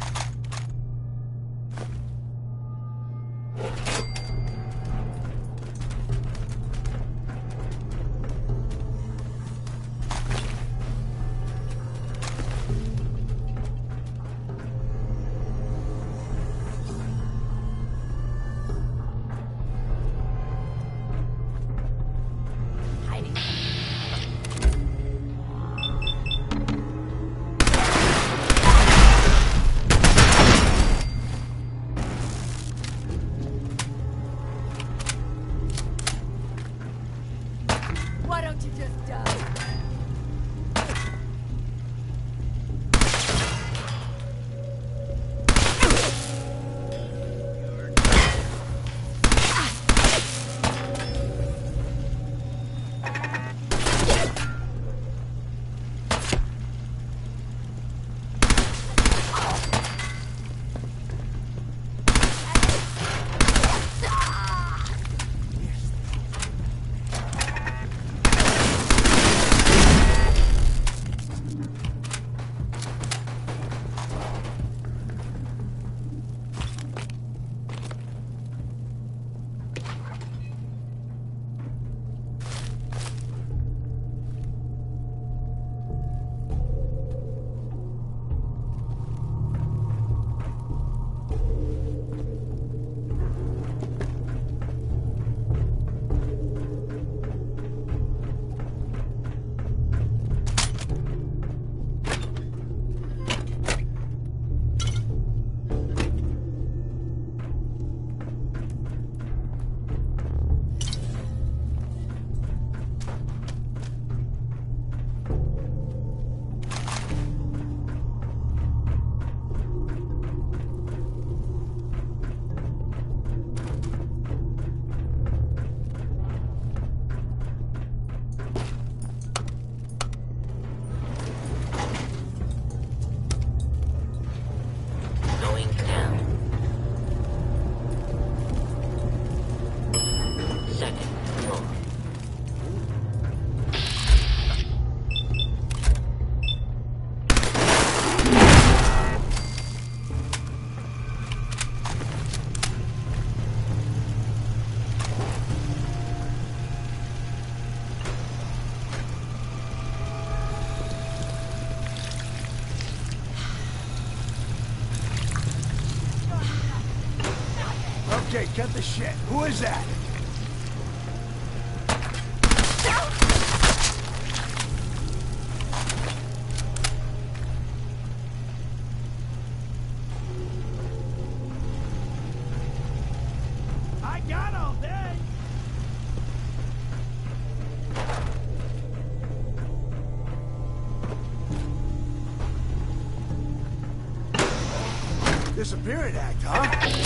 cut the shit. Who is that? I got all day. Disappearing act, huh?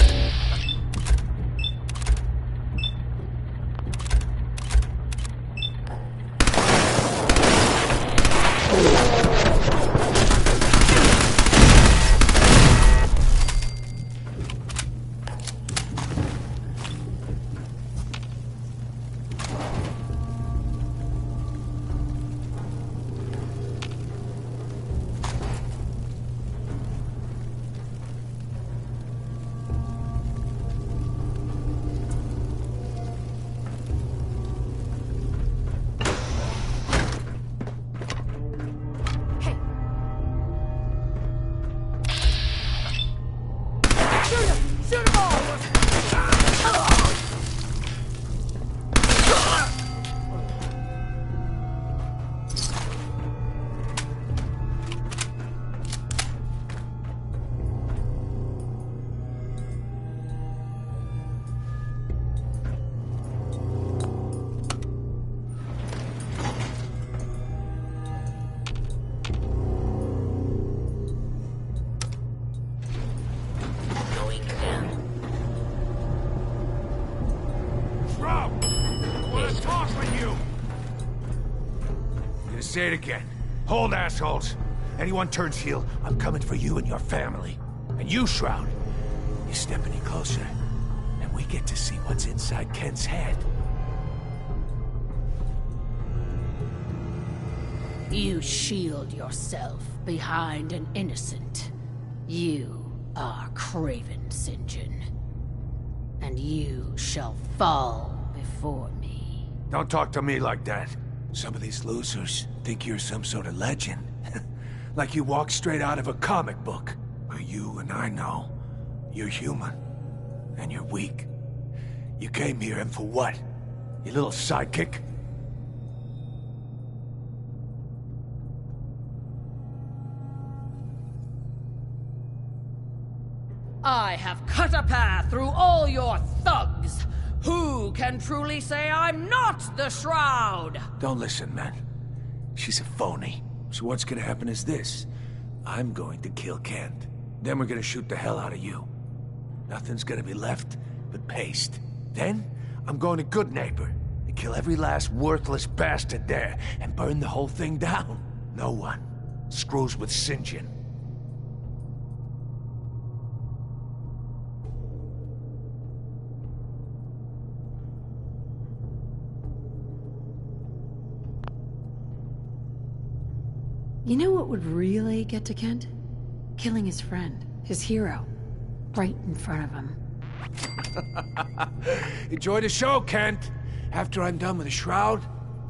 Say it again. Hold, assholes. Anyone turns heel, I'm coming for you and your family. And you, Shroud, you step any closer, and we get to see what's inside Kent's head. You shield yourself behind an innocent. You are Craven St. John. And you shall fall before me. Don't talk to me like that. Some of these losers think you're some sort of legend. Like you walked straight out of a comic book. But you and I know, you're human. And you're weak. You came here and for what? Your little sidekick? I have cut a path through all your thugs. Who can truly say I'm not the Shroud? Don't listen, man. She's a phony. So what's gonna happen is this. I'm going to kill Kent. Then we're gonna shoot the hell out of you. Nothing's gonna be left but paste. Then, I'm going to Good Neighbor and kill every last worthless bastard there and burn the whole thing down. No one screws with St. John. You know what would really get to Kent? Killing his friend, his hero, right in front of him. Enjoy the show, Kent. After I'm done with the Shroud,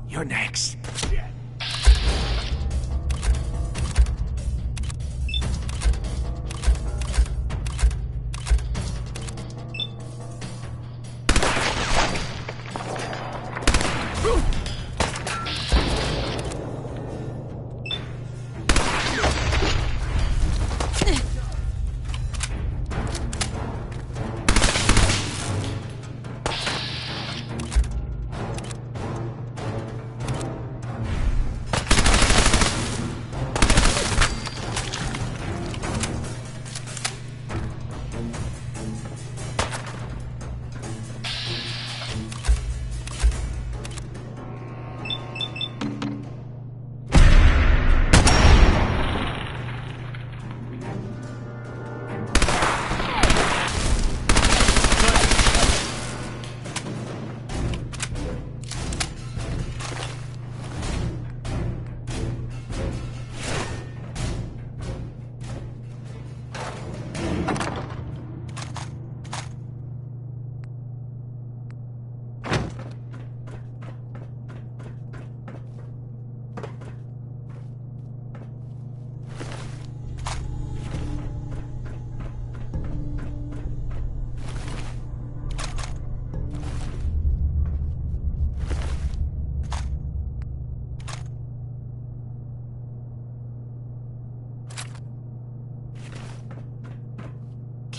you're next.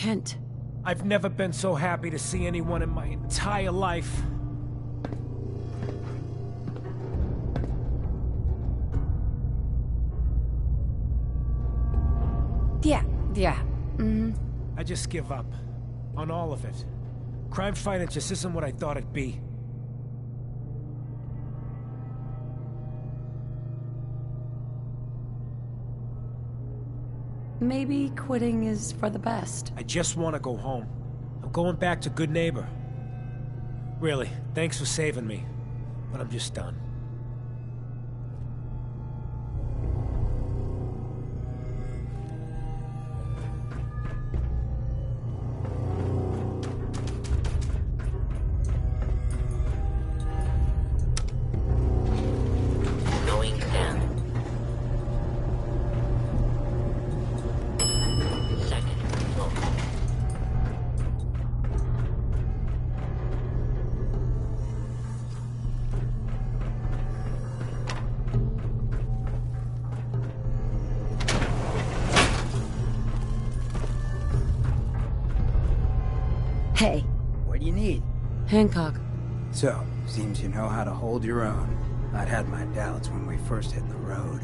Kent. I've never been so happy to see anyone in my entire life. Yeah. I just give up. On all of it. Crime fighting just isn't what I thought it'd be. Maybe quitting is for the best. I just want to go home. I'm going back to Good Neighbor. Really, thanks for saving me. But I'm just done. Knowing them. Second floor. Hey. What do you need? Hancock. So, seems you know how to hold your own. I'd had my doubts when we first hit the road.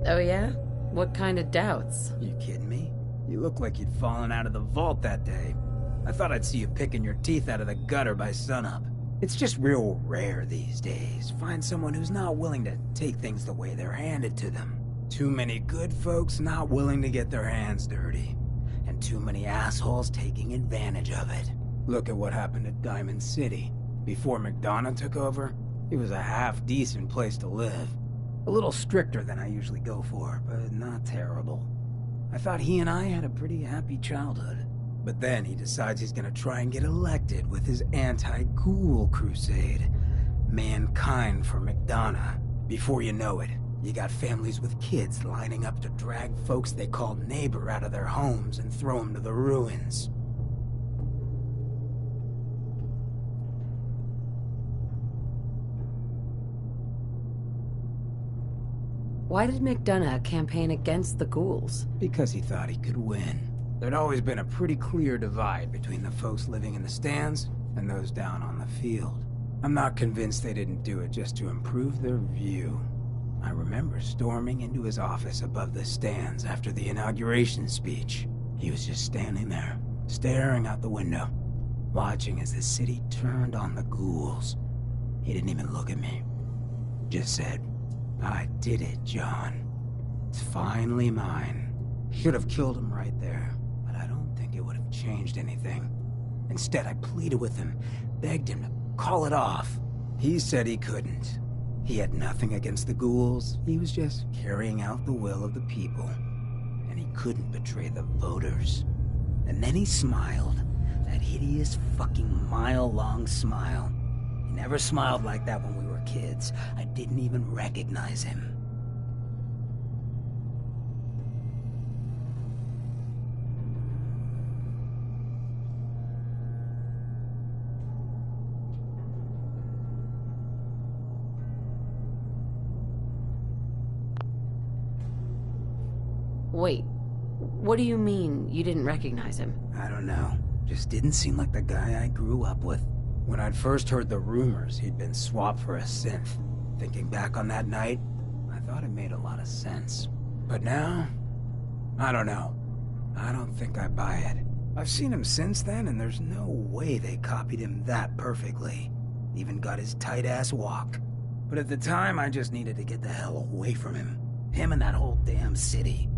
Oh yeah? What kind of doubts? You kidding me? You look like you'd fallen out of the vault that day. I thought I'd see you picking your teeth out of the gutter by sunup. It's just real rare these days. Find someone who's not willing to take things the way they're handed to them. Too many good folks not willing to get their hands dirty. And too many assholes taking advantage of it. Look at what happened at Diamond City. Before McDonough took over, it was a half-decent place to live. A little stricter than I usually go for, but not terrible. I thought he and I had a pretty happy childhood. But then he decides he's gonna try and get elected with his anti-ghoul crusade. Mankind for McDonough. Before you know it, you got families with kids lining up to drag folks they call neighbor out of their homes and throw them to the ruins. Why did McDonough campaign against the ghouls? Because he thought he could win. There'd always been a pretty clear divide between the folks living in the stands and those down on the field. I'm not convinced they didn't do it just to improve their view. I remember storming into his office above the stands after the inauguration speech. He was just standing there, staring out the window, watching as the city turned on the ghouls. He didn't even look at me. Just said, "I did it, John. It's finally mine." Should have killed him right there, but I don't think it would have changed anything. Instead, I pleaded with him, begged him to call it off. He said he couldn't. He had nothing against the ghouls. He was just carrying out the will of the people. And he couldn't betray the voters. And then he smiled. That hideous fucking mile-long smile. He never smiled like that when we were kids. I didn't even recognize him. Wait, what do you mean you didn't recognize him? I don't know. Just didn't seem like the guy I grew up with. When I'd first heard the rumors he'd been swapped for a synth, thinking back on that night, I thought it made a lot of sense. But now, I don't know. I don't think I buy it. I've seen him since then, and there's no way they copied him that perfectly. Even got his tight-ass walk. But at the time, I just needed to get the hell away from him. Him and that whole damn city.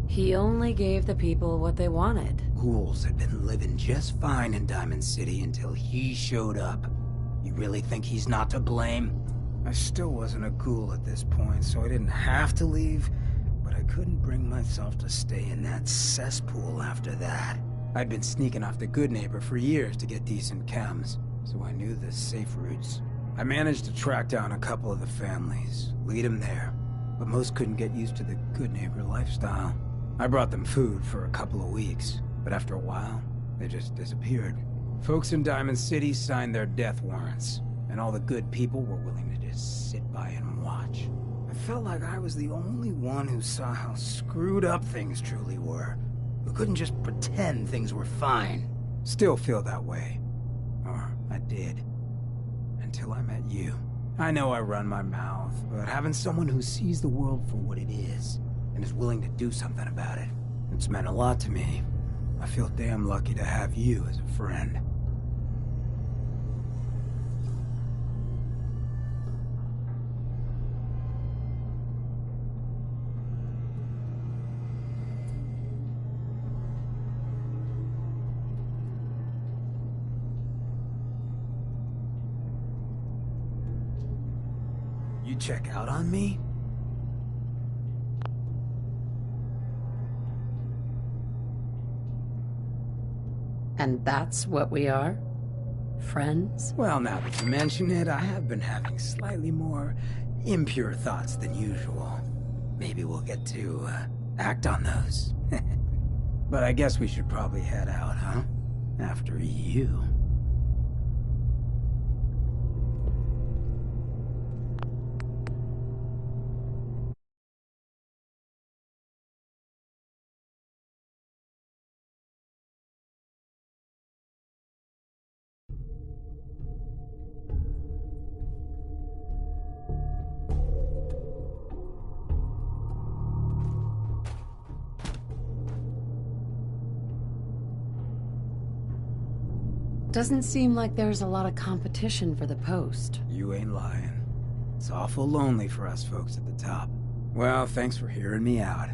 He only gave the people what they wanted. Ghouls had been living just fine in Diamond City until he showed up. You really think he's not to blame? I still wasn't a ghoul at this point, so I didn't have to leave, but I couldn't bring myself to stay in that cesspool after that. I'd been sneaking off the Good Neighbor for years to get decent chems, so I knew the safe routes. I managed to track down a couple of the families, lead them there, but most couldn't get used to the good neighbor lifestyle. I brought them food for a couple of weeks, but after a while, they just disappeared. Folks in Diamond City signed their death warrants, and all the good people were willing to just sit by and watch. I felt like I was the only one who saw how screwed up things truly were, who couldn't just pretend things were fine. Still feel that way. Or I did. Until I met you. I know I run my mouth, but having someone who sees the world for what it is, and is willing to do something about it, it's meant a lot to me. I feel damn lucky to have you as a friend. You check out on me? And that's what we are? Friends? Well, now that you mention it, I have been having slightly more impure thoughts than usual. Maybe we'll get to, act on those. But I guess we should probably head out, huh? After you. Doesn't seem like there's a lot of competition for the post. You ain't lying. It's awful lonely for us folks at the top. Well, thanks for hearing me out.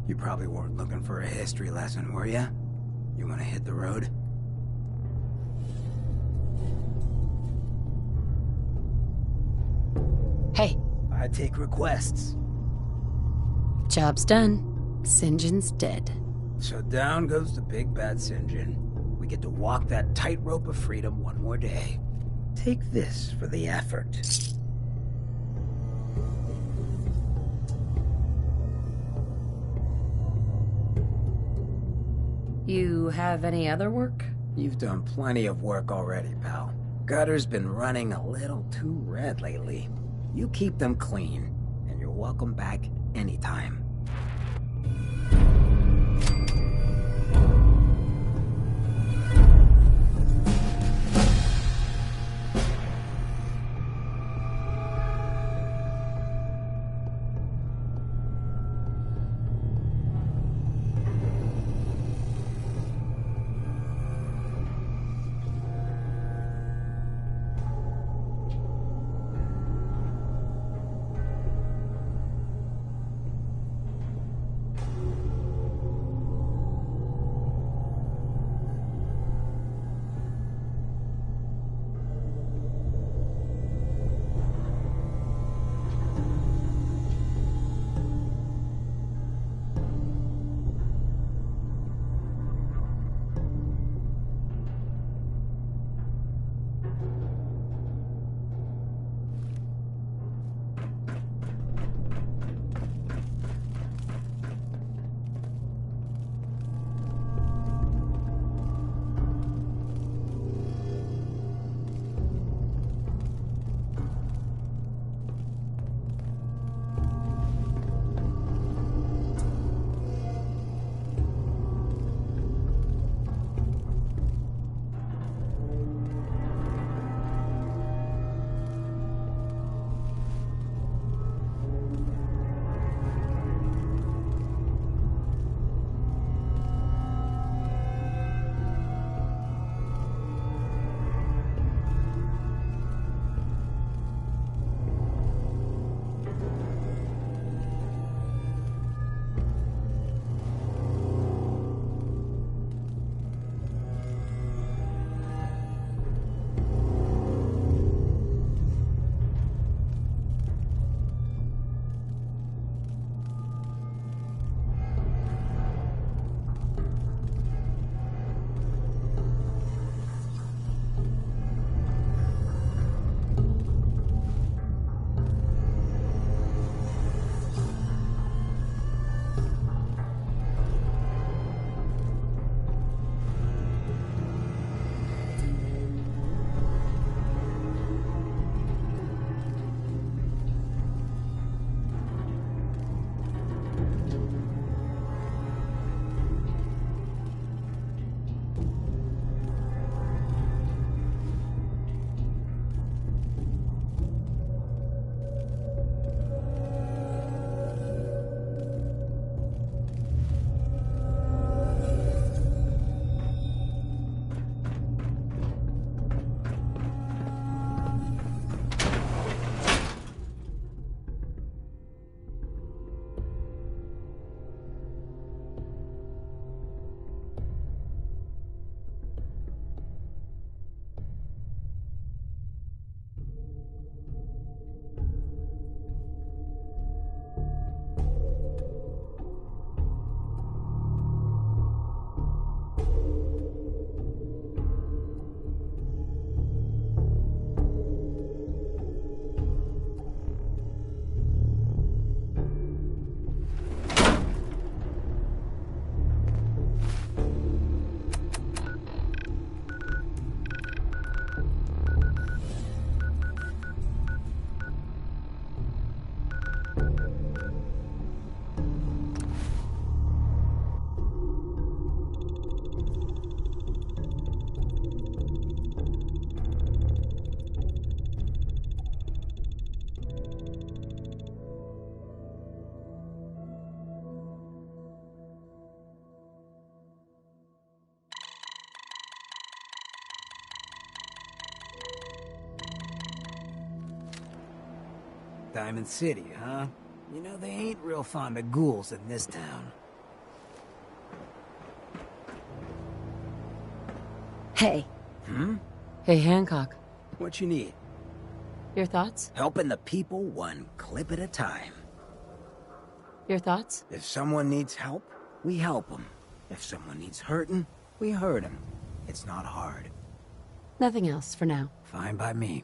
You probably weren't looking for a history lesson, were ya? You wanna hit the road? Hey. I take requests. Job's done. St. John's dead. So down goes the big bad St. John. We get to walk that tightrope of freedom one more day. Take this for the effort. You have any other work? You've done plenty of work already, pal. Gutter's been running a little too red lately. You keep them clean, and you're welcome back anytime. Diamond City, huh? You know, they ain't real fond of ghouls in this town. Hey. Hmm? Hey, Hancock. What you need? Your thoughts? Helping the people one clip at a time. Your thoughts? If someone needs help, we help them. If someone needs hurting, we hurt them. It's not hard. Nothing else for now. Fine by me.